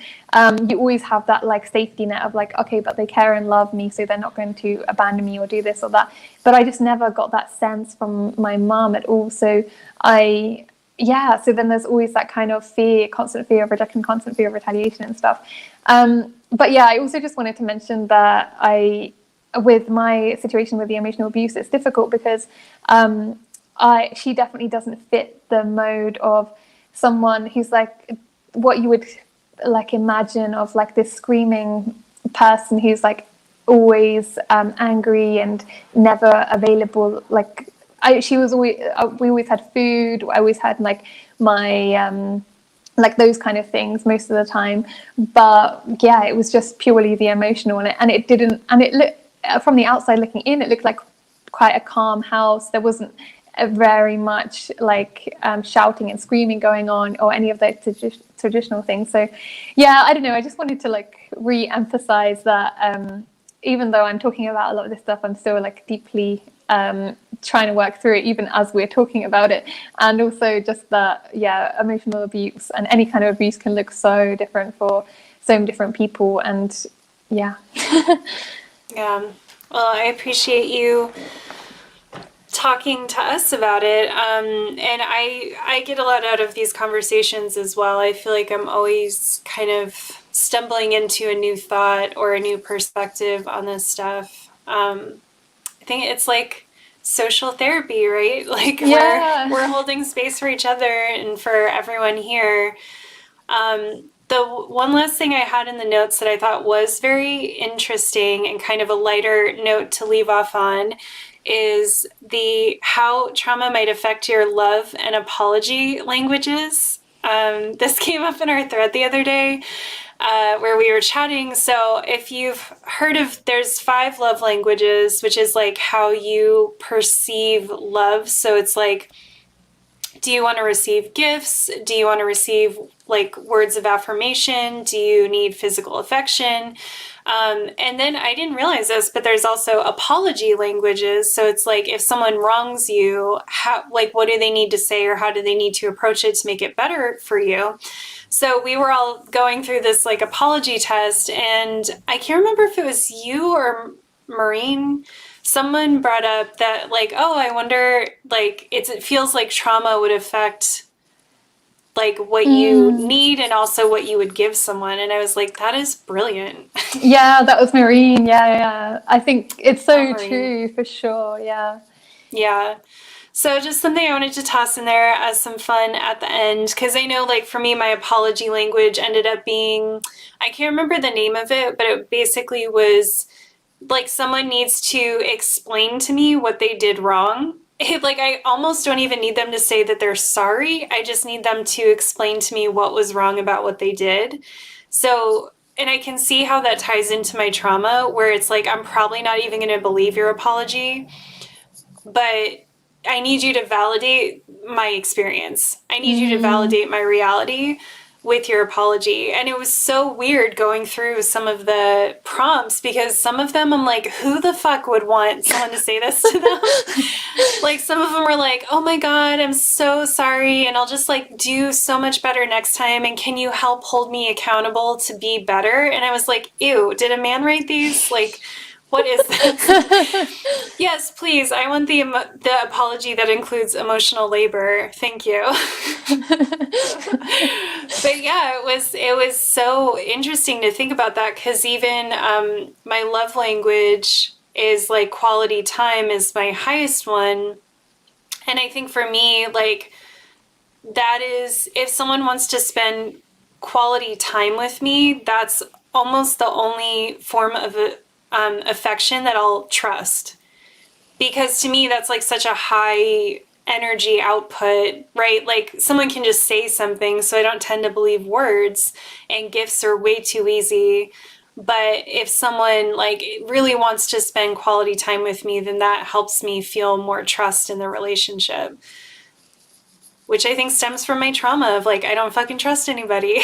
you always have that like safety net of like, okay, but they care and love me, so they're not going to abandon me or do this or that. But I just never got that sense from my mum at all. So so then there's always that kind of fear, constant fear of rejection, constant fear of retaliation and stuff. But I also just wanted to mention that with my situation with the emotional abuse, it's difficult because she definitely doesn't fit the mode of someone who's like what you would like imagine of like this screaming person who's like always angry and never available. Like we always had food. I always had like my like those kind of things most of the time. But it was just purely the emotional, and it looked from the outside looking in, it looked like quite a calm house. There wasn't very much like shouting and screaming going on or any of the traditional things. So I don't know, I just wanted to like re-emphasize that even though I'm talking about a lot of this stuff, I'm still like deeply trying to work through it even as we're talking about it. And also just that emotional abuse and any kind of abuse can look so different for so many different people. And well, I appreciate you talking to us about it. And I get a lot out of these conversations as well. I feel like I'm always kind of stumbling into a new thought or a new perspective on this stuff. I think it's like social therapy, right? Like we're holding space for each other and for everyone here. The one last thing I had in the notes that I thought was very interesting and kind of a lighter note to leave off on is the how trauma might affect your love and apology languages. This came up in our thread the other day where we were chatting. So if you've heard of, there's 5 love languages, which is like how you perceive love. So it's like, do you want to receive gifts? Do you want to receive like words of affirmation? Do you need physical affection? And then I didn't realize this, but there's also apology languages. So it's like if someone wrongs you, how, like, what do they need to say or how do they need to approach it to make it better for you? So we were all going through this like apology test, and I can't remember if it was you or Maureen. Someone brought up that like, oh, I wonder, like it feels like trauma would affect like what you need and also what you would give someone. And I was like, that is brilliant. Yeah, that was Maureen. Yeah. I think it's so true for sure. Yeah. Yeah. So just something I wanted to toss in there as some fun at the end, because I know like for me, my apology language ended up being, I can't remember the name of it, but it basically was like someone needs to explain to me what they did wrong. Like I almost don't even need them to say that they're sorry. I just need them to explain to me what was wrong about what they did. So, and I can see how that ties into my trauma where it's like, I'm probably not even going to believe your apology, but I need you to validate my experience. I need you to validate my reality with your apology. And it was so weird going through some of the prompts because some of them I'm like, who the fuck would want someone to say this to them? Like some of them were like, oh my God, I'm so sorry. And I'll just like do so much better next time. And can you help hold me accountable to be better? And I was like, ew, did a man write these? Like, what is this? Yes, please. I want the apology that includes emotional labor. Thank you. But yeah, it was so interesting to think about that because even my love language is like quality time is my highest one. And I think for me, like that is, if someone wants to spend quality time with me, that's almost the only form of affection that I'll trust. Because to me, that's like such a high energy output, right? Like someone can just say something, so I don't tend to believe words, and gifts are way too easy. But if someone like really wants to spend quality time with me, then that helps me feel more trust in the relationship, which I think stems from my trauma of like, I don't fucking trust anybody.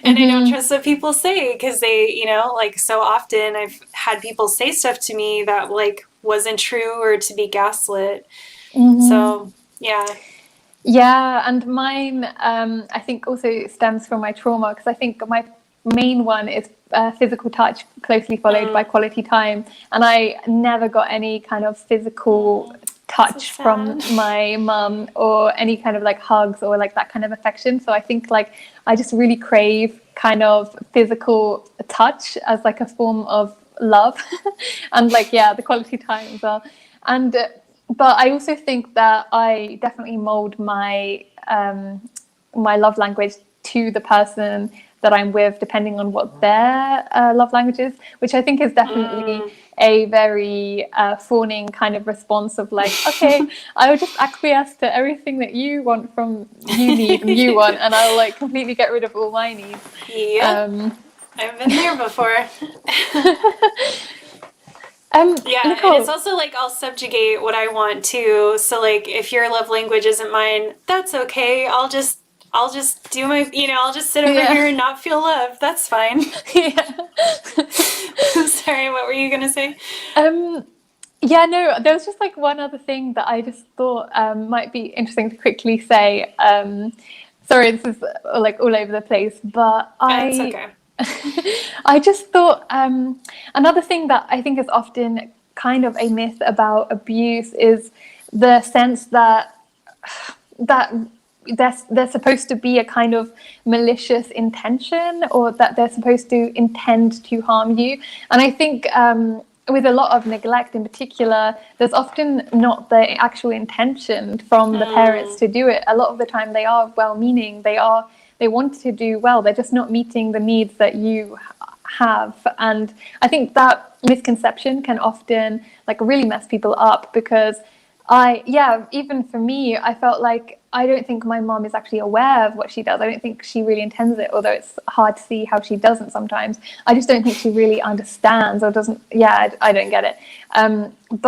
And I don't trust what people say because they, you know, like so often I've had people say stuff to me that like wasn't true or to be gaslit. So, yeah. Yeah, and mine, I think also stems from my trauma because I think my main one is physical touch, closely followed by quality time. And I never got any kind of physical touch from my mum or any kind of like hugs or like that kind of affection. So I think like I just really crave kind of physical touch as like a form of love and like, yeah, the quality time as well. And but I also think that I definitely mold my my love language to the person that I'm with, depending on what their love language is, which I think is definitely a very fawning kind of response of like, okay, I will just acquiesce to everything that you want from you need and you want, and I'll like completely get rid of all my needs. Yep. I've been there before. Yeah, Nicole. and it's also like I'll subjugate what I want to. So like if your love language isn't mine, that's okay. I'll just do my, you know, I'll just sit over here and not feel love. That's fine. Sorry, what were you gonna say? Yeah, no, there was just like one other thing that I just thought might be interesting to quickly say. Sorry, this is like all over the place, but It's okay. I just thought another thing that I think is often kind of a myth about abuse is the sense that there's supposed to be a kind of malicious intention, or that they're supposed to intend to harm you. And I think with a lot of neglect in particular, there's often not the actual intention from the parents to do it. A lot of the time they are well-meaning, they want to do well, they're just not meeting the needs that you have. And I think that misconception can often like really mess people up, because even for me, I felt like I don't think my mom is actually aware of what she does. I don't think she really intends it, although it's hard to see how she doesn't sometimes. I just don't think she really understands or doesn't. I don't get it.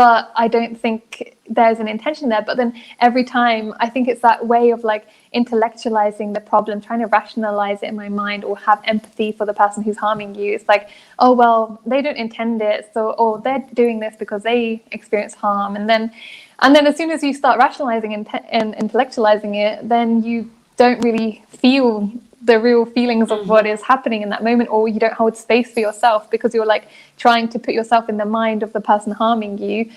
But I don't think there's an intention there. But then every time, I think it's that way of like intellectualizing the problem, trying to rationalize it in my mind, or have empathy for the person who's harming you. It's like, oh, well, they don't intend it, or they're doing this because they experience harm. And then as soon as you start rationalizing and intellectualizing it, then you don't really feel the real feelings of what is happening in that moment, or you don't hold space for yourself because you're like trying to put yourself in the mind of the person harming you.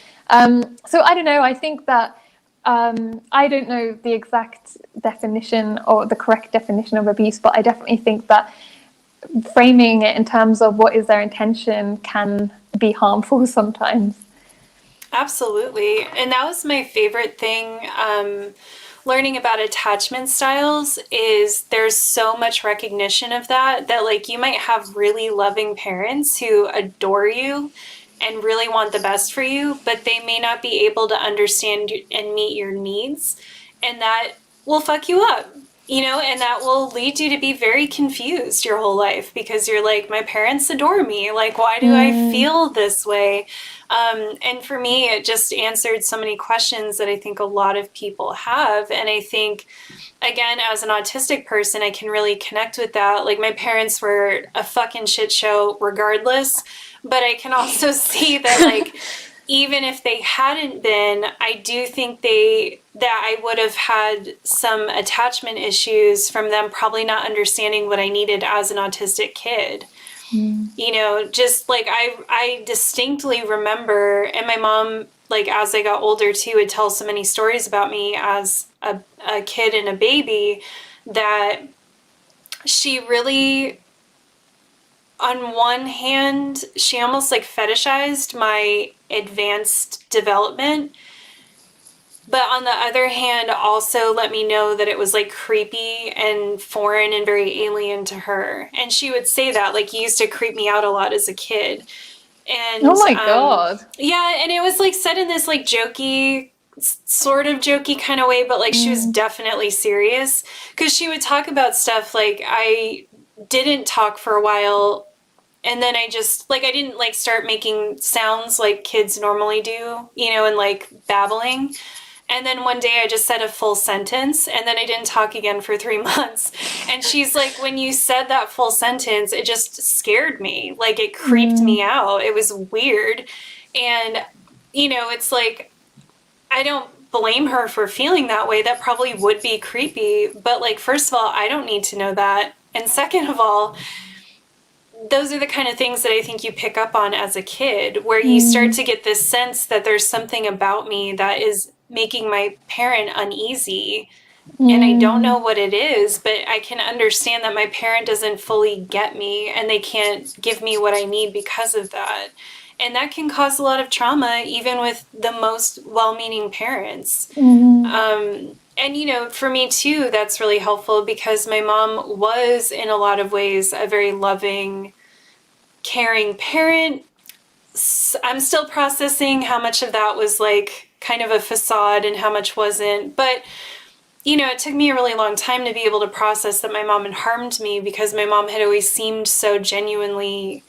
So I don't know. I think that I don't know the exact definition or the correct definition of abuse, but I definitely think that framing it in terms of what is their intention can be harmful sometimes. Absolutely. And that was my favorite thing learning about attachment styles, is there's so much recognition of that like you might have really loving parents who adore you and really want the best for you, but they may not be able to understand and meet your needs. And that will fuck you up, and that will lead you to be very confused your whole life, because you're like, my parents adore me. Like, why do I feel this way? And for me, it just answered so many questions that I think a lot of people have. And I think, again, as an autistic person, I can really connect with that. Like, my parents were a fucking shit show regardless, but I can also see that, like, even if they hadn't been, I do think that I would have had some attachment issues from them probably not understanding what I needed as an autistic kid. Just like I distinctly remember, and my mom, like, as I got older too, would tell so many stories about me as a kid and a baby, that she really, on one hand, she almost like fetishized my advanced development. But on the other hand, also let me know that it was like creepy and foreign and very alien to her. And she would say that, like, you used to creep me out a lot as a kid. And oh my God. Yeah, and it was like said in this like jokey, sort of jokey kind of way, but like she was definitely serious, because she would talk about stuff like I didn't talk for a while, and then I just like I didn't like start making sounds like kids normally do, and like babbling. And then one day I just said a full sentence, and then I didn't talk again for 3 months. And she's like, when you said that full sentence, it just scared me. Like, it creeped me out. It was weird. And, it's like, I don't blame her for feeling that way. That probably would be creepy. But, like, first of all, I don't need to know that. And second of all, those are the kind of things that I think you pick up on as a kid, where you start to get this sense that there's something about me that is making my parent uneasy, and I don't know what it is, but I can understand that my parent doesn't fully get me, and they can't give me what I need because of that. And that can cause a lot of trauma, even with the most well-meaning parents. And, for me too, that's really helpful, because my mom was in a lot of ways a very loving, caring parent. I'm still processing how much of that was like kind of a facade and how much wasn't. But, it took me a really long time to be able to process that my mom had harmed me, because my mom had always seemed so genuinely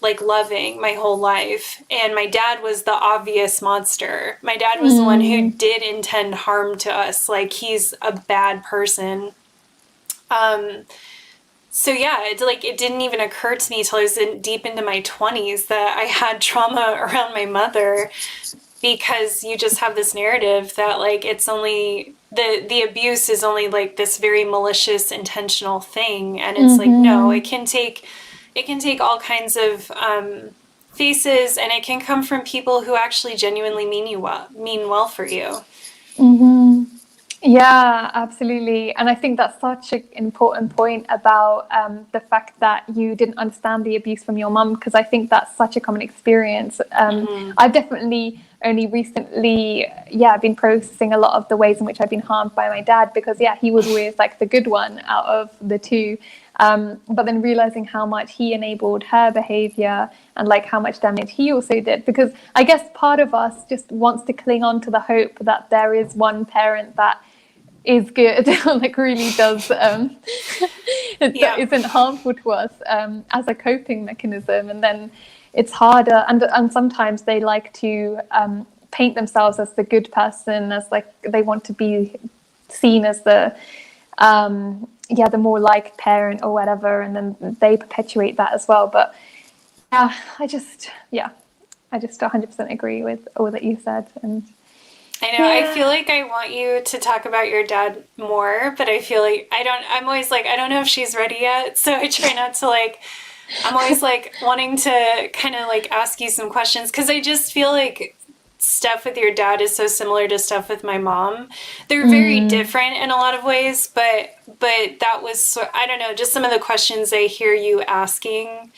like loving my whole life. And my dad was the obvious monster. My dad was the one who did intend harm to us. Like, he's a bad person. So yeah, it didn't even occur to me till I was deep into my 20s that I had trauma around my mother, because you just have this narrative that like it's only the abuse is only like this very malicious, intentional thing, and it's like, no, it can take all kinds of faces, and it can come from people who actually genuinely mean well for you. Mm-hmm. Yeah, absolutely. And I think that's such an important point about the fact that you didn't understand the abuse from your mum, because I think that's such a common experience. I've definitely only recently, been processing a lot of the ways in which I've been harmed by my dad, because, he was always like the good one out of the two. But then realizing how much he enabled her behavior and like how much damage he also did, because I guess part of us just wants to cling on to the hope that there is one parent that is good, like really does that isn't harmful to us as a coping mechanism. And then it's harder, and sometimes they like to paint themselves as the good person, as like they want to be seen as the the more like parent or whatever, and then they perpetuate that as well. But I just 100% agree with all that you said. And I know, I feel like I want you to talk about your dad more, but I feel like I'm always like, I don't know if she's ready yet. So I try not to I'm always like wanting to kind of like ask you some questions, because I just feel like stuff with your dad is so similar to stuff with my mom. They're very different in a lot of ways, but that was, I don't know, just some of the questions I hear you asking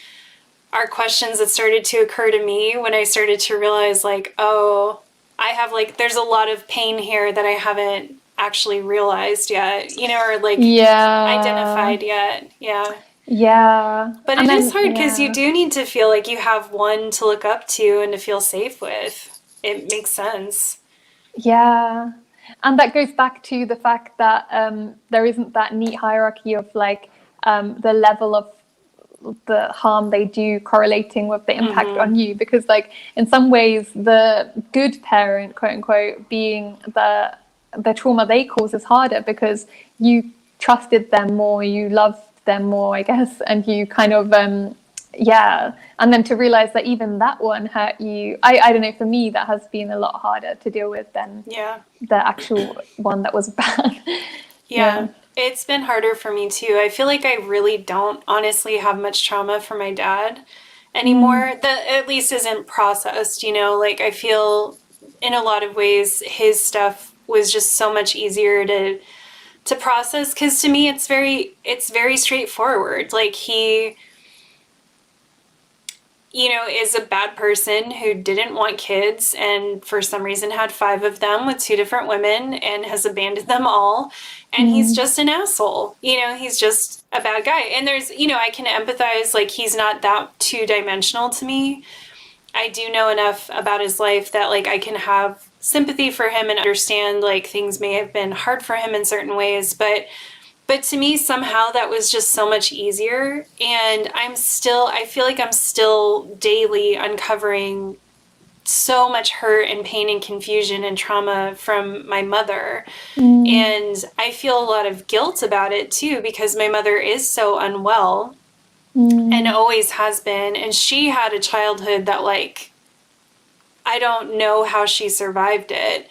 are questions that started to occur to me when I started to realize like, oh, I have there's a lot of pain here that I haven't actually realized yet, or identified yet. Yeah. Yeah. But it is hard because you do need to feel like you have one to look up to and to feel safe with. It makes sense. Yeah. And that goes back to the fact that there isn't that neat hierarchy of the level of the harm they do correlating with the impact on you, because in some ways the good parent, quote unquote, being the trauma they cause is harder because you trusted them more, you loved them more, I guess, and you kind of and then to realize that even that one hurt you, I don't know, for me that has been a lot harder to deal with than the actual one that was bad. It's been harder for me too. I feel like I really don't honestly have much trauma from my dad anymore. That at least isn't processed, I feel in a lot of ways his stuff was just so much easier to process, because to me it's very straightforward. Like he is a bad person who didn't want kids and for some reason had 5 of them with 2 different women and has abandoned them all. And he's just an asshole. He's just a bad guy. And there's, I can empathize, like he's not that 2-dimensional to me. I do know enough about his life that I can have sympathy for him and understand things may have been hard for him in certain ways, but to me, somehow that was just so much easier. And I feel like I'm still daily uncovering so much hurt and pain and confusion and trauma from my mother. And I feel a lot of guilt about it too, because my mother is so unwell and always has been. And she had a childhood that I don't know how she survived it.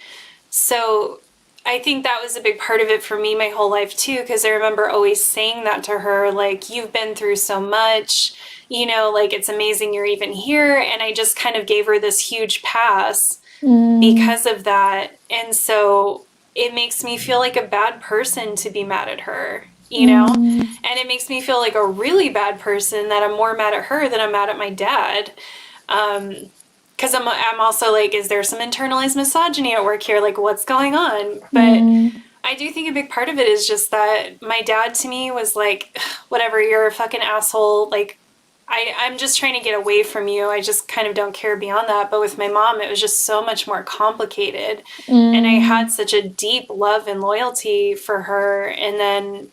So I think that was a big part of it for me my whole life too, because I remember always saying that to her, you've been through so much, it's amazing you're even here. And I just kind of gave her this huge pass because of that. And so it makes me feel like a bad person to be mad at her, and it makes me feel like a really bad person that I'm more mad at her than I'm mad at my dad. Because I'm also is there some internalized misogyny at work here? What's going on? But I do think a big part of it is just that my dad to me was whatever, you're a fucking asshole. I'm just trying to get away from you. I just kind of don't care beyond that. But with my mom, it was just so much more complicated. And I had such a deep love and loyalty for her. And then,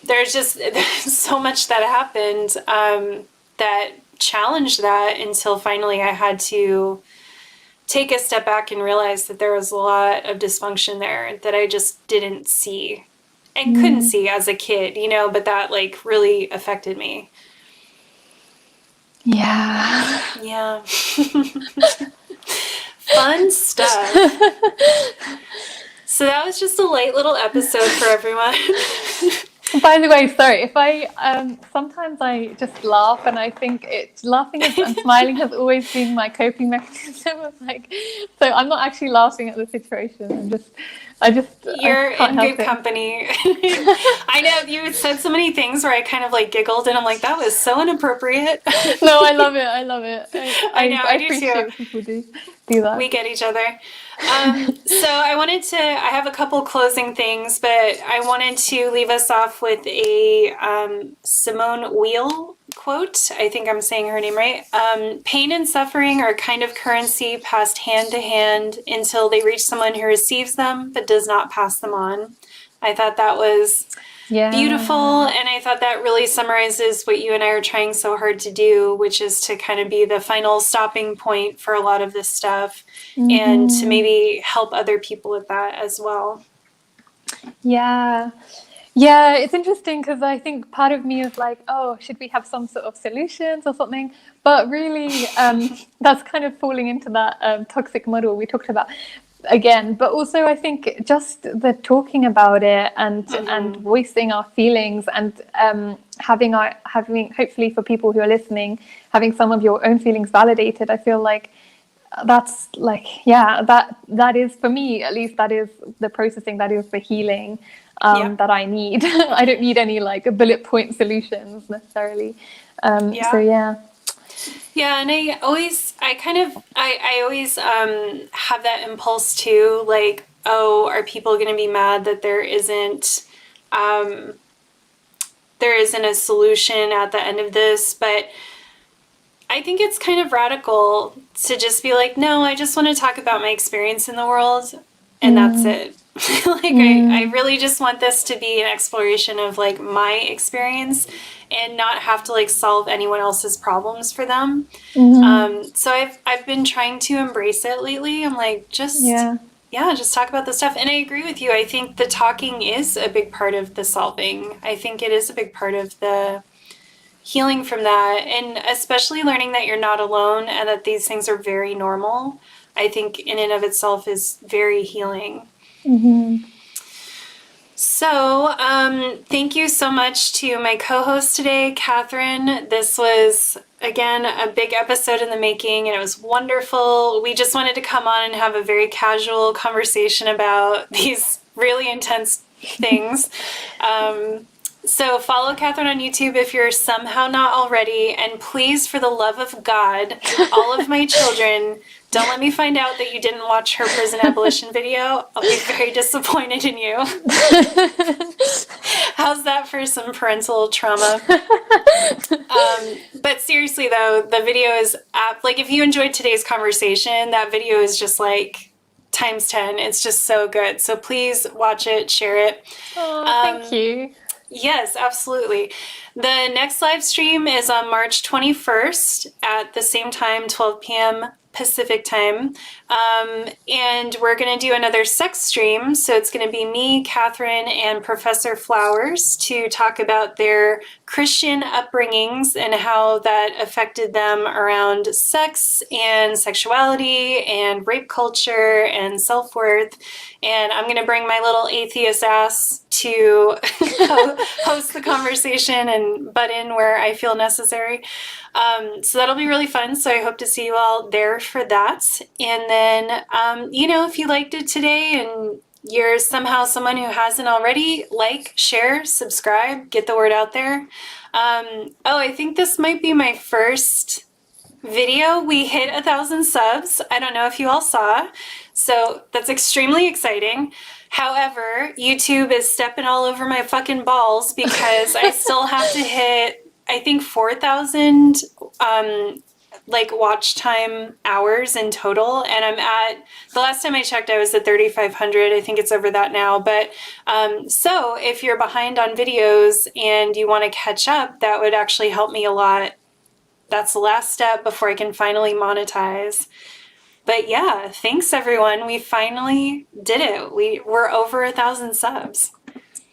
there's so much that happened that challenged that until finally I had to take a step back and realize that there was a lot of dysfunction there that I just didn't see and couldn't see as a kid, but that really affected me. Yeah. Fun stuff. So that was just a light little episode for everyone. By the way, sorry, if I sometimes I just laugh, and I think laughing and smiling has always been my coping mechanism. Of like, so I'm not actually laughing at the situation. I You're can't in help good it. company. I know you said so many things where I kind of like giggled and I'm like, that was so inappropriate. No, I love it. I love it. I know, I I do too. appreciate when people do that. We get each other. So I have a couple closing things, but I wanted to leave us off with a Simone Weil quote. I think I'm saying her name right. Pain and suffering are kind of currency passed hand to hand until they reach someone who receives them but does not pass them on. I thought that was beautiful, Yeah. and I thought that really summarizes what you and I are trying so hard to do, which is to kind of be the final stopping point for a lot of this stuff and to Mm-hmm. maybe help other people with that as well. Yeah. Yeah, it's interesting because I think part of me is like, oh, should we have some sort of solutions or something? But really, that's kind of falling into that toxic model we talked about again. But also, I think just the talking about it and voicing our feelings and having hopefully for people who are listening, having some of your own feelings validated. I feel like that's like, yeah, that is, for me at least, that is the processing, that is the healing Yeah. that I need. I don't need any like bullet point solutions necessarily. So Yeah. yeah. Yeah, and I always have that impulse too, like, oh, are people going to be mad that um, there isn't a solution at the end of this? But I think it's kind of radical to just be like, no, I just want to talk about my experience in the world, and that's Mm, it. Like, I mm, really just want this to be an exploration of like my experience and not have to like solve anyone else's problems for them. mm, So I've been trying to embrace it lately. I'm like, yeah. just talk about the stuff. And I agree with you. I think the talking is a big part of the solving. I think it is a big part of the healing from that, and especially learning that you're not alone and that these things are very normal. I think in and of itself is very healing. Mm-hmm. So, thank you so much to my co-host today, Kathrin. This was, again, a big episode in the making, and it was wonderful. We just wanted to come on and have a very casual conversation about these really intense things. So follow Kathrin on YouTube if you're somehow not already, and please, for the love of God, all of my children, don't let me find out that you didn't watch her prison abolition video. I'll be very disappointed in you. How's that for some parental trauma? But seriously though, the video is like, if you enjoyed today's conversation, that video is just like times 10. It's just so good. So please watch it, share it. Oh, thank you. Yes, absolutely. The next live stream is on March 21st at the same time, 12 p.m. Pacific time. And we're going to do another sex stream. So it's going to be me, Kathrin, and Professor Flowers to talk about their Christian upbringings and how that affected them around sex and sexuality and rape culture and self-worth. And I'm going to bring my little atheist ass to host the conversation and butt in where I feel necessary. So that'll be really fun. So I hope to see you all there for that. And then, if you liked it today and you're somehow someone who hasn't already, like, share, subscribe, get the word out there. I think this might be my first video. We hit 1,000 subs. I don't know if you all saw. So that's extremely exciting. However, YouTube is stepping all over my fucking balls because I still have to hit, I think, 4,000 watch time hours in total, and I'm at, the last time I checked I was at 3,500. I think it's over that now, but so if you're behind on videos and you want to catch up, that would actually help me a lot. That's the last step before I can finally monetize. But yeah, thanks everyone. We finally did it. We're over 1,000 subs.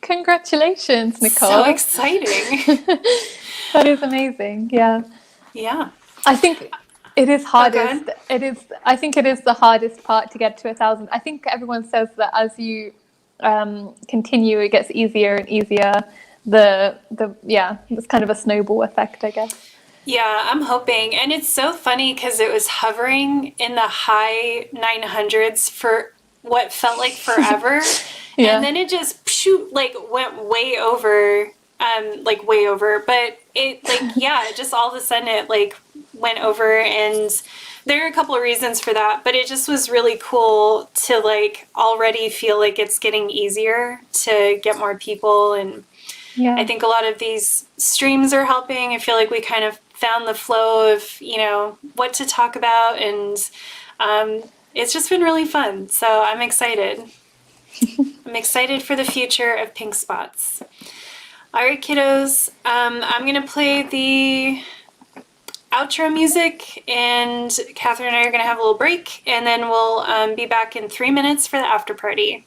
Congratulations, Nicole. So exciting. That is amazing. Yeah. Yeah. I think it is hardest. Okay. I think it is the hardest part to get to 1,000. I think everyone says that as you continue, it gets easier and easier. it's kind of a snowball effect, I guess. Yeah, I'm hoping. And it's so funny because it was hovering in the high 900s for what felt like forever. Yeah. And then it just went way over, way over. But it just all of a sudden it went over, and there are a couple of reasons for that, but it just was really cool to already feel like it's getting easier to get more people. And I think a lot of these streams are helping. I feel like we kind of found the flow of, what to talk about, and it's just been really fun. So I'm excited. I'm excited for the future of Pink Spots. All right, kiddos, I'm going to play the outro music, and Kathrin and I are going to have a little break, and then we'll be back in 3 minutes for the after party.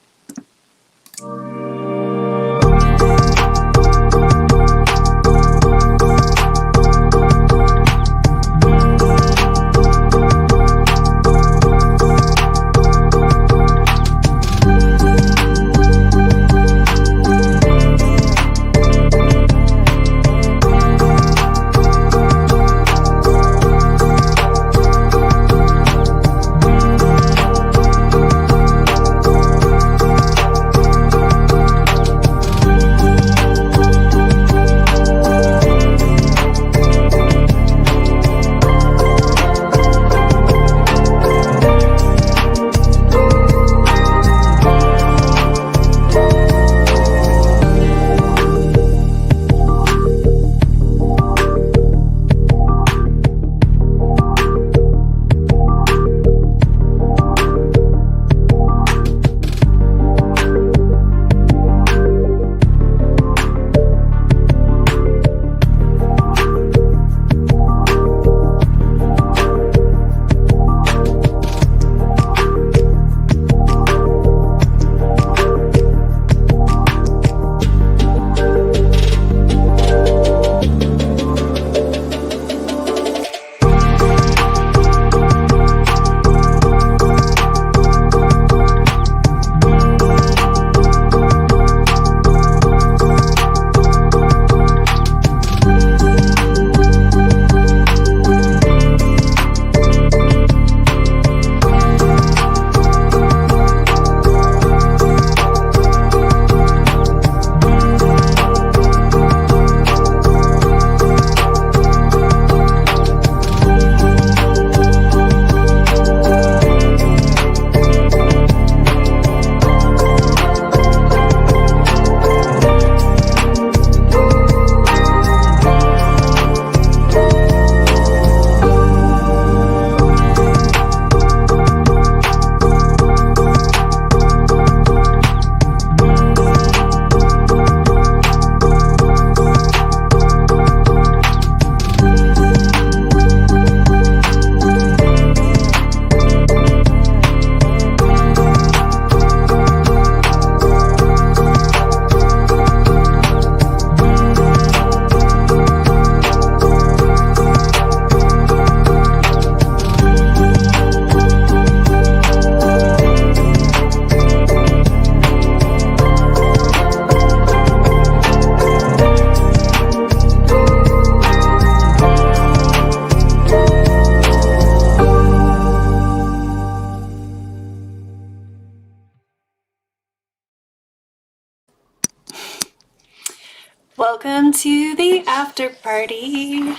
Welcome to the after party.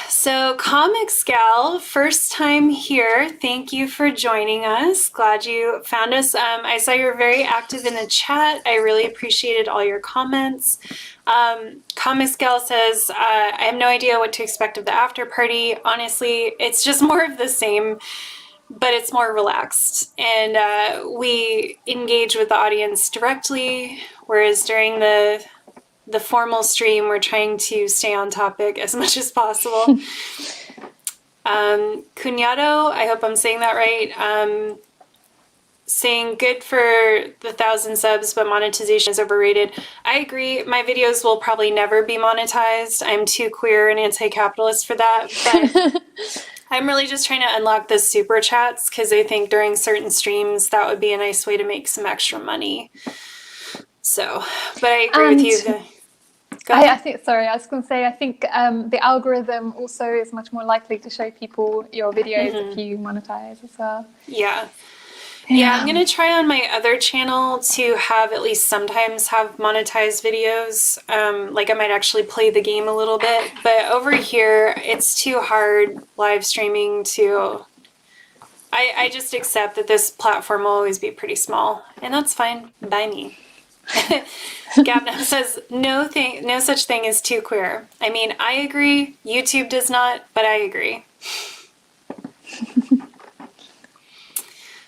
So, Comics Gal, first time here. Thank you for joining us. Glad you found us. I saw you were very active in the chat. I really appreciated all your comments. Comics Gal says, I have no idea what to expect of the after party. Honestly, it's just more of the same, but it's more relaxed. And we engage with the audience directly, whereas during the formal stream, we're trying to stay on topic as much as possible. Cuñado, I hope I'm saying that right, saying good for the 1,000 subs, but monetization is overrated. I agree. My videos will probably never be monetized. I'm too queer and anti-capitalist for that. But I'm really just trying to unlock the super chats because I think during certain streams that would be a nice way to make some extra money. So, but I agree with you. I think, sorry, I was going to say, I think the algorithm also is much more likely to show people your videos if you monetize as well. Yeah. Yeah, I'm going to try on my other channel to have at least sometimes have monetized videos. Like I might actually play the game a little bit. But over here, it's too hard live streaming to... I just accept that this platform will always be pretty small. And that's fine by me. Gabna says, no such thing as too queer. I mean, I agree. YouTube does not, but I agree.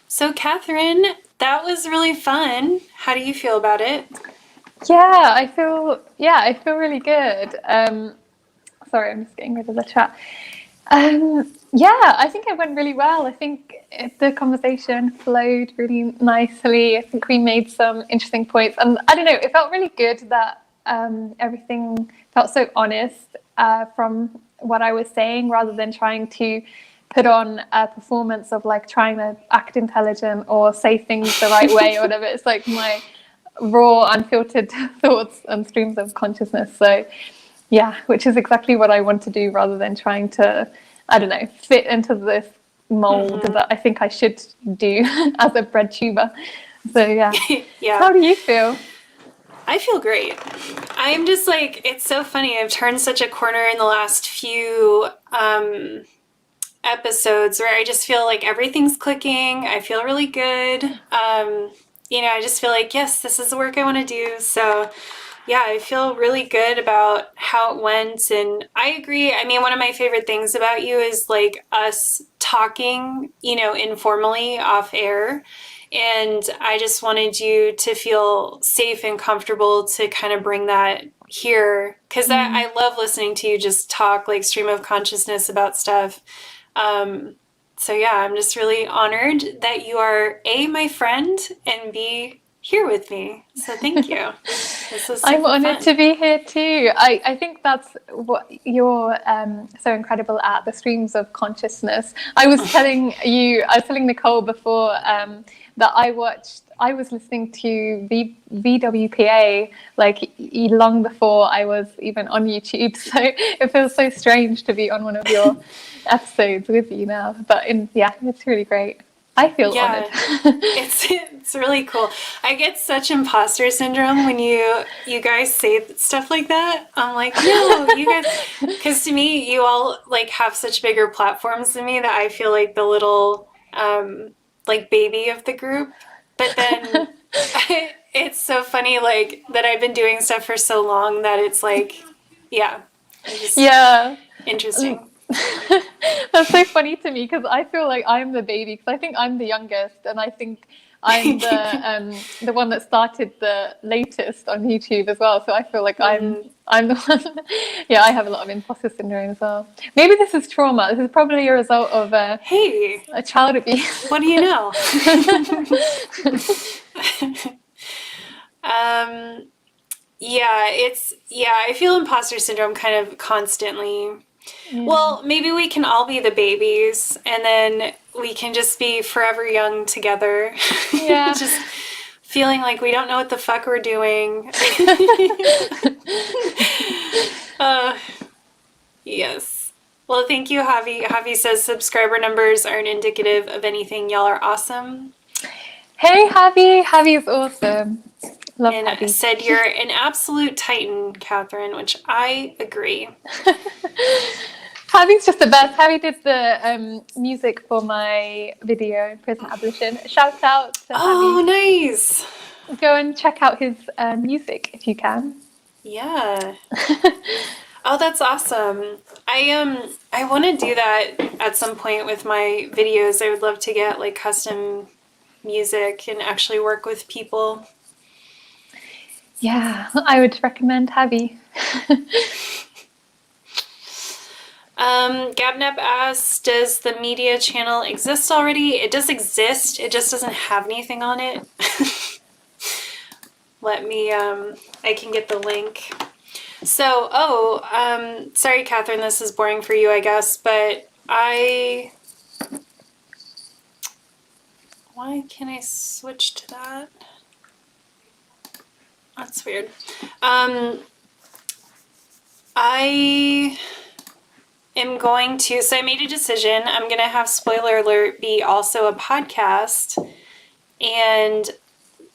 So, Kathrin, that was really fun. How do you feel about it? Yeah, I feel really good. Sorry, I'm just getting rid of the chat. Yeah, I think it went really well. I think the conversation flowed really nicely. I think we made some interesting points. And I don't know, it felt really good that everything felt so honest from what I was saying, rather than trying to put on a performance of like trying to act intelligent or say things the right way or whatever. It's like my raw, unfiltered thoughts and streams of consciousness. So yeah, which is exactly what I want to do, rather than trying to, I don't know, fit into this mold that I think I should do as a bread tuber. So yeah. Yeah. How do you feel? I feel great. I'm just like, it's so funny. I've turned such a corner in the last few episodes where I just feel like everything's clicking. I feel really good. I just feel like, yes, this is the work I want to do. So yeah, I feel really good about how it went. And I agree. I mean, one of my favorite things about you is like us talking, informally off air. And I just wanted you to feel safe and comfortable to kind of bring that here. Because I love listening to you just talk like stream of consciousness about stuff. So yeah, I'm just really honored that you are A, my friend, and B, here with me. So thank you. This was super I'm honored fun. to be here too. I think that's what you're so incredible at, the streams of consciousness. I was telling Nicole before that I was listening to VWPA like long before I was even on YouTube. So it feels so strange to be on one of your episodes with you now. But it's really great. I feel honored. It's really cool. I get such imposter syndrome when you guys say stuff like that. I'm like, no, you guys, because to me, you all like have such bigger platforms than me that I feel like the little like baby of the group. But then it's so funny like that I've been doing stuff for so long that it's like, yeah, interesting. That's so funny to me, because I feel like I'm the baby, because I think I'm the youngest, and I think I'm the one that started the latest on YouTube as well. So I feel like I'm the one. Yeah, I have a lot of imposter syndrome as well. Maybe this is trauma. This is probably a result of a child abuse. What do you know? I feel imposter syndrome kind of constantly. Yeah. Well, maybe we can all be the babies, and then we can just be forever young together. Yeah. Just feeling like we don't know what the fuck we're doing. Yes. Well, thank you, Javi. Javi says subscriber numbers aren't indicative of anything. Y'all are awesome. Hey, Javi. Javi is awesome. Love and Javi. Said you're an absolute titan, Kathrin, which I agree. Javi's just the best. Javi did the music for my video, Prison Abolition. Shout out to Javi. Oh, nice. Go and check out his music if you can. Yeah. Oh, that's awesome. I want to do that at some point with my videos. I would love to get like custom music and actually work with people. Yeah, I would recommend Javi. Gabnep asks, does the media channel exist already? It does exist. It just doesn't have anything on it. Let me, I can get the link. So, sorry, Kathrin, this is boring for you, I guess, but why can't I switch to that? That's weird. I am going to, so I made a decision. I'm going to have Spoiler Alert be also a podcast, and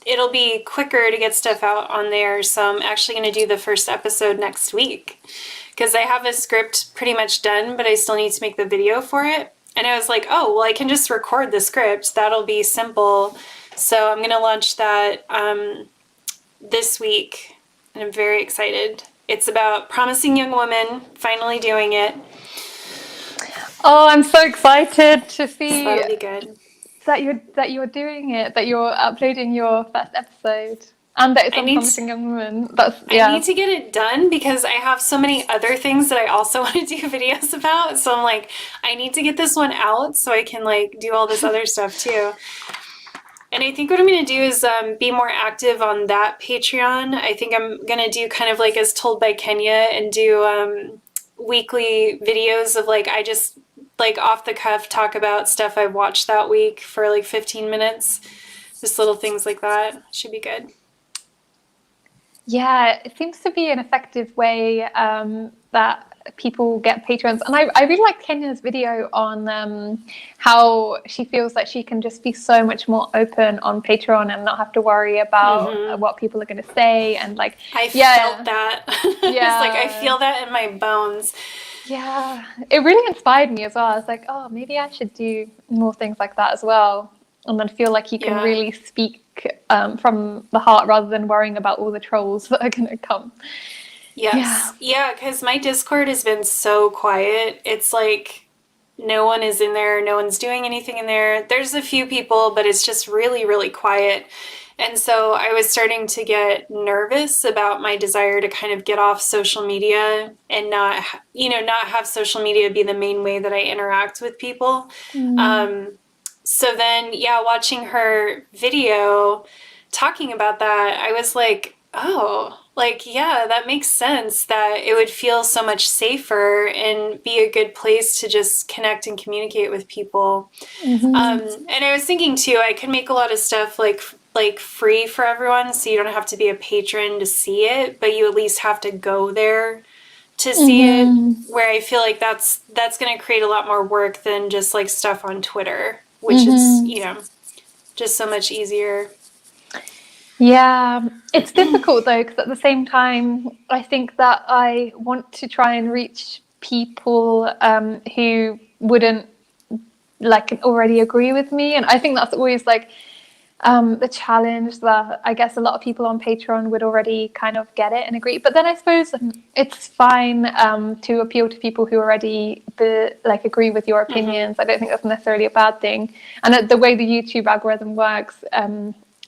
it'll be quicker to get stuff out on there. So I'm actually going to do the first episode next week because I have a script pretty much done, but I still need to make the video for it. And I was like, oh, well, I can just record the script. That'll be simple. So I'm going to launch that this week, and I'm very excited. It's about promising young women finally doing it. Oh, I'm so excited to see So that'll be good. that you're doing it, that you're uploading your first episode, and that it's on Promising Young Women. I need to get it done because I have so many other things that I also want to do videos about. So I'm like, I need to get this one out so I can like do all this other stuff too. And I think what I'm going to do is be more active on that Patreon. I think I'm going to do kind of like as told by Kenya and do weekly videos of like, I just like off the cuff talk about stuff I watched that week for like 15 minutes. Just little things like that. Should be good. Yeah, it seems to be an effective way that people get patrons. And I really like Kenya's video on how she feels that she can just be so much more open on Patreon and not have to worry about what people are going to say. And like, I felt that. Yeah. It's like I feel that in my bones. Yeah, it really inspired me as well. I was like, oh, maybe I should do more things like that as well. And then feel like you can really speak from the heart rather than worrying about all the trolls that are going to come. Yes. Yeah, because my Discord has been so quiet. It's like no one is in there. No one's doing anything in there. There's a few people, but it's just really, really quiet. And so I was starting to get nervous about my desire to kind of get off social media and not have social media be the main way that I interact with people. So then, watching her video talking about that, I was like, oh, like, yeah, that makes sense that it would feel so much safer and be a good place to just connect and communicate with people. And I was thinking too, I could make a lot of stuff like free for everyone, so you don't have to be a patron to see it, but you at least have to go there to see it, where I feel like that's going to create a lot more work than just like stuff on Twitter, which is, just so much easier. Yeah, it's difficult though, because at the same time, I think that I want to try and reach people who wouldn't like already agree with me. And I think that's always like the challenge, that I guess a lot of people on Patreon would already kind of get it and agree. But then I suppose it's fine to appeal to people who already agree with your opinions. I don't think that's necessarily a bad thing. And the way the YouTube algorithm works,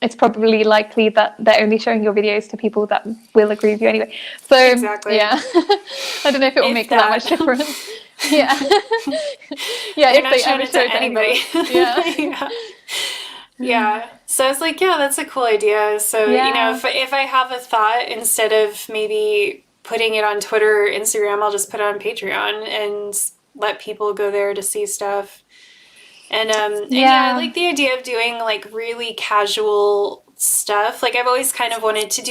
it's probably likely that they're only showing your videos to people that will agree with you anyway. So exactly. Yeah, I don't know if it will make that much difference. Yeah, if they ever show it to anybody. Yeah. Yeah. So I was like, yeah, that's a cool idea. So, if I have a thought, instead of maybe putting it on Twitter or Instagram, I'll just put it on Patreon and let people go there to see stuff. And I like the idea of doing like really casual stuff. Like I've always kind of wanted to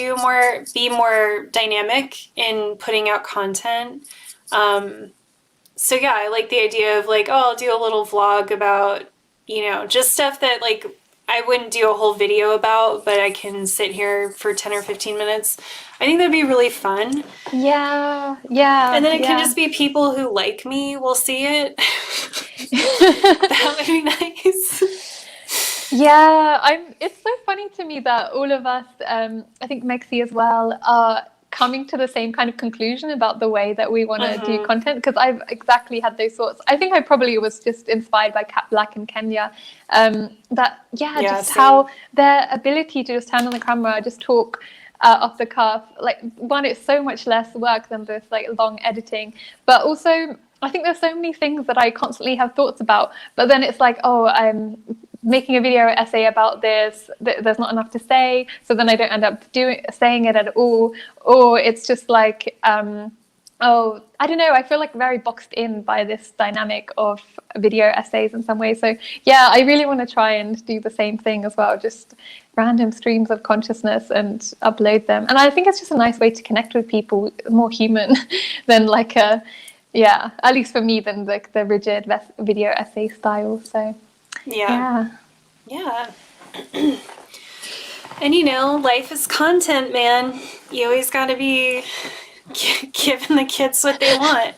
be more dynamic in putting out content. So yeah, I like the idea of like, I'll do a little vlog about, just stuff that like I wouldn't do a whole video about, but I can sit here for 10 or 15 minutes. I think that'd be really fun. Yeah. And then it can just be people who like me will see it. That would be nice. Yeah, it's so funny to me that all of us, I think Mexi as well, are coming to the same kind of conclusion about the way that we want to do content, because I've exactly had those thoughts. I think I probably was just inspired by Kat Black and Kenya, how their ability to just turn on the camera, just talk off the cuff, like one, it's so much less work than this like long editing, but also I think there's so many things that I constantly have thoughts about, but then it's like, oh, I'm making a video essay about this, there's not enough to say, so then I don't end up saying it at all, or it's just like Oh, I don't know. I feel like very boxed in by this dynamic of video essays in some ways. So yeah, I really want to try and do the same thing as well. Just random streams of consciousness and upload them. And I think it's just a nice way to connect with people, more human than like a, yeah, at least for me, than like the rigid video essay style. So Yeah. yeah. Yeah. And life is content, man. You always got to be giving the kids what they want.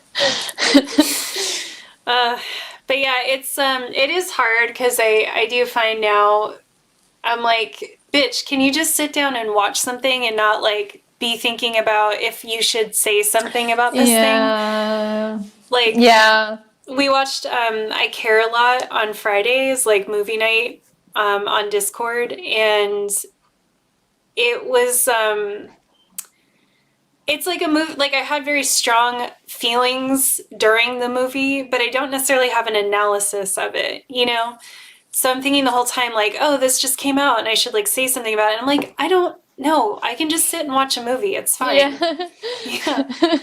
But yeah, it is hard because I do find now I'm like, bitch, can you just sit down and watch something and not like be thinking about if you should say something about this thing? Yeah. Like, Yeah. we watched I Care a Lot on Fridays, like movie night on Discord, and it was it's like a movie, like I had very strong feelings during the movie, but I don't necessarily have an analysis of it, So I'm thinking the whole time, like, oh, this just came out and I should like say something about it. And I'm like, I don't know. I can just sit and watch a movie. It's fine. Yeah. Yeah.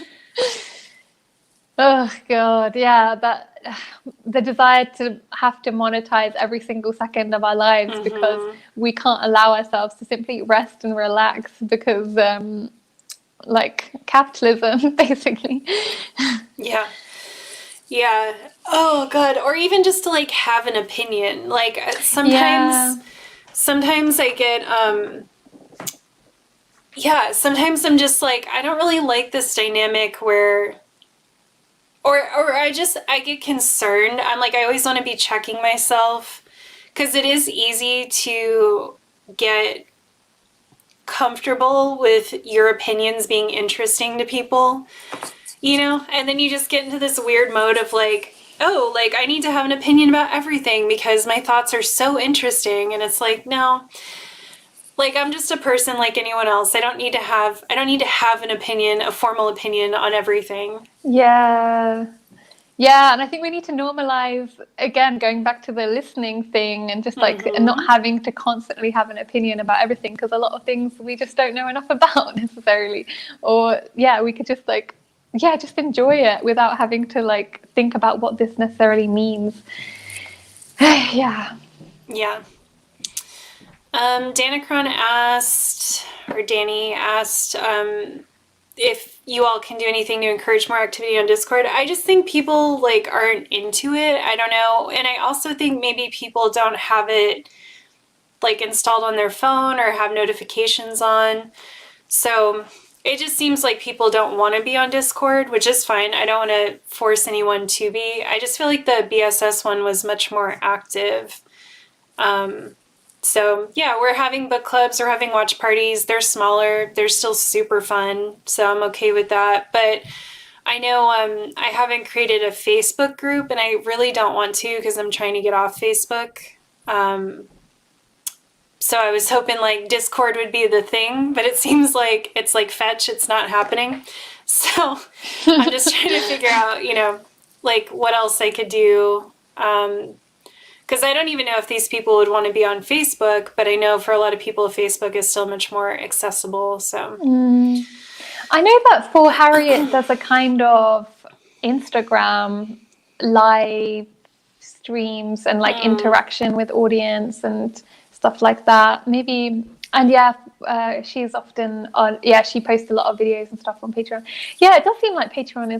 Oh God, yeah, that the desire to have to monetize every single second of our lives because we can't allow ourselves to simply rest and relax because like capitalism basically. Yeah. Yeah. Oh God. Or even just to like have an opinion. Like Yeah. sometimes I get sometimes I'm just like, I don't really like this dynamic where or I get concerned. I'm like, I always want to be checking myself because it is easy to get comfortable with your opinions being interesting to people, and then you just get into this weird mode of like, oh, like I need to have an opinion about everything because my thoughts are so interesting. And it's like, no, like I'm just a person like anyone else. I don't need to have an opinion, a formal opinion on everything. Yeah. Yeah, and I think we need to normalize, again, going back to the listening thing and just like not having to constantly have an opinion about everything, because a lot of things we just don't know enough about necessarily. Or yeah, we could just like, yeah, just enjoy it without having to like think about what this necessarily means. Yeah. Yeah. Danny asked if you all can do anything to encourage more activity on Discord. I just think people like aren't into it. I don't know. And I also think maybe people don't have it like installed on their phone or have notifications on. So it just seems like people don't want to be on Discord, which is fine. I don't want to force anyone to be. I just feel like the BSS one was much more active. So yeah, we're having book clubs, we're having watch parties. They're smaller, they're still super fun, so I'm okay with that. But I know I haven't created a Facebook group, and I really don't want to because I'm trying to get off Facebook. So I was hoping like Discord would be the thing, but it seems like it's like fetch, it's not happening. So I'm just trying to figure out, like what else I could do. Because I don't even know if these people would want to be on Facebook, but I know for a lot of people, Facebook is still much more accessible. So I know that for Harriet, there's a kind of Instagram live streams and like interaction with audience and stuff like that. Maybe, and yeah, she's often on. Yeah, she posts a lot of videos and stuff on Patreon. Yeah, it does seem like Patreon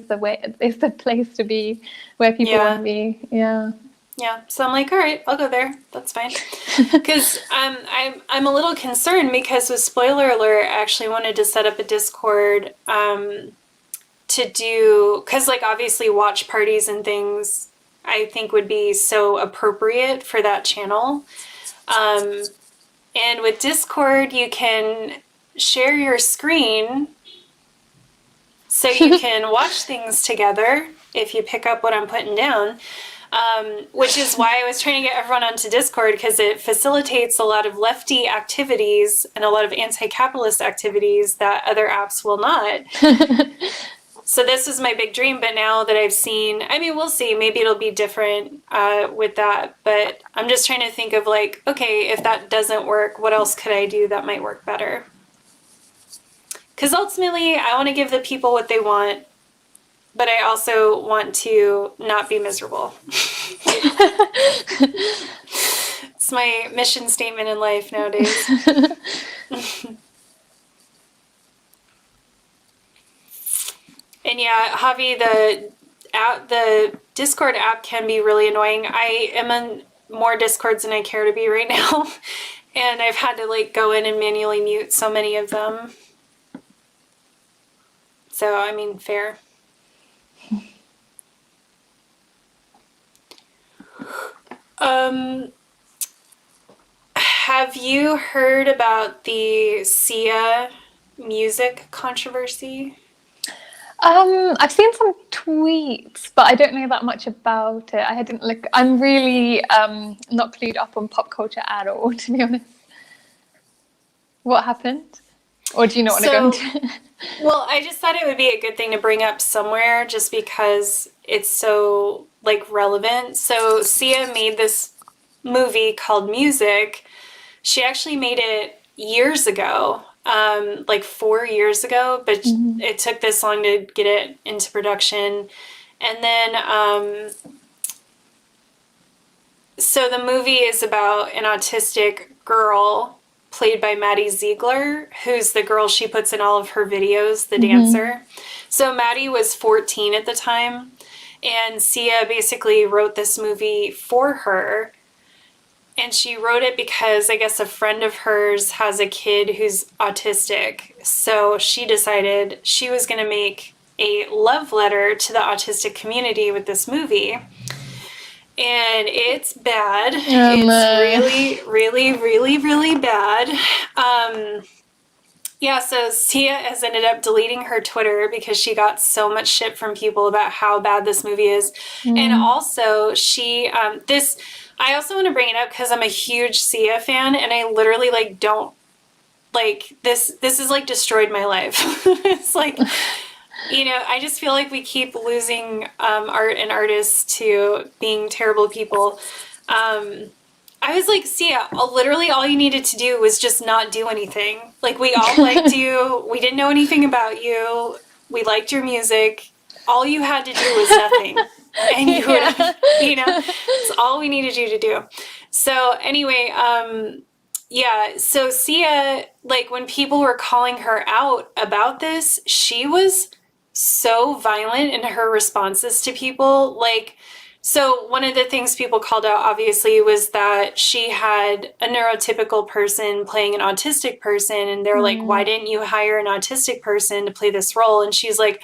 is the place to be where people want to be. Yeah. Yeah, so I'm like, all right, I'll go there. That's fine. Because I'm a little concerned because with spoiler alert, I actually wanted to set up a Discord to do, because like obviously watch parties and things I think would be so appropriate for that channel. And with Discord, you can share your screen so you can watch things together if you pick up what I'm putting down. Which is why I was trying to get everyone onto Discord, because it facilitates a lot of lefty activities and a lot of anti-capitalist activities that other apps will not. So this was my big dream, but now that I've seen, I mean, we'll see, maybe it'll be different with that, but I'm just trying to think of like, okay, if that doesn't work, what else could I do that might work better? Because ultimately, I want to give the people what they want. but I also want to not be miserable. It's my mission statement in life nowadays. And yeah, Javi, the Discord app can be really annoying. I am on more Discords than I care to be right now. And I've had to like go in and manually mute so many of them. So, I mean, fair. Have you heard about the Sia music controversy? I've seen some tweets, but I don't know that much about it. I hadn't look. I'm really not clued up on pop culture at all, to be honest. What happened? Or do you not want to go into it? Well, I just thought it would be a good thing to bring up somewhere just because it's so, like, relevant. So Sia made this movie called Music. She actually made it years ago, like 4 years ago, but it took this long to get it into production. And then, so the movie is about an autistic girl played by Maddie Ziegler, who's the girl she puts in all of her videos, the dancer. So Maddie was 14 at the time, and Sia basically wrote this movie for her. And she wrote it because I guess a friend of hers has a kid who's autistic. So she decided she was going to make a love letter to the autistic community with this movie. And it's bad. It's really bad. Yeah, so Sia has ended up deleting her Twitter because she got so much shit from people about how bad this movie is. And also, she, I also want to bring it up because I'm a huge Sia fan, and I literally, like, don't, like, this has, like, destroyed my life. It's like, you know, I just feel like we keep losing art and artists to being terrible people. I was like, Sia, literally all you needed to do was just not do anything. Like, we all liked you. We didn't know anything about you. We liked your music. All you had to do was nothing. And you would, you know, it's all we needed you to do. So anyway, yeah, so Sia, like, when people were calling her out about this, she was so violent in her responses to people. Like, so one of the things people called out, obviously, was that she had a neurotypical person playing an autistic person. And they're like, why didn't you hire an autistic person to play this role? And she's like,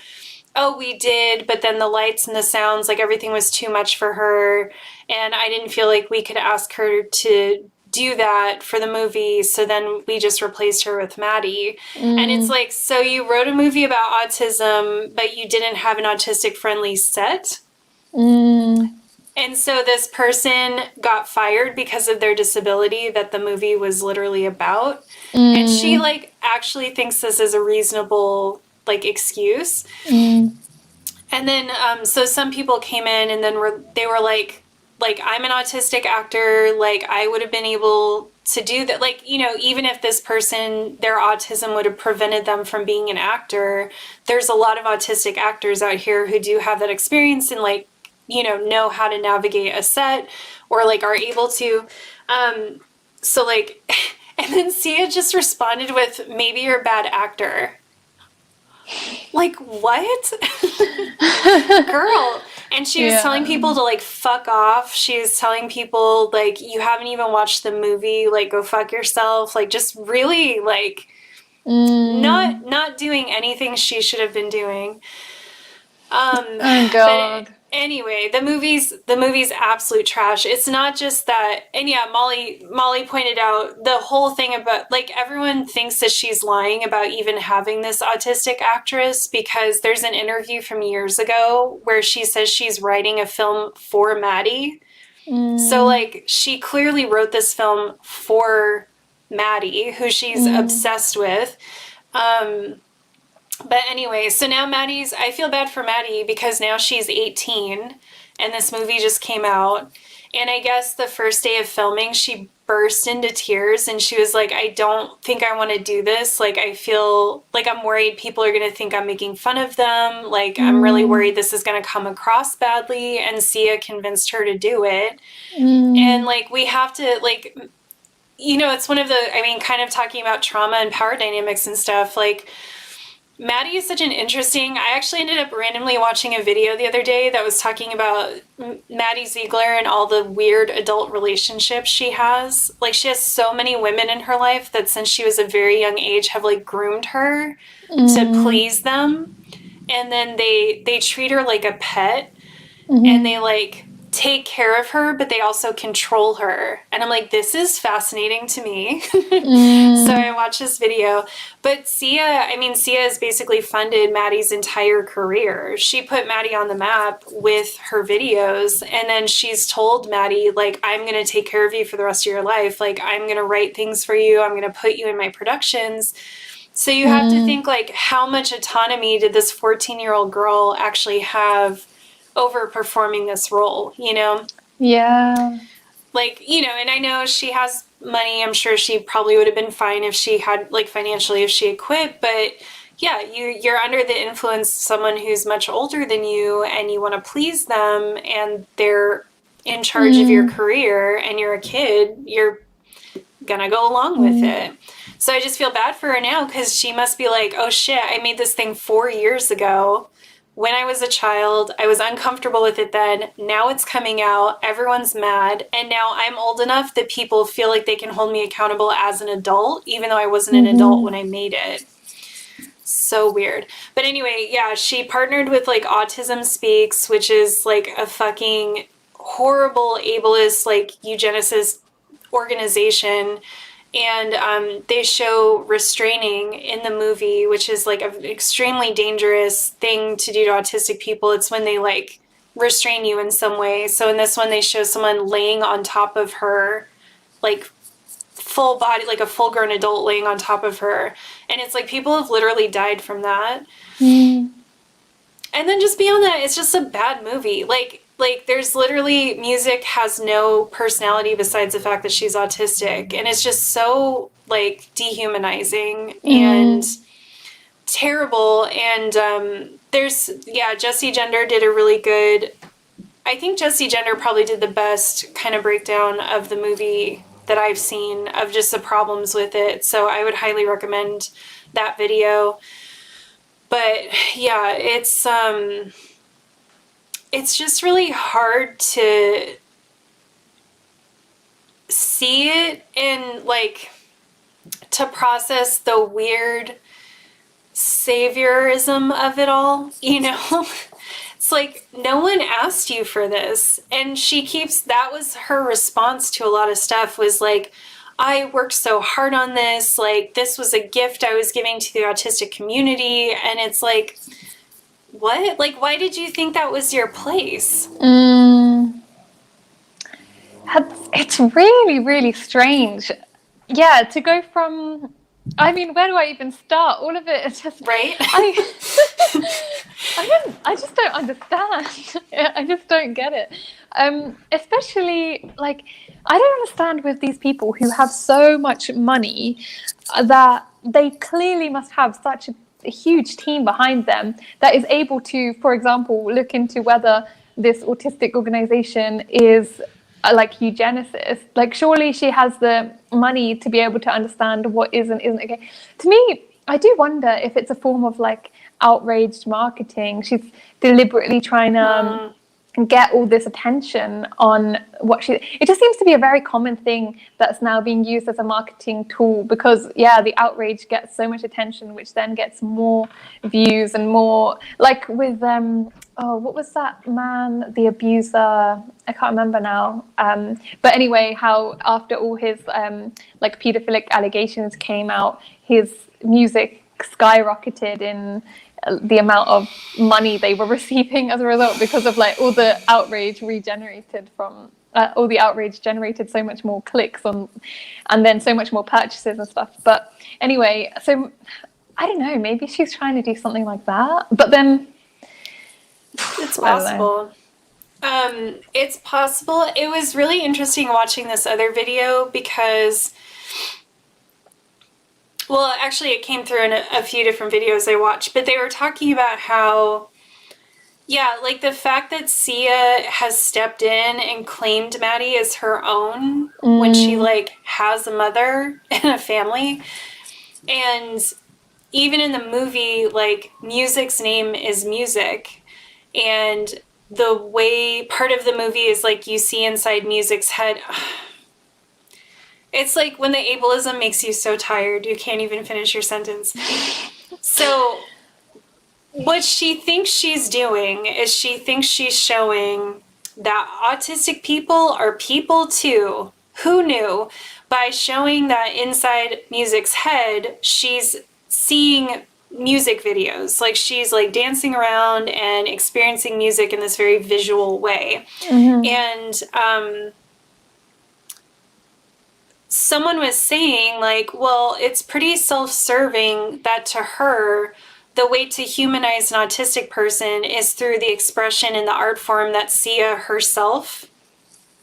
oh, we did, but then the lights and the sounds, like, everything was too much for her. And I didn't feel like we could ask her to do that for the movie. So then we just replaced her with Maddie. And it's like, so you wrote a movie about autism, but you didn't have an autistic friendly set. And so this person got fired because of their disability that the movie was literally about. And she, like, actually thinks this is a reasonable, like, excuse. And then, so some people came in and then they were like, I'm an autistic actor. Like, I would have been able to do that. Like, you know, even if this person, their autism would have prevented them from being an actor, there's a lot of autistic actors out here who do have that experience and, like, you know how to navigate a set or, like, are able to. So, like, and then Sia just responded with, maybe you're a bad actor. Like, what? Girl. And she was telling people to, like, fuck off. She was telling people, like, you haven't even watched the movie, like, go fuck yourself. Like, just really, like, not doing anything she should have been doing. Oh God. But anyway, the movie's absolute trash. It's not just that, and yeah, Molly pointed out the whole thing about, like, everyone thinks that she's lying about even having this autistic actress because there's an interview from years ago where she says she's writing a film for Maddie. So, like, she clearly wrote this film for Maddie, who she's obsessed with. But anyway, so now I feel bad for Maddie because now she's 18 and this movie just came out. And I guess the first day of filming, she burst into tears and she was like, I don't think I want to do this. Like, I feel like I'm worried people are going to think I'm making fun of them. Like, I'm really worried this is going to come across badly. And Sia convinced her to do it. And like, we have to, like, you know, it's one of the, I mean, kind of talking about trauma and power dynamics and stuff. Like, Maddie is such an interesting, I actually ended up randomly watching a video the other day that was talking about Maddie Ziegler and all the weird adult relationships she has. Like, she has so many women in her life that since she was a very young age have like groomed her to please them. And then they treat her like a pet and they like take care of her, but they also control her. And I'm like, this is fascinating to me. So I watched this video. But Sia has basically funded Maddie's entire career. She put Maddie on the map with her videos. And then she's told Maddie, like, I'm going to take care of you for the rest of your life. Like, I'm going to write things for you. I'm going to put you in my productions. So you have to think, like, how much autonomy did this 14-year-old girl actually have over performing this role, you know? Yeah. Like, you know, and I know she has money. I'm sure she probably would have been fine if she had, like, financially, if she had quit. But yeah, you're under the influence of someone who's much older than you and you want to please them and they're in charge of your career and you're a kid, you're gonna go along with it. So I just feel bad for her now because she must be like, oh shit, I made this thing 4 years ago. When I was a child, I was uncomfortable with it then. Now it's coming out. Everyone's mad. And now I'm old enough that people feel like they can hold me accountable as an adult, even though I wasn't an adult when I made it. So weird. But anyway, yeah, she partnered with like Autism Speaks, which is like a fucking horrible ableist, like eugenicist organization. And they show restraining in the movie, which is like an extremely dangerous thing to do to autistic people. It's when they like restrain you in some way. So in this one, they show someone laying on top of her, like full body, like a full grown adult laying on top of her. And it's like people have literally died from that. And then just beyond that, it's just a bad movie. Like there's literally, music has no personality besides the fact that she's autistic. And it's just so, like, dehumanizing and terrible. And Jessie Gender did a really good, I think Jessie Gender probably did the best kind of breakdown of the movie that I've seen of just the problems with it. So I would highly recommend that video. But yeah, it's just really hard to see it and like to process the weird saviorism of it all, you know? It's like, no one asked you for this. And that was her response to a lot of stuff, was like, I worked so hard on this, like, this was a gift I was giving to the autistic community. And it's like, what? Like, why did you think that was your place? It's really, really strange. Yeah, to go from, I mean, where do I even start? All of it is just... Right? I just don't understand. I just don't get it. Especially, like, I don't understand with these people who have so much money that they clearly must have such a huge team behind them that is able to, for example, look into whether this autistic organization is like eugenicist. Like, surely she has the money to be able to understand what is and isn't okay. To me, I do wonder if it's a form of like outraged marketing. She's deliberately trying to get all this attention on what it just seems to be a very common thing that's now being used as a marketing tool, because the outrage gets so much attention, which then gets more views and more, like with what was that man, the abuser, I can't remember now, but anyway, how after all his like pedophilic allegations came out, his music skyrocketed in the amount of money they were receiving as a result, because of like all the outrage regenerated from all the outrage generated so much more clicks on, and then so much more purchases and stuff. But anyway, so I don't know, maybe she's trying to do something like that, but then it's possible. It's possible. It was really interesting watching this other video because, well, actually it came through in a few different videos I watched, but they were talking about how, yeah, like the fact that Sia has stepped in and claimed Maddie as her own when she like has a mother and a family. And even in the movie, like Music's name is Music. And the way part of the movie is like you see inside Music's head. It's like when the ableism makes you so tired, you can't even finish your sentence. So what she thinks she's doing is she thinks she's showing that autistic people are people too. Who knew? By showing that inside Music's head, she's seeing music videos. Like she's like dancing around and experiencing music in this very visual way. And someone was saying like, well, it's pretty self-serving that to her, the way to humanize an autistic person is through the expression in the art form that Sia herself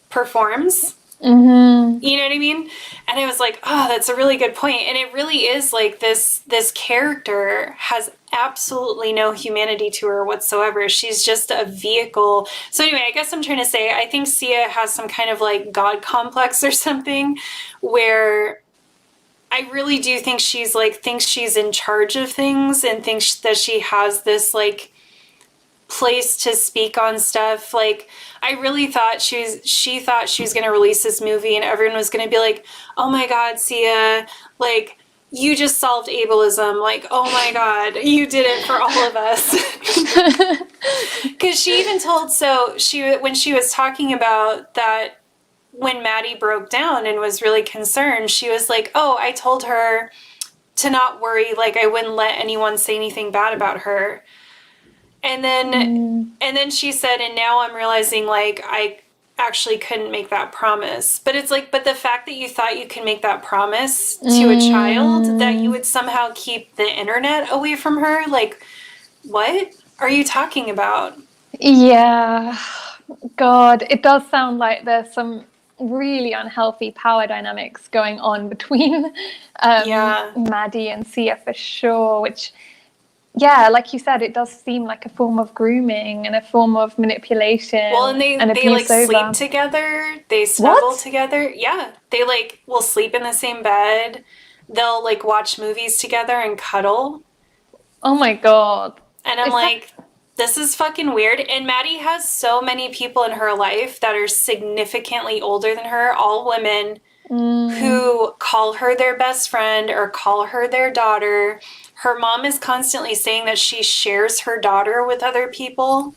performs. You know what I mean? And I was like, oh, that's a really good point. And it really is like this character has absolutely no humanity to her whatsoever. She's just a vehicle. So anyway, I guess I'm trying to say, I think Sia has some kind of like God complex or something where I really do think she's like, thinks she's in charge of things and thinks that she has this like place to speak on stuff. Like I really thought she thought she was going to release this movie and everyone was going to be like, oh my God, Sia, like you just solved ableism. Like, oh my God, you did it for all of us. Cause she even told, when she was talking about that, when Maddie broke down and was really concerned, she was like, oh, I told her to not worry. Like I wouldn't let anyone say anything bad about her. And then she said, and now I'm realizing like I actually couldn't make that promise. But it's like, but the fact that you thought you could make that promise to a child, that you would somehow keep the internet away from her, like, what are you talking about? Yeah. God, it does sound like there's some really unhealthy power dynamics going on between Maddie and Sia for sure, which, yeah, like you said, it does seem like a form of grooming and a form of manipulation. Well, and they like sleep together. They snuggle together. Yeah. They like will sleep in the same bed. They'll like watch movies together and cuddle. Oh my God. And I'm like, this is fucking weird. And Maddie has so many people in her life that are significantly older than her, all women who call her their best friend or call her their daughter. Her mom is constantly saying that she shares her daughter with other people.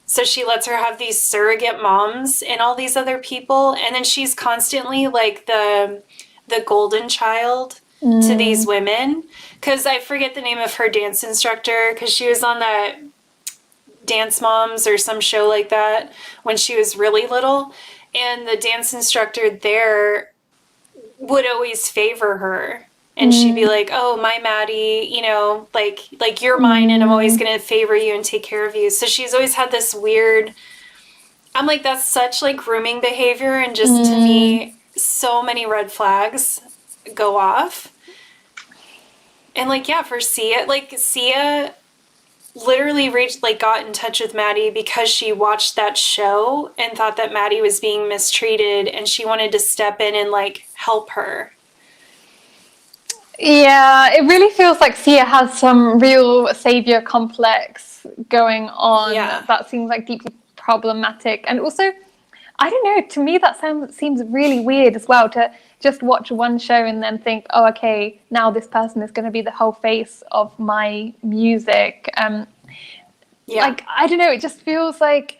So she lets her have these surrogate moms and all these other people. And then she's constantly like the golden child to these women. Because I forget the name of her dance instructor, because she was on that Dance Moms or some show like that when she was really little. And the dance instructor there would always favor her. And she'd be like, oh, my Maddie, you know, like you're mine and I'm always going to favor you and take care of you. So she's always had this weird, I'm like, that's such like grooming behavior. And just to me, so many red flags go off. And like, yeah, for Sia literally got in touch with Maddie because she watched that show and thought that Maddie was being mistreated and she wanted to step in and like help her. Yeah, it really feels like Sia has some real savior complex going on. Yeah. That seems like deeply problematic. And also, I don't know, to me that seems really weird as well, to just watch one show and then think, oh, okay, now this person is going to be the whole face of my music. Like, I don't know, it just feels like,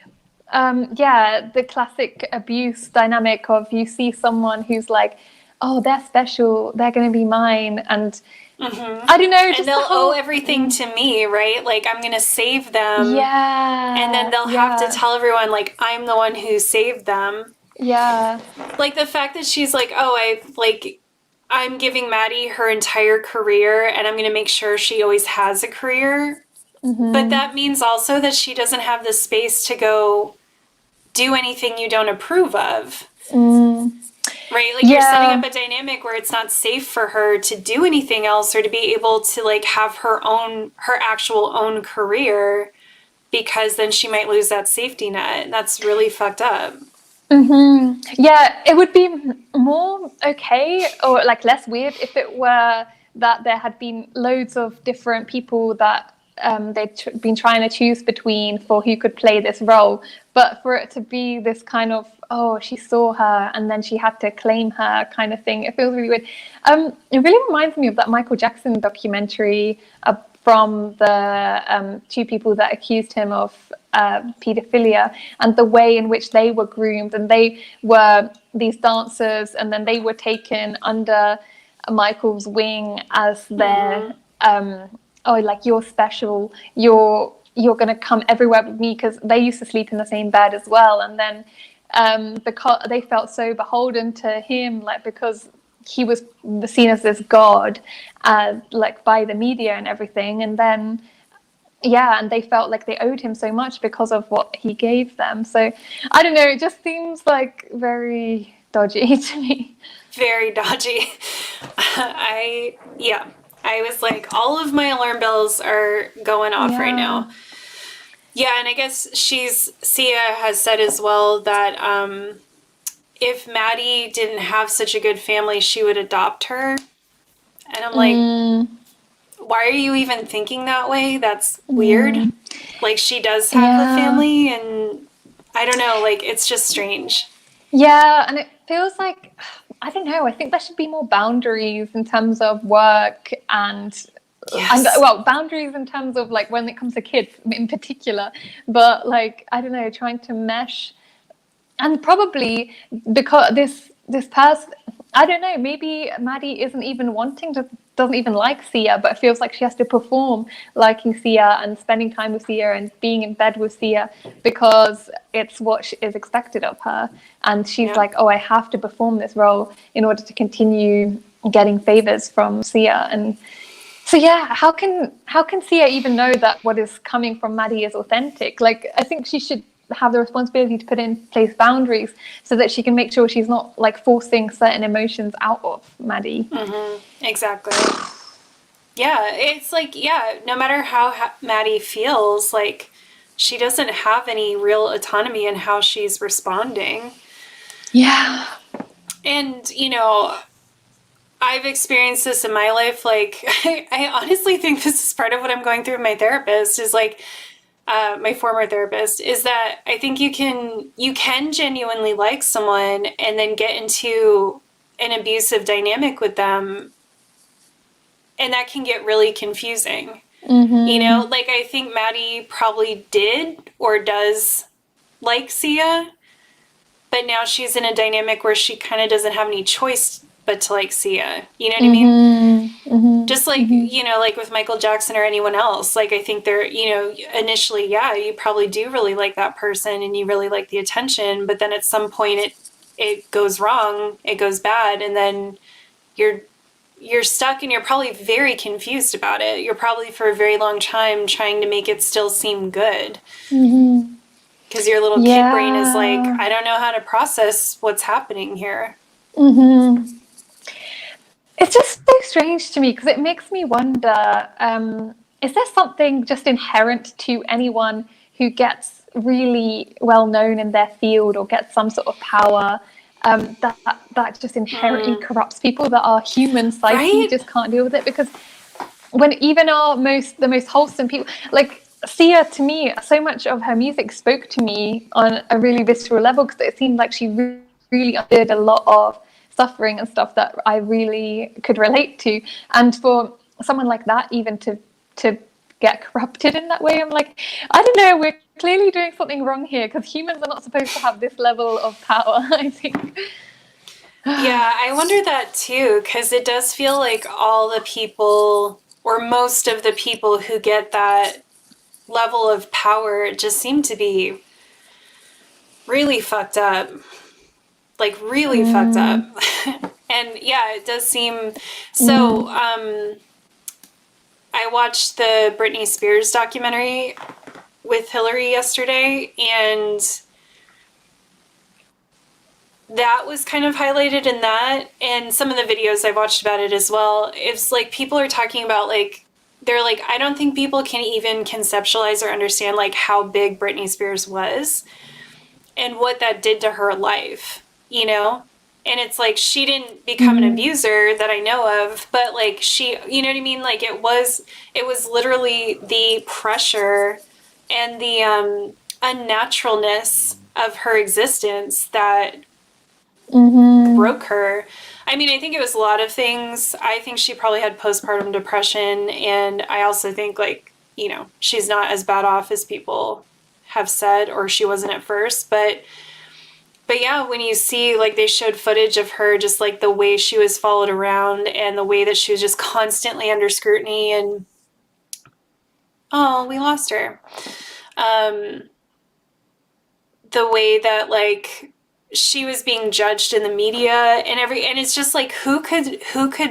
the classic abuse dynamic of you see someone who's like, oh, they're special, they're going to be mine. And I don't know. And they'll owe everything to me, right? Like, I'm going to save them. Yeah. And then they'll have to tell everyone, like, I'm the one who saved them. Yeah. Like, the fact that she's like, oh, I'm giving Maddie her entire career and I'm going to make sure she always has a career. But that means also that she doesn't have the space to go do anything you don't approve of. Right? Like you're setting up a dynamic where it's not safe for her to do anything else or to be able to like have her actual own career, because then she might lose that safety net. And that's really fucked up. Yeah, it would be more okay or like less weird if it were that there had been loads of different people that they'd been trying to choose between for who could play this role. But for it to be this kind of, oh, she saw her and then she had to claim her kind of thing, it feels really weird. It really reminds me of that Michael Jackson documentary from the two people that accused him of paedophilia, and the way in which they were groomed, and they were these dancers, and then they were taken under Michael's wing as their oh, like, you're special, you're going to come everywhere with me, because they used to sleep in the same bed as well. And then because they felt so beholden to him, like, because he was seen as this god, like by the media and everything. And then and they felt like they owed him so much because of what he gave them. So I don't know, it just seems like very dodgy to me. Very dodgy. I was like, all of my alarm bells are going off right now. Yeah, and I guess Sia has said as well that if Maddie didn't have such a good family, she would adopt her. And I'm like, why are you even thinking that way? That's weird. Like, she does have a family, and I don't know, like, it's just strange. Yeah, and it feels like, I don't know, I think there should be more boundaries in terms of work and boundaries in terms of like when it comes to kids in particular, but like, I don't know, trying to mesh. And probably because this person, I don't know, maybe Maddie isn't even doesn't even like Sia, but feels like she has to perform liking Sia and spending time with Sia and being in bed with Sia because it's what is expected of her. And she's like, oh, I have to perform this role in order to continue getting favors from Sia. And so how can Sia even know that what is coming from Maddie is authentic? Like, I think she should have the responsibility to put in place boundaries so that she can make sure she's not like forcing certain emotions out of Maddie. Exactly. Yeah, it's like, no matter how Maddie feels, like, she doesn't have any real autonomy in how she's responding. Yeah. And, I've experienced this in my life. Like, I honestly think this is part of what I'm going through with my therapist, is like, my former therapist, is that I think you can genuinely like someone and then get into an abusive dynamic with them, and that can get really confusing. Like, I think Maddie probably did or does like Sia, but now she's in a dynamic where she kind of doesn't have any choice but to like Sia. You know what I mean? Just like, like with Michael Jackson or anyone else. Like, I think they're, initially, you probably do really like that person and you really like the attention, but then at some point it goes wrong, it goes bad, and then you're stuck and you're probably very confused about it. You're probably for a very long time trying to make it still seem good. Because your little kid brain is like, I don't know how to process what's happening here. It's just so strange to me because it makes me wonder, is there something just inherent to anyone who gets really well known in their field or gets some sort of power that just inherently corrupts people, that our human psyche just can't deal with it? Because when even the most wholesome people, like Sia, to me, so much of her music spoke to me on a really visceral level because it seemed like she really did a lot of suffering and stuff that I really could relate to. And for someone like that even to get corrupted in that way, I'm like, I don't know, we're clearly doing something wrong here, because humans are not supposed to have this level of power, I think. Yeah, I wonder that too, because it does feel like all the people, or most of the people who get that level of power, just seem to be really fucked up. Like, really fucked up. And it does seem so. I watched the Britney Spears documentary with Hillary yesterday, and that was kind of highlighted in that, and some of the videos I've watched about it as well. It's like people are talking about like, they're like, I don't think people can even conceptualize or understand like how big Britney Spears was and what that did to her life, you know? And it's like, she didn't become an abuser that I know of, but like she, you know what I mean? Like it was literally the pressure and the unnaturalness of her existence that broke her. I mean, I think it was a lot of things. I think she probably had postpartum depression, and I also think like, you know, she's not as bad off as people have said, or she wasn't at first, but yeah, when you see like they showed footage of her, just like the way she was followed around and the way that she was just constantly under scrutiny, and oh, we lost her. The way that like she was being judged in the media and it's just like who could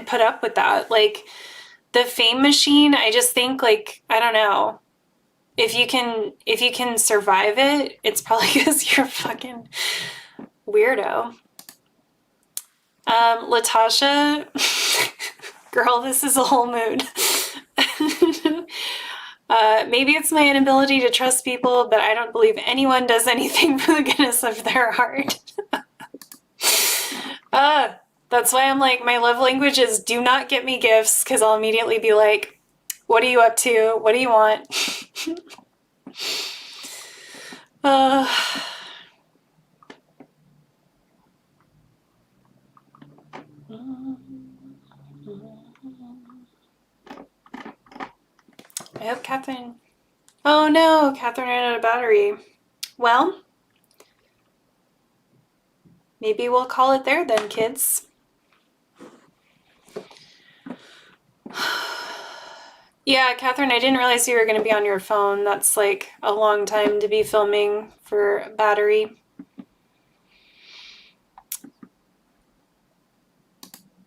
put up with that? Like the fame machine, I just think like, I don't know. If you can survive it, it's probably because you're a fucking weirdo. Latasha, girl, this is a whole mood. Maybe it's my inability to trust people, but I don't believe anyone does anything for the goodness of their heart. That's why I'm like, my love language is do not get me gifts, because I'll immediately be like, what are you up to? What do you want? I hope Kathrin... Oh no, Kathrin ran out of battery. Well, maybe we'll call it there then, kids. Yeah, Kathrin, I didn't realize you were going to be on your phone. That's like a long time to be filming for battery.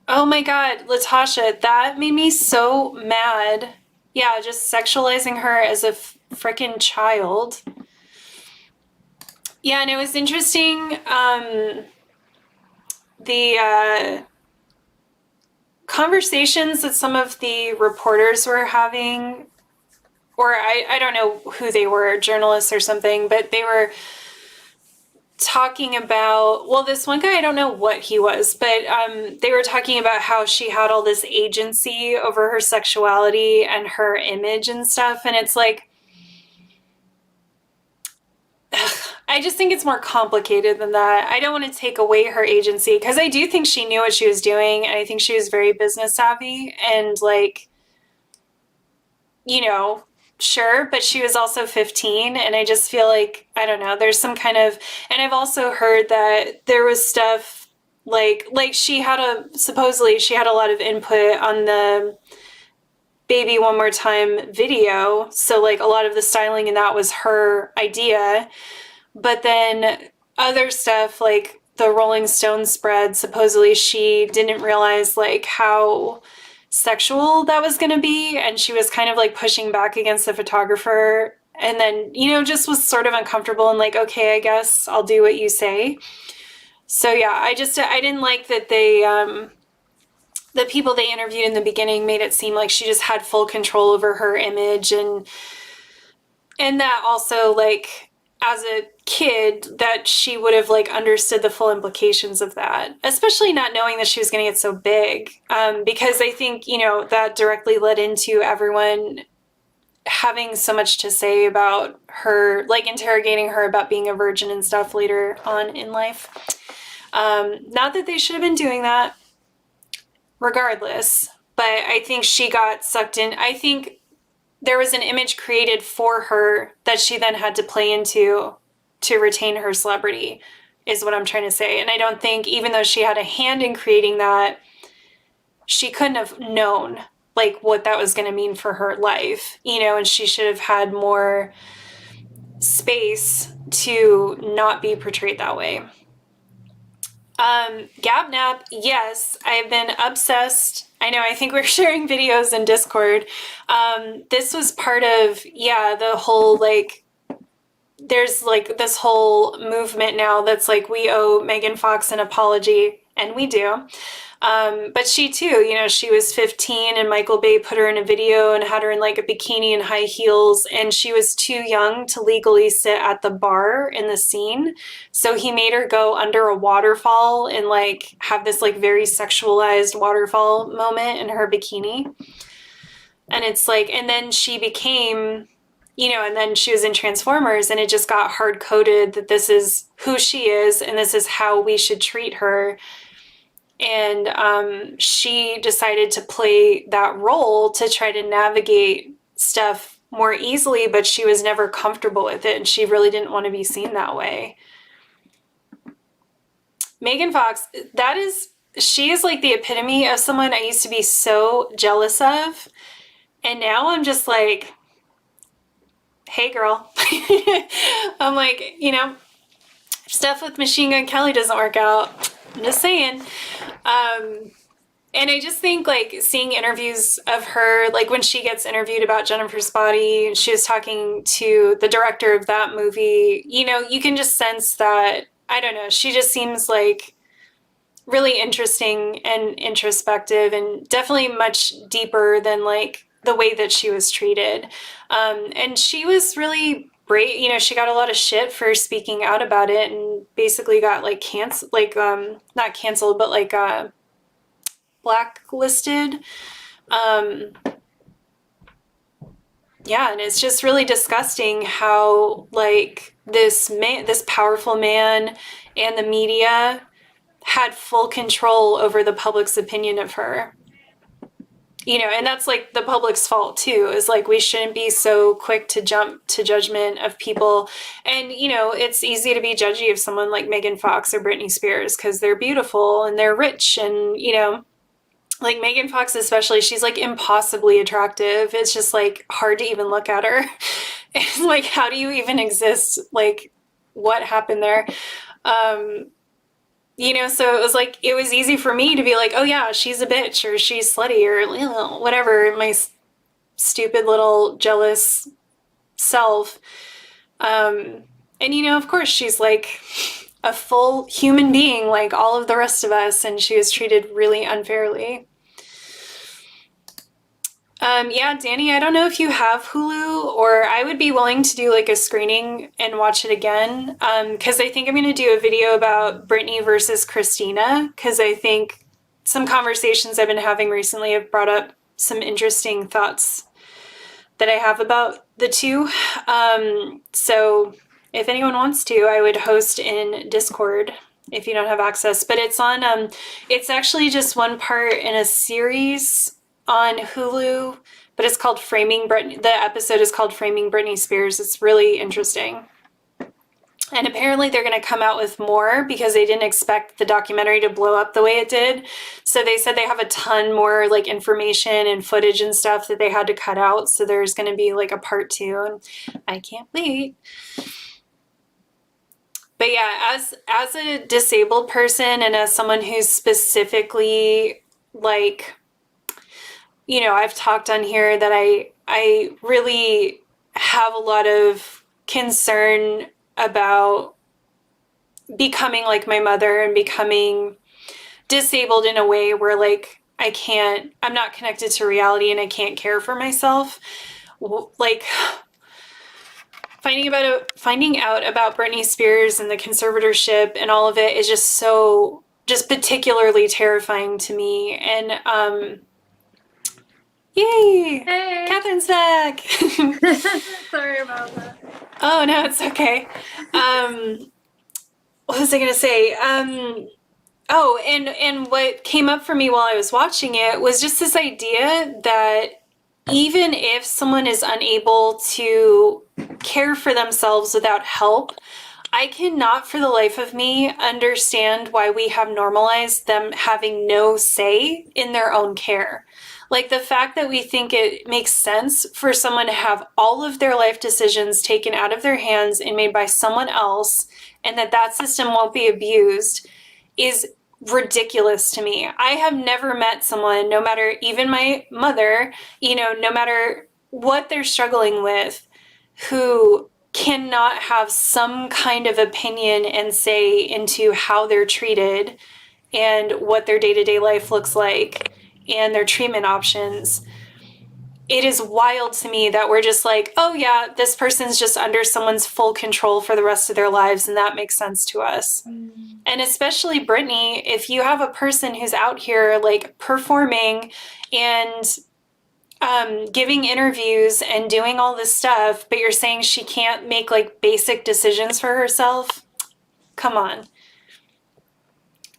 Oh my god, Latasha, that made me so mad. Yeah, just sexualizing her as a frickin' child. Yeah, and it was interesting, the conversations that some of the reporters were having, or I don't know who they were, journalists or something, but they were talking about, well, this one guy, I don't know what he was, but they were talking about how she had all this agency over her sexuality and her image and stuff, and it's like, I just think it's more complicated than that. I don't want to take away her agency, because I do think she knew what she was doing, and I think she was very business savvy, and like, you know, sure, but she was also 15, and I just feel like, I don't know, there's some kind of, and I've also heard that there was stuff like supposedly she had a lot of input on the Baby One More Time video, so like a lot of the styling in that was her idea. But then other stuff like the Rolling Stone spread, supposedly she didn't realize like how sexual that was going to be, and she was kind of like pushing back against the photographer, and then, you know, just was sort of uncomfortable and like, okay, I guess I'll do what you say. So yeah, I didn't like that they the people they interviewed in the beginning made it seem like she just had full control over her image, and that also, like, as a kid, that she would have like understood the full implications of that, especially not knowing that she was going to get so big, because I think, you know, that directly led into everyone having so much to say about her, like interrogating her about being a virgin and stuff later on in life. Not that they should have been doing that regardless, but I think she got sucked in. I think there was an image created for her that she then had to play into to retain her celebrity, is what I'm trying to say. And I don't think, even though she had a hand in creating that, she couldn't have known like what that was going to mean for her life, you know, and she should have had more space to not be portrayed that way. Gabnap, yes, I've been obsessed. I know, I think we're sharing videos in Discord. This was part of, yeah, the whole, like, there's like this whole movement now that's like, we owe Megan Fox an apology, and we do. But she too, you know, she was 15 and Michael Bay put her in a video and had her in like a bikini and high heels, and she was too young to legally sit at the bar in the scene. So he made her go under a waterfall and like have this like very sexualized waterfall moment in her bikini. And it's like, and then she became, you know, and then she was in Transformers, and it just got hard coded that this is who she is and this is how we should treat her. And she decided to play that role to try to navigate stuff more easily, but she was never comfortable with it, and she really didn't want to be seen that way. Megan Fox, she is like the epitome of someone I used to be so jealous of. And now I'm just like, hey, girl. I'm like, you know, stuff with Machine Gun Kelly doesn't work out. I'm just saying. And I just think like seeing interviews of her, like when she gets interviewed about Jennifer's Body, and she was talking to the director of that movie, you know, you can just sense that, I don't know, she just seems like really interesting and introspective, and definitely much deeper than like the way that she was treated. And she was really brave. You know, she got a lot of shit for speaking out about it, and basically got like not canceled, but like blacklisted. Yeah, and it's just really disgusting how like this powerful man and the media had full control over the public's opinion of her. You know, and that's like the public's fault too, is like we shouldn't be so quick to jump to judgment of people. And, you know, it's easy to be judgy of someone like Megan Fox or Britney Spears because they're beautiful and they're rich, and, you know, like Megan Fox especially, she's like impossibly attractive. It's just like hard to even look at her. It's like, how do you even exist? Like, what happened there? You know, so it was like, it was easy for me to be like, oh yeah, she's a bitch, or she's slutty, or you know, whatever, my stupid little jealous self. And you know, of course, she's like a full human being like all of the rest of us, and she was treated really unfairly. Yeah, Danny, I don't know if you have Hulu, or I would be willing to do like a screening and watch it again. Because I think I'm going to do a video about Britney versus Christina, because I think some conversations I've been having recently have brought up some interesting thoughts that I have about the two. So if anyone wants to, I would host in Discord if you don't have access. But it's on, it's actually just one part in a series on Hulu, but it's called Framing Britney. The episode is called Framing Britney Spears. It's really interesting. And apparently they're going to come out with more because they didn't expect the documentary to blow up the way it did. So they said they have a ton more like information and footage and stuff that they had to cut out. So there's going to be like a part 2, and I can't wait. But yeah, as a disabled person, and as someone who's specifically like, you know, I've talked on here that I really have a lot of concern about becoming like my mother and becoming disabled in a way where like I'm not connected to reality and I can't care for myself. Like finding out about Britney Spears and the conservatorship and all of it is just particularly terrifying to me. And yay! Hey! Catherine's back! Sorry about that. Oh, no, it's okay. What was I going to say? Oh, and what came up for me while I was watching it was just this idea that even if someone is unable to care for themselves without help, I cannot for the life of me understand why we have normalized them having no say in their own care. Like the fact that we think it makes sense for someone to have all of their life decisions taken out of their hands and made by someone else, and that system won't be abused, is ridiculous to me. I have never met someone, no matter even my mother, you know, no matter what they're struggling with, who cannot have some kind of opinion and say into how they're treated and what their day-to-day life looks like and their treatment options. It is wild to me that we're just like, oh yeah, this person's just under someone's full control for the rest of their lives, and that makes sense to us. And especially Brittany, if you have a person who's out here like performing and giving interviews and doing all this stuff, but you're saying she can't make like basic decisions for herself, come on.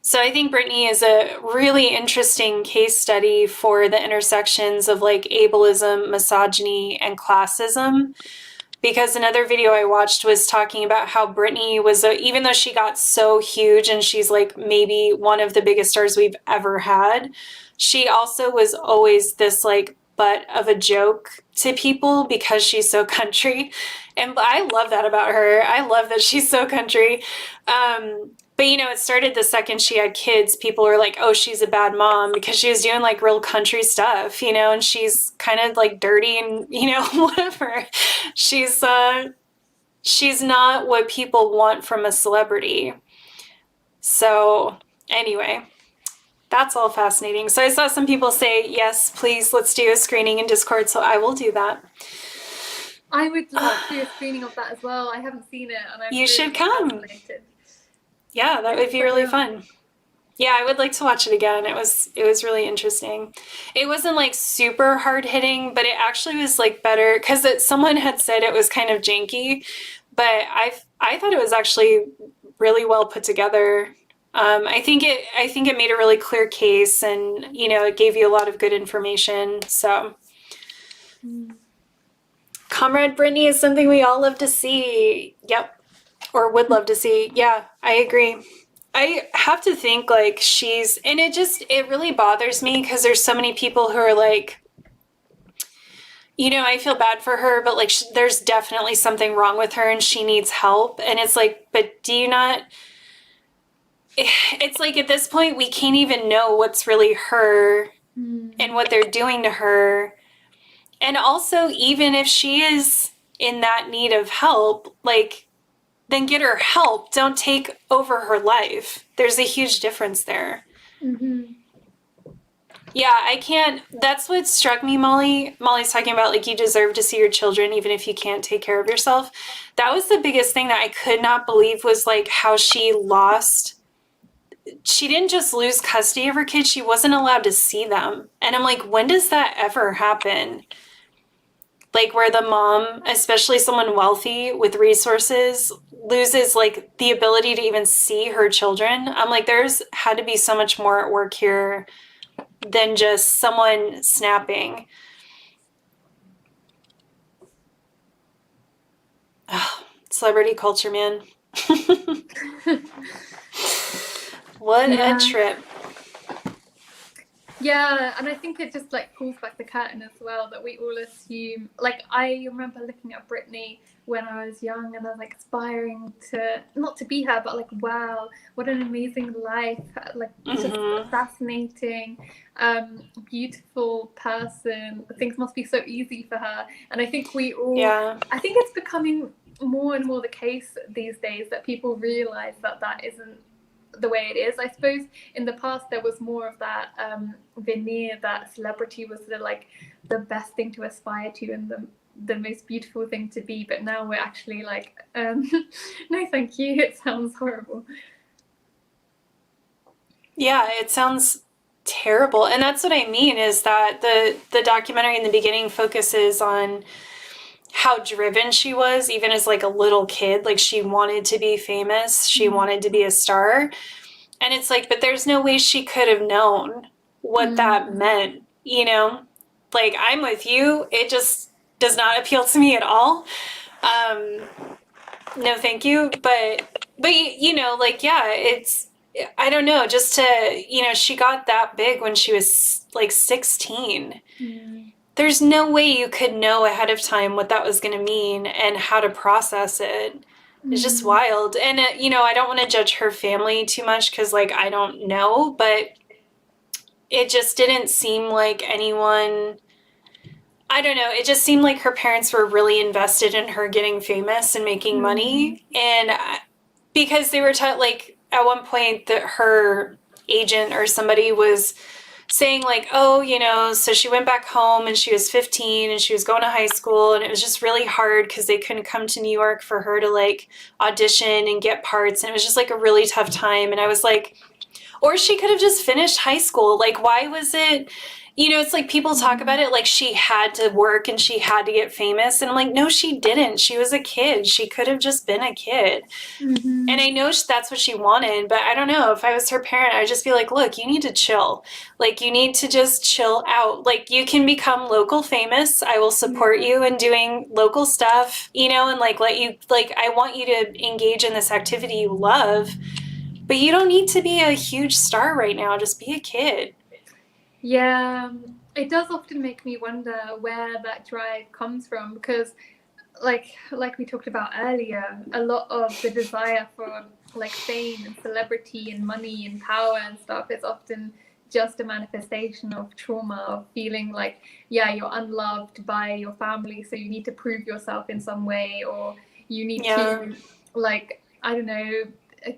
So I think Brittany is a really interesting case study for the intersections of like ableism, misogyny, and classism. Because another video I watched was talking about how Brittany was, even though she got so huge and she's like maybe one of the biggest stars we've ever had, she also was always this like butt of a joke to people because she's so country. And I love that about her. I love that she's so country. But, you know, it started the second she had kids. People were like, oh, she's a bad mom because she was doing like real country stuff, you know, and she's kind of like dirty and, you know, whatever. She's not what people want from a celebrity. So anyway, that's all fascinating. So I saw some people say, yes, please, let's do a screening in Discord. So I will do that. I would love to do a screening of that as well. I haven't seen it, and I'm You really should come. fascinated. Yeah, that would be really fun. Yeah, I would like to watch it again. It was really interesting. It wasn't like super hard hitting, but it actually was like better because someone had said it was kind of janky, but I thought it was actually really well put together. I think it made a really clear case, and you know, it gave you a lot of good information. So, Comrade Brittany is something we all love to see. Yep. Or would love to see. Yeah, I agree. I have to think like and it really bothers me because there's so many people who are like, you know, I feel bad for her, but like there's definitely something wrong with her and she needs help. And it's like, but do you not, it's like at this point, we can't even know what's really her and what they're doing to her. And also, even if she is in that need of help, like, then get her help. Don't take over her life. There's a huge difference there. Yeah, I can't. That's what struck me, Molly. Molly's talking about like you deserve to see your children even if you can't take care of yourself. That was the biggest thing that I could not believe was like how she didn't just lose custody of her kids, she wasn't allowed to see them. And I'm like, when does that ever happen? Like where the mom, especially someone wealthy with resources, loses like the ability to even see her children. I'm like, there's had to be so much more at work here than just someone snapping. Oh, celebrity culture, man. What a trip. Yeah, and I think it just like pulls back the curtain as well that we all assume. Like I remember looking at Britney when I was young, and I was like aspiring to not to be her, but like wow, what an amazing life! Like just fascinating, beautiful person. Things must be so easy for her, and I think we all. Yeah. I think it's becoming more and more the case these days that people realize that that isn't the way it is. I suppose in the past there was more of that veneer that celebrity was the best thing to aspire to and the most beautiful thing to be, but now we're actually like no thank you, it sounds horrible. Yeah, it sounds terrible. And that's what I mean is that the documentary in the beginning focuses on how driven she was, even as like a little kid. Like she wanted to be famous. She wanted to be a star. And it's like, but there's no way she could have known what that meant, you know? Like, I'm with you. It just does not appeal to me at all. No, thank you. But you know, like, yeah, it's, I don't know, just to, you know, she got that big when she was like 16. There's no way you could know ahead of time what that was going to mean and how to process it. It's just wild. And, you know, I don't want to judge her family too much because, like, I don't know, but it just didn't seem like anyone... I don't know. It just seemed like her parents were really invested in her getting famous and making money. And because they were like, at one point that her agent or somebody was saying like, oh, you know, so she went back home and she was 15 and she was going to high school, and it was just really hard because they couldn't come to New York for her to like audition and get parts. And it was just like a really tough time. And I was like, or she could have just finished high school. Like, why was it, you know, it's like people talk about it like she had to work and she had to get famous. And I'm like, no, she didn't. She was a kid. She could have just been a kid. And I know that's what she wanted, but I don't know. If I was her parent, I'd just be like, look, you need to chill. Like, you need to just chill out. Like, you can become local famous. I will support you in doing local stuff, you know, and like let you, like, I want you to engage in this activity you love. But you don't need to be a huge star right now. Just be a kid. Yeah, it does often make me wonder where that drive comes from, because like we talked about earlier, a lot of the desire for like fame and celebrity and money and power and stuff is often just a manifestation of trauma, of feeling like, yeah, you're unloved by your family, so you need to prove yourself in some way, or you need to, like, I don't know,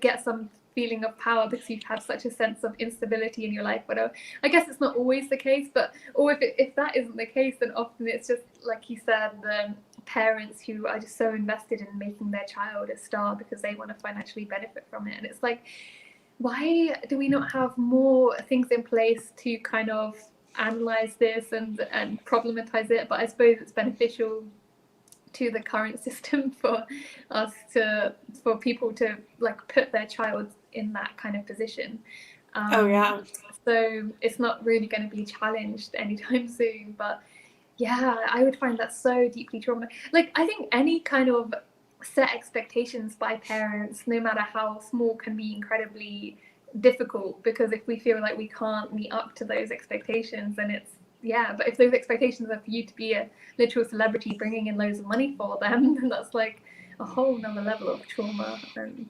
get some feeling of power because you've had such a sense of instability in your life. But I guess it's not always the case, but or if that isn't the case, then often it's just like you said, the parents who are just so invested in making their child a star because they want to financially benefit from it. And it's like, why do we not have more things in place to kind of analyze this and problematize it? But I suppose it's beneficial to the current system for us for people to like put their child in that kind of position. So it's not really going to be challenged anytime soon. But yeah, I would find that so deeply traumatizing. Like, I think any kind of set expectations by parents, no matter how small, can be incredibly difficult, because if we feel like we can't meet up to those expectations, then it's, yeah, but if those expectations are for you to be a literal celebrity bringing in loads of money for them, then that's like a whole nother level of trauma. And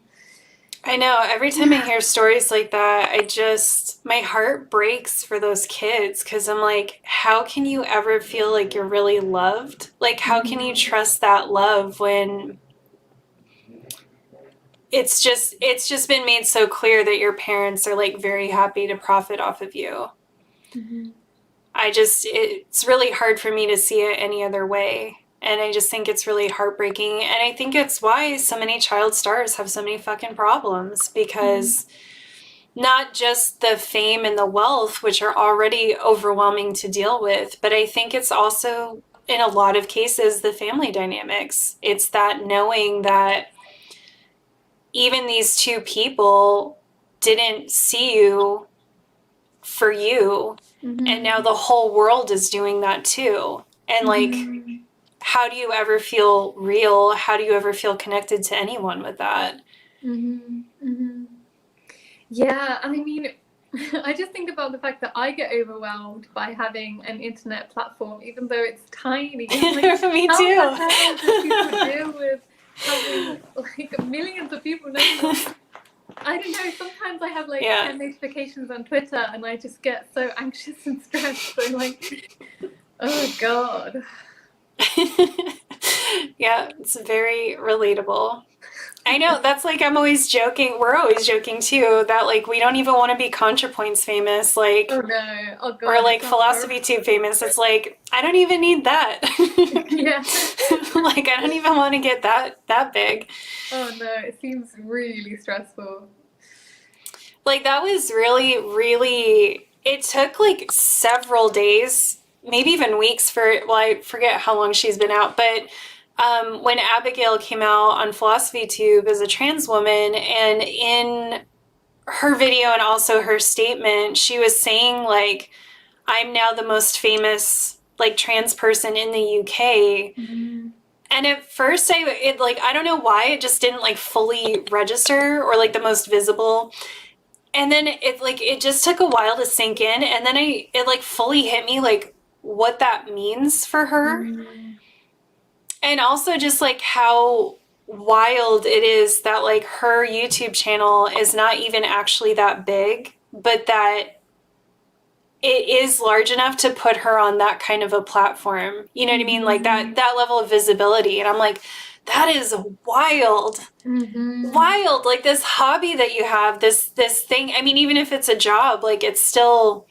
I know. Every time I hear stories like that, my heart breaks for those kids, because I'm like, how can you ever feel like you're really loved? Like, how can you trust that love when it's just been made so clear that your parents are like very happy to profit off of you? It's really hard for me to see it any other way. And I just think it's really heartbreaking. And I think it's why so many child stars have so many fucking problems, because not just the fame and the wealth, which are already overwhelming to deal with, but I think it's also, in a lot of cases, the family dynamics. It's that knowing that even these two people didn't see you for you, and now the whole world is doing that too. And like, how do you ever feel real? How do you ever feel connected to anyone with that? Yeah, I mean, I just think about the fact that I get overwhelmed by having an internet platform, even though it's tiny. Like, Me how too. the hell do people deal with having like millions of people knowing them? I don't know, sometimes I have like 10 notifications on Twitter and I just get so anxious and stressed. So like, oh God. Yeah, it's very relatable. I know, that's like, I'm always joking, we're always joking too, that like we don't even want to be ContraPoints famous, like, oh no, oh God, or like Philosophy Tube famous. It's like, I don't even need that. Yeah. Like, I don't even want to get that big. Oh no, it seems really stressful. Like, that was really, really, it took like several days, maybe even weeks well, I forget how long she's been out, but when Abigail came out on Philosophy Tube as a trans woman, and in her video and also her statement, she was saying like, I'm now the most famous like trans person in the UK. And at first I don't know why it just didn't like fully register, or like the most visible. And then it just took a while to sink in, and then it like fully hit me like what that means for her. And also just like how wild it is that like her YouTube channel is not even actually that big, but that it is large enough to put her on that kind of a platform. You know what I mean? Like that level of visibility. And I'm like, that is wild. Wild. Like this hobby that you have, this thing. I mean, even if it's a job, like it's still,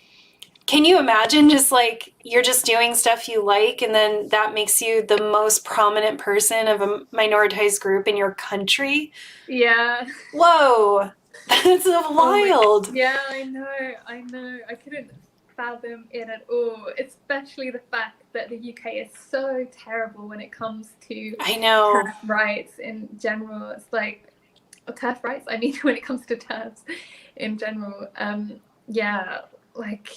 can you imagine just like you're just doing stuff you like and then that makes you the most prominent person of a minoritized group in your country? Yeah. Whoa. That's wild. Yeah, I know. I couldn't fathom it at all, especially the fact that the UK is so terrible when it comes to I know. TERF rights in general. It's like, TERF rights, I mean, when it comes to TERFs in general. Yeah, like,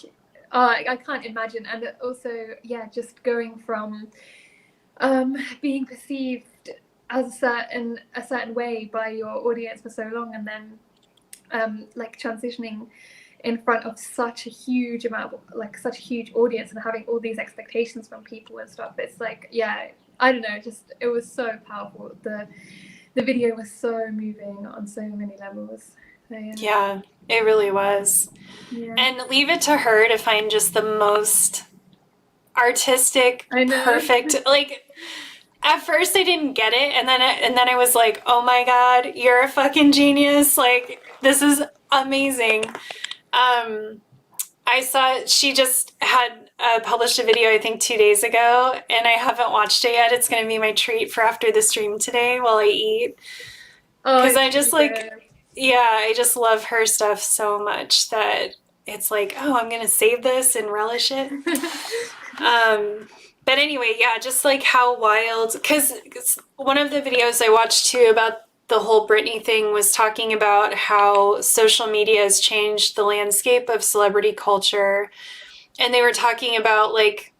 I can't imagine. And also, yeah, just going from being perceived as a certain way by your audience for so long, and then like transitioning in front of such a huge amount of, like, such a huge audience and having all these expectations from people and stuff. It's like, yeah, I don't know, just it was so powerful. The video was so moving on so many levels. So, yeah, it really was. Yeah. And leave it to her to find just the most artistic, perfect, like, at first I didn't get it, and then I was like, oh my god, you're a fucking genius, like this is amazing. I saw she just had published a video, I think 2 days ago, and I haven't watched it yet. It's going to be my treat for after the stream today while I eat, because I just like, yeah, I just love her stuff so much that it's like, oh, I'm going to save this and relish it. But anyway, yeah, just like how wild, because one of the videos I watched too about the whole Britney thing was talking about how social media has changed the landscape of celebrity culture. And they were talking about like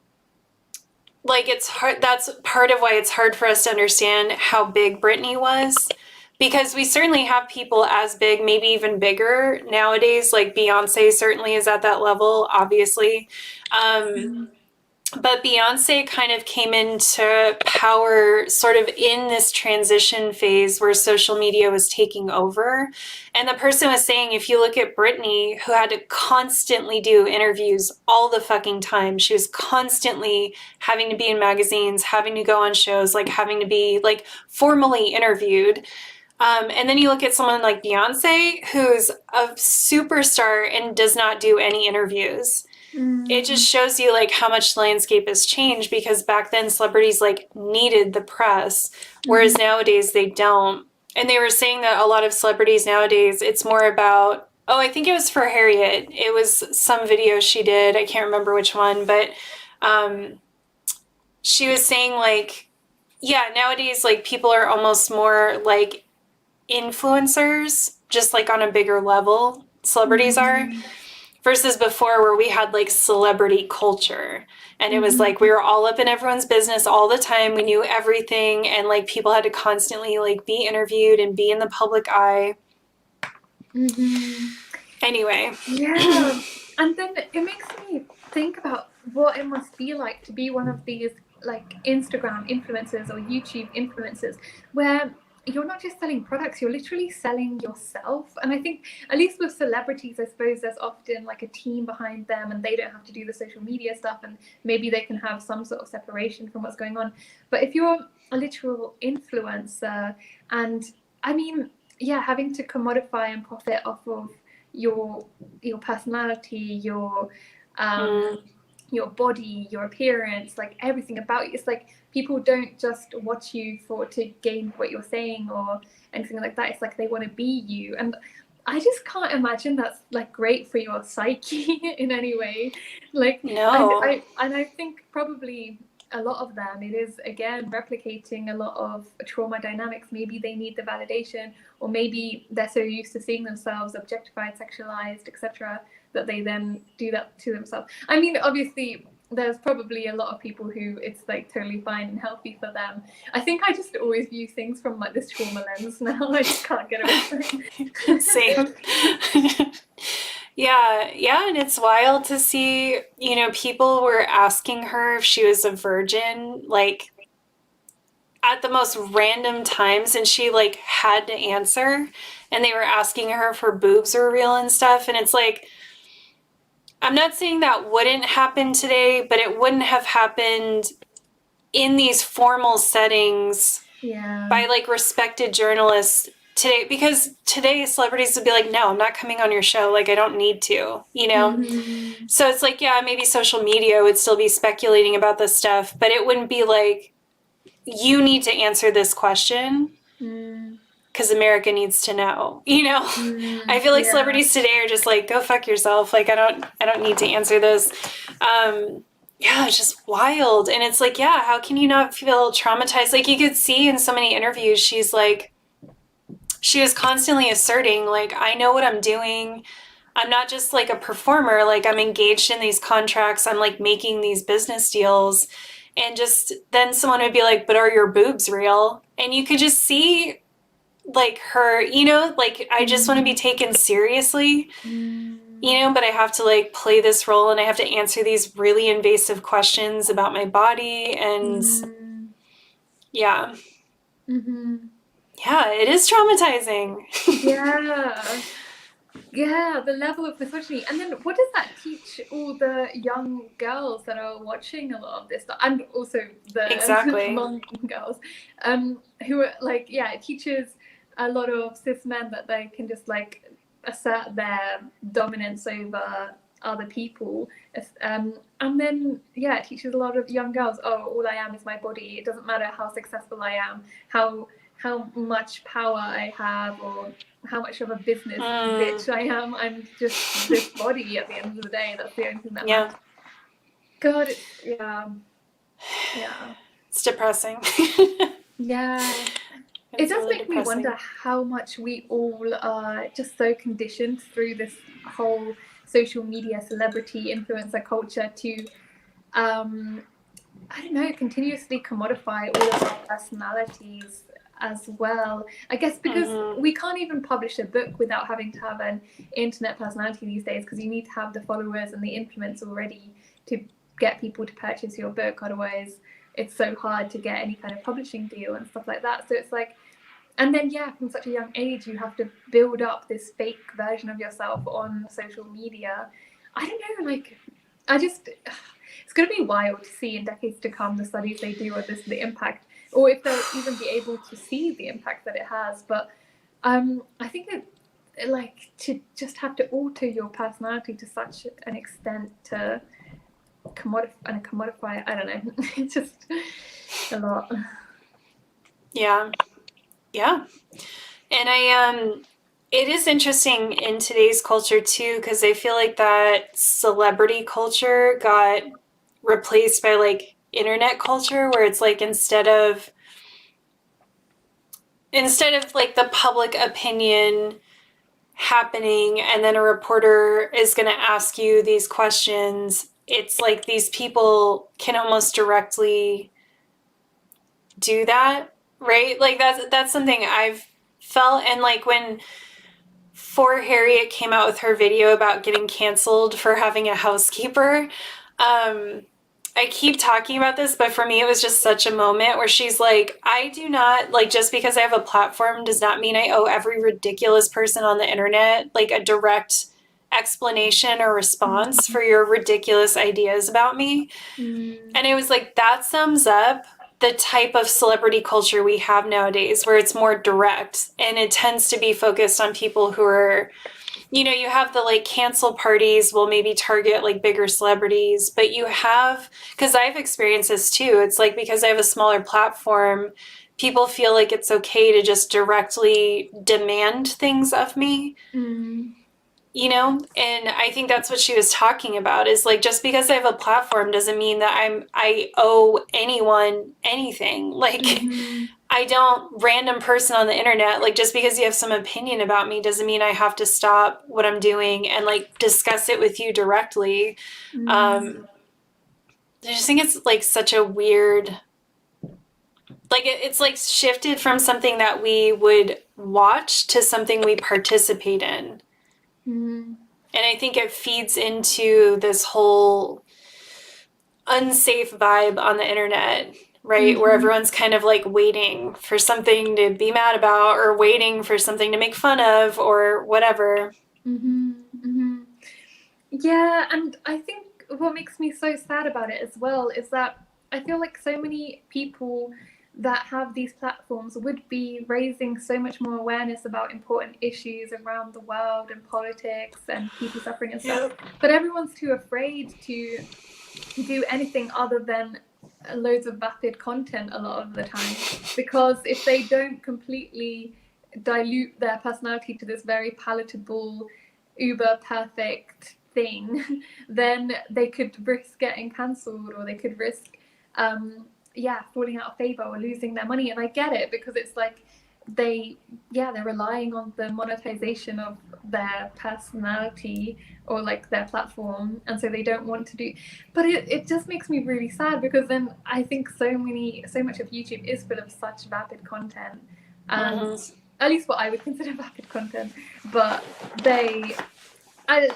it's hard, that's part of why it's hard for us to understand how big Britney was. Because we certainly have people as big, maybe even bigger nowadays, like Beyonce certainly is at that level, obviously. But Beyonce kind of came into power sort of in this transition phase where social media was taking over. And the person was saying, if you look at Britney, who had to constantly do interviews all the fucking time, she was constantly having to be in magazines, having to go on shows, like having to be like formally interviewed. And then you look at someone like Beyonce, who's a superstar and does not do any interviews. It just shows you like how much the landscape has changed, because back then celebrities like needed the press, whereas nowadays they don't. And they were saying that a lot of celebrities nowadays, it's more about, oh, I think it was for Harriet. It was some video she did. I can't remember which one, but she was saying like, yeah, nowadays like people are almost more like influencers, just like on a bigger level, celebrities are. Versus before, where we had like celebrity culture, and it was like we were all up in everyone's business all the time. We knew everything, and like people had to constantly like be interviewed and be in the public eye. Anyway. Yeah. And then it makes me think about what it must be like to be one of these like Instagram influencers or YouTube influencers, where you're not just selling products, you're literally selling yourself. And I think, at least with celebrities, I suppose there's often like a team behind them and they don't have to do the social media stuff, and maybe they can have some sort of separation from what's going on. But if you're a literal influencer, and I mean, yeah, having to commodify and profit off of your personality, your body, your appearance, like everything about you, it's like people don't just watch you to gain what you're saying or anything like that. It's like they want to be you, and I just can't imagine that's like great for your psyche in any way. Like, no. I think probably a lot of them, it is again replicating a lot of trauma dynamics. Maybe they need the validation, or maybe they're so used to seeing themselves objectified, sexualized, etc., that they then do that to themselves. I mean, obviously there's probably a lot of people who it's like totally fine and healthy for them. I think I just always view things from like this trauma lens now. I just can't get away from it. Same. Yeah, and it's wild to see, you know, people were asking her if she was a virgin, like at the most random times, and she like had to answer, and they were asking her if her boobs were real and stuff, and it's like, I'm not saying that wouldn't happen today, but it wouldn't have happened in these formal settings by like respected journalists today, because today celebrities would be like, no, I'm not coming on your show. Like, I don't need to, you know? Mm-hmm. So it's like, yeah, maybe social media would still be speculating about this stuff, but it wouldn't be like, you need to answer this question because America needs to know, you know? I feel like celebrities today are just like, go fuck yourself. Like, I don't need to answer this. Yeah, it's just wild. And it's like, yeah, how can you not feel traumatized? Like, you could see in so many interviews, she's like, she was constantly asserting, like, I know what I'm doing. I'm not just like a performer. Like, I'm engaged in these contracts. I'm like making these business deals. And just then someone would be like, but are your boobs real? And you could just see like her, you know, like, I just want to be taken seriously, you know, but I have to like play this role and I have to answer these really invasive questions about my body. And yeah. Yeah, it is traumatizing. Yeah, the level of misogyny. And then what does that teach all the young girls that are watching a lot of this stuff? And also the non-girls, who are like, yeah, it teaches a lot of cis men that they can just like assert their dominance over other people. And then, yeah, it teaches a lot of young girls, oh, all I am is my body. It doesn't matter how successful I am, how much power I have, or how much of a business bitch I am. I'm just this body at the end of the day. That's the only thing that matters. God, yeah. It's depressing. Yeah. It does really make me wonder how much we all are just so conditioned through this whole social media celebrity influencer culture to I don't know, continuously commodify all of our personalities as well. I guess because we can't even publish a book without having to have an internet personality these days, because you need to have the followers and the implements already to get people to purchase your book. Otherwise, it's so hard to get any kind of publishing deal and stuff like that. So it's like, and then, yeah, from such a young age, you have to build up this fake version of yourself on social media. I don't know, like, it's going to be wild to see in decades to come the studies they do on this, the impact, or if they'll even be able to see the impact that it has. But I think that, like, to just have to alter your personality to such an extent to commodify, I don't know, it's just a lot. Yeah. And it is interesting in today's culture too, because I feel like that celebrity culture got replaced by like internet culture, where it's like instead of like the public opinion happening and then a reporter is going to ask you these questions, it's like these people can almost directly do that, right? Like that's something I've felt. And like when For Harriet came out with her video about getting canceled for having a housekeeper, I keep talking about this, but for me, it was just such a moment where she's like, I do not, like, just because I have a platform does not mean I owe every ridiculous person on the internet, like, a direct explanation or response for your ridiculous ideas about me. And it was like, that sums up the type of celebrity culture we have nowadays, where it's more direct, and it tends to be focused on people who are, you know, you have the like cancel parties will maybe target like bigger celebrities, but you have, because I've experienced this too, it's like because I have a smaller platform, people feel like it's okay to just directly demand things of me. You know, and I think that's what she was talking about, is like, just because I have a platform doesn't mean that I owe anyone anything. Like, I don't, random person on the internet, like, just because you have some opinion about me doesn't mean I have to stop what I'm doing and like discuss it with you directly. I just think it's like such a weird, like it's like shifted from something that we would watch to something we participate in. And I think it feeds into this whole unsafe vibe on the internet, right? Where everyone's kind of like waiting for something to be mad about, or waiting for something to make fun of, or whatever. Yeah, and I think what makes me so sad about it as well is that I feel like so many people that have these platforms would be raising so much more awareness about important issues around the world and politics and people suffering and stuff. But everyone's too afraid to do anything other than loads of vapid content a lot of the time, because if they don't completely dilute their personality to this very palatable uber perfect thing, then they could risk getting cancelled, or they could risk falling out of favor or losing their money. And I get it, because it's like they're relying on the monetization of their personality or like their platform, and so they don't want to do. But it just makes me really sad, because then I think so much of YouTube is full of such vapid content, and at least what I would consider vapid content. But I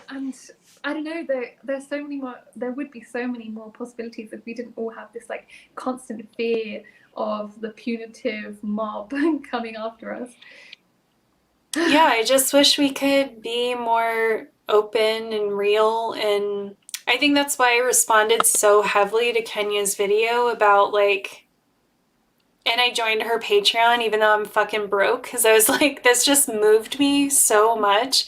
don't know, there's so many more, there would be so many more possibilities if we didn't all have this like constant fear of the punitive mob coming after us. Yeah, I just wish we could be more open and real. And I think that's why I responded so heavily to Kenya's video about like, and I joined her Patreon even though I'm fucking broke, because I was like, this just moved me so much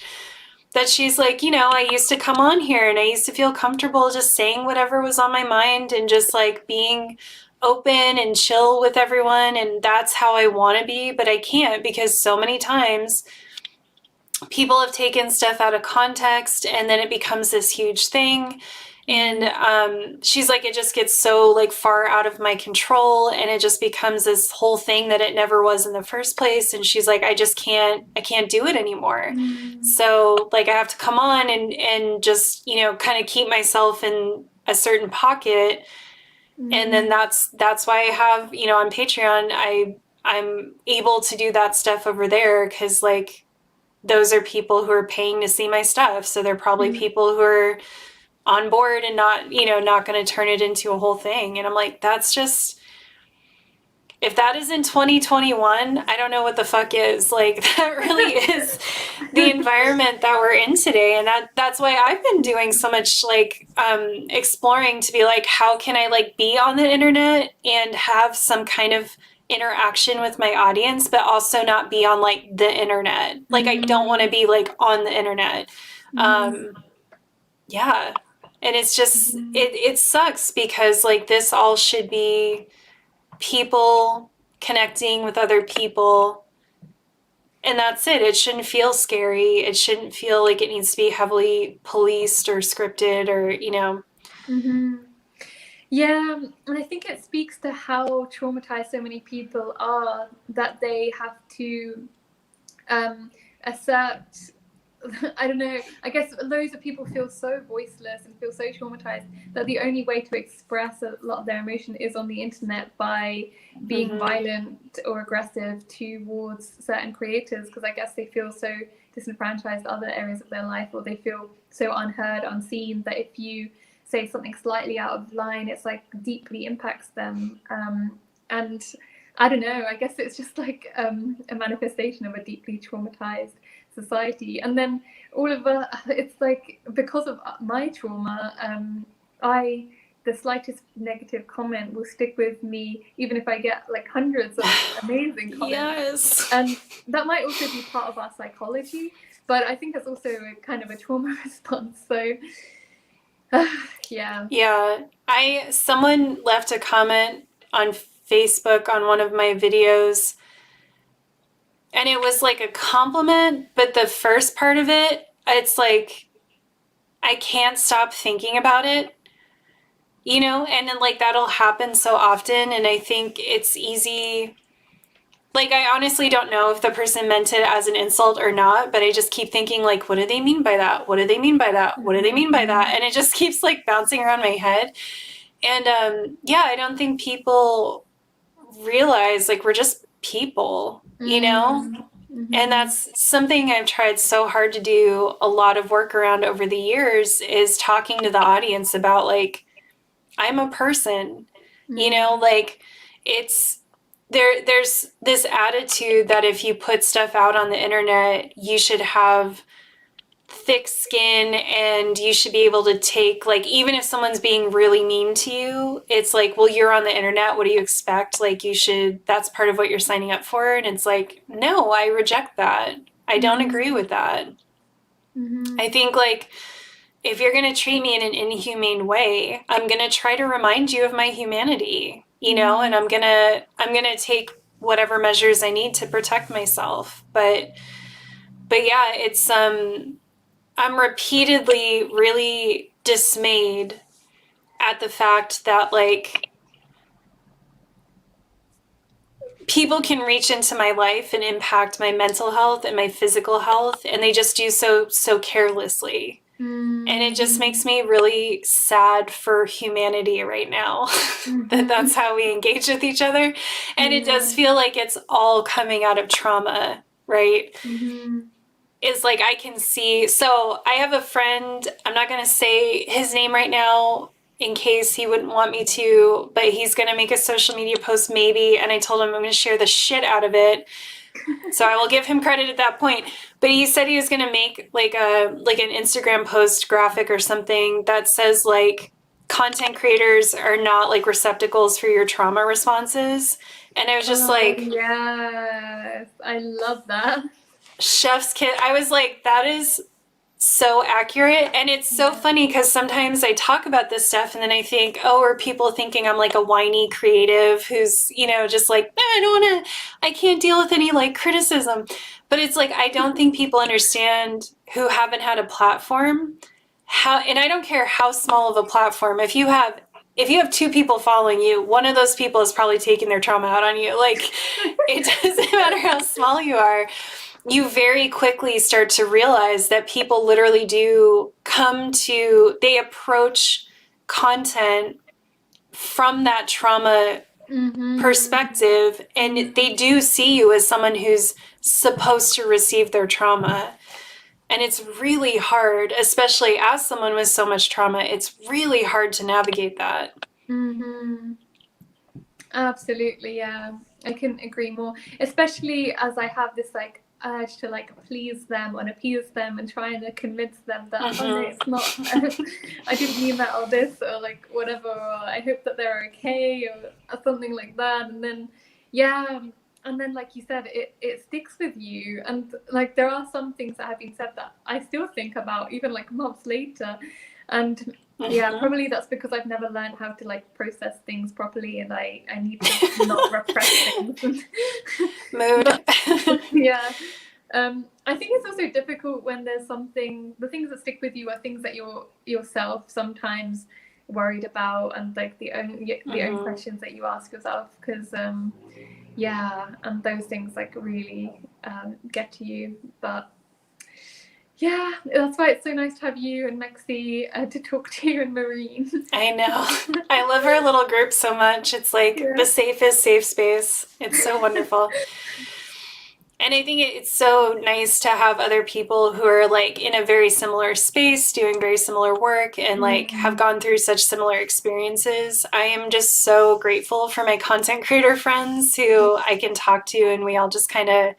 that she's like, I used to come on here and I used to feel comfortable just saying whatever was on my mind and just like being open and chill with everyone. And that's how I want to be, but I can't, because so many times people have taken stuff out of context and then it becomes this huge thing. And she's like, it just gets so like far out of my control and it just becomes this whole thing that it never was in the first place. And she's like, I can't do it anymore. So like I have to come on and just, kind of keep myself in a certain pocket. And then that's why I have, on Patreon, I'm able to do that stuff over there, because like those are people who are paying to see my stuff. So they're probably people who are on board and not, not going to turn it into a whole thing. And I'm like, that's just, if that is in 2021, I don't know what the fuck is. Like, that really is the environment that we're in today. And that's why I've been doing so much like exploring to be like, how can I like be on the internet and have some kind of interaction with my audience, but also not be on like the internet. Like, I don't want to be like on the internet. Yeah. And it's just, it sucks, because like this all should be people connecting with other people. And that's it. It shouldn't feel scary. It shouldn't feel like it needs to be heavily policed or scripted or, Yeah, and I think it speaks to how traumatized so many people are, that they have to assert, I don't know, I guess loads of people feel so voiceless and feel so traumatized that the only way to express a lot of their emotion is on the internet by being violent or aggressive towards certain creators, because I guess they feel so disenfranchised other areas of their life, or they feel so unheard, unseen, that if you say something slightly out of line, it's like deeply impacts them. And I don't know, I guess it's just like a manifestation of a deeply traumatized society. And then all of it's like, because of my trauma, the slightest negative comment will stick with me, even if I get like hundreds of amazing comments. Yes. And that might also be part of our psychology, but I think it's also a kind of a trauma response. So yeah. Someone left a comment on Facebook on one of my videos, and it was like a compliment, but the first part of it, it's like, I can't stop thinking about it, and then like that'll happen so often. And I think it's easy. Like, I honestly don't know if the person meant it as an insult or not, but I just keep thinking, like, what do they mean by that? What do they mean by that? What do they mean by that? And it just keeps like bouncing around my head. And I don't think people realize like we're just people, And that's something I've tried so hard to do a lot of work around over the years, is talking to the audience about like, I'm a person, like there's this attitude that if you put stuff out on the internet, you should have thick skin and you should be able to take, like, even if someone's being really mean to you, it's like, well, you're on the internet, what do you expect? Like, you should, that's part of what you're signing up for. And it's like, no, I reject that. I don't agree with that. I think, like, if you're going to treat me in an inhumane way, I'm going to try to remind you of my humanity, you know, and I'm going to take whatever measures I need to protect myself. But yeah, it's, I'm repeatedly really dismayed at the fact that, like, people can reach into my life and impact my mental health and my physical health, and they just do so carelessly. And it just makes me really sad for humanity right now that that's how we engage with each other. And it does feel like it's all coming out of trauma, right? Is like, I can see, so I have a friend, I'm not going to say his name right now in case he wouldn't want me to, but he's going to make a social media post maybe, and I told him I'm going to share the shit out of it. So I will give him credit at that point. But he said he was going to make like an Instagram post graphic or something that says, like, content creators are not like receptacles for your trauma responses. And I was just like, yes, I love that. Chef's kiss. I was like, that is so accurate. And it's so funny because sometimes I talk about this stuff and then I think, oh, are people thinking I'm like a whiny creative who's, you know, just like, I can't deal with any like criticism. But it's like, I don't think people understand who haven't had a platform how, and I don't care how small of a platform, if you have 2 people following you, one of those people is probably taking their trauma out on you. Like, it doesn't matter how small you are. You very quickly start to realize that people literally do they approach content from that trauma perspective, and they do see you as someone who's supposed to receive their trauma. And it's really hard, especially as someone with so much trauma, it's really hard to navigate that. Absolutely, yeah. I couldn't agree more. Especially as I have this like urge to like please them and appease them and try and convince them that oh no, it's not I didn't mean that, or this, or like whatever, or I hope that they're okay, or something like that. And then and then like you said, it sticks with you. And like there are some things that have been said that I still think about even like months later. And probably that's because I've never learned how to like process things properly, and I need to not repress things. Mood. I think it's also difficult when there's the things that stick with you are things that you're yourself sometimes worried about, and like the own questions that you ask yourself, because and those things like really get to you. But yeah, that's why it's so nice to have you and Mexi to talk to, and Marine. I know. I love our little group so much. It's like the safest safe space. It's so wonderful. And I think it's so nice to have other people who are like in a very similar space, doing very similar work, and like have gone through such similar experiences. I am just so grateful for my content creator friends who I can talk to, and we all just kind of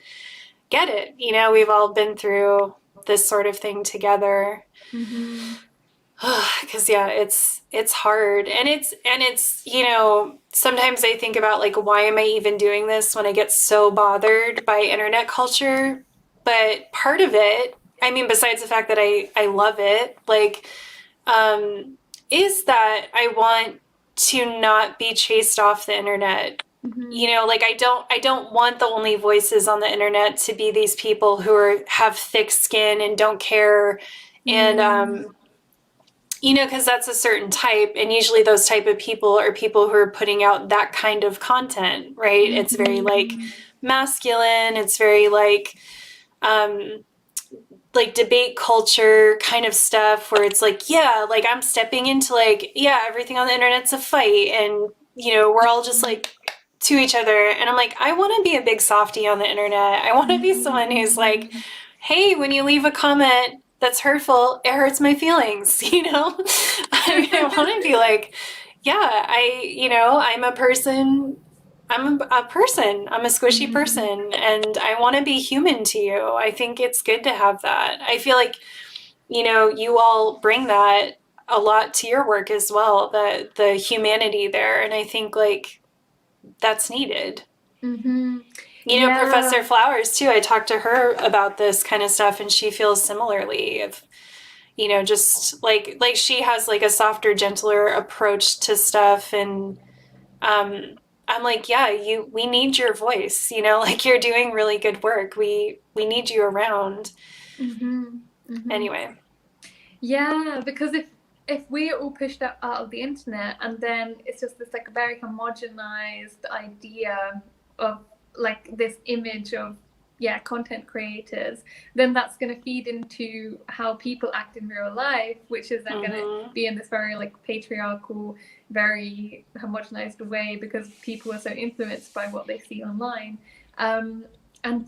get it. You know, we've all been through this sort of thing together. Because it's hard, and it's you know, sometimes I think about like, why am I even doing this when I get so bothered by internet culture? But part of it, I mean, besides the fact that I love it, like, is that I want to not be chased off the internet. You know, like I don't want the only voices on the internet to be these people who have thick skin and don't care, and you know, because that's a certain type, and usually those type of people are people who are putting out that kind of content, right? It's very like masculine. It's very like debate culture kind of stuff, where it's like, yeah, like I'm stepping into like, yeah, everything on the internet's a fight, and you know, we're all just like to each other. And I'm like, I want to be a big softie on the internet. I want to be someone who's like, hey, when you leave a comment that's hurtful, it hurts my feelings, you know? I want to be like, yeah, I'm a person. I'm a person. I'm a squishy person, and I want to be human to you. I think it's good to have that. I feel like you know, you all bring that a lot to your work as well, the humanity there. And I think like that's needed. Mm-hmm. You know, Yeah. Professor Flowers too, I talked to her about this kind of stuff and she feels similarly of, you know, just like she has like a softer, gentler approach to stuff. And I'm like, yeah, we need your voice, you know, like you're doing really good work. We need you around. Mm-hmm. Mm-hmm. Anyway. Yeah, because if we're all pushed out of the internet and then it's just this like very homogenized idea of like this image of content creators, then that's going to feed into how people act in real life, which is then going to be in this very like patriarchal, very homogenized way because people are so influenced by what they see online. And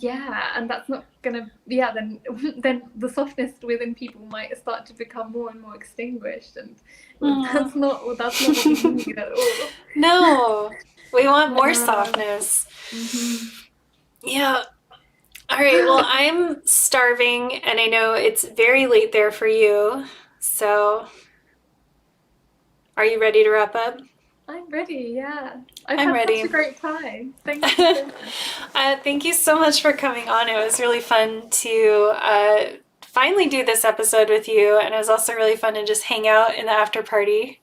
that's not gonna then the softness within people might start to become more and more extinguished, and that's not what we need at all. No, we want more Yeah. softness. Mm-hmm. Yeah. All right. Well, I'm starving and I know it's very late there for you. So, are you ready to wrap up? I'm ready. Yeah, I've I'm had such ready. a great time. Thank you so much. Thank you so much for coming on. It was really fun to finally do this episode with you. And it was also really fun to just hang out in the after party.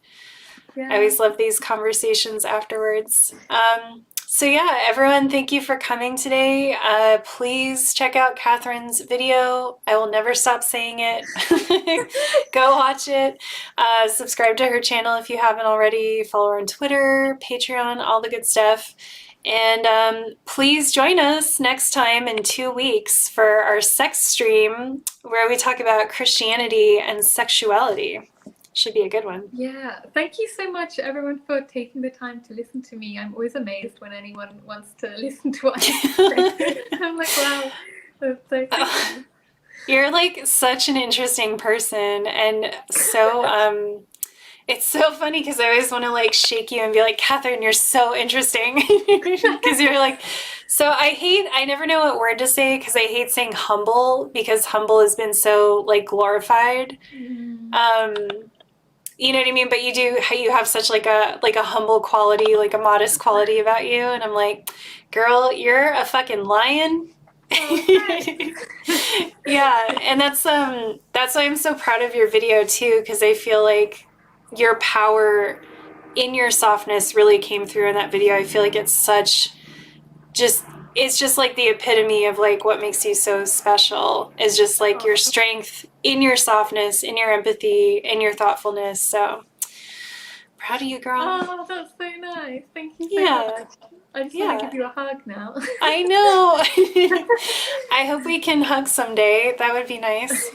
Yeah. I always love these conversations afterwards. So yeah, everyone, thank you for coming today. Please check out Kathrin's video. I will never stop saying it. Go watch it. Subscribe to her channel if you haven't already. Follow her on Twitter, Patreon, all the good stuff. And please join us next time in 2 weeks for our sex stream where we talk about Christianity and sexuality. Should be a good one. Yeah, thank you so much, everyone, for taking the time to listen to me. I'm always amazed when anyone wants to listen to what I say. I'm like, wow, that's so thank you. You're like such an interesting person, and so it's so funny because I always want to like shake you and be like, Kathrin, you're so interesting, because you're like, so I never know what word to say because I hate saying humble because humble has been so like glorified. You know what I mean? But you have such like a humble quality, like a modest quality about you, and I'm like, girl, you're a fucking lion. Yeah, and that's why I'm so proud of your video too, because I feel like your power in your softness really came through in that video. I feel like it's just like the epitome of like what makes you so special is just like your strength in your softness, in your empathy, in your thoughtfulness. So proud of you, girl. Oh, that's so nice. Thank you so much. I just want to give you a hug now. I know. I hope we can hug someday. That would be nice.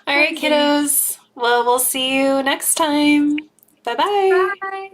All right, kiddos. Well, we'll see you next time. Bye-bye. Bye.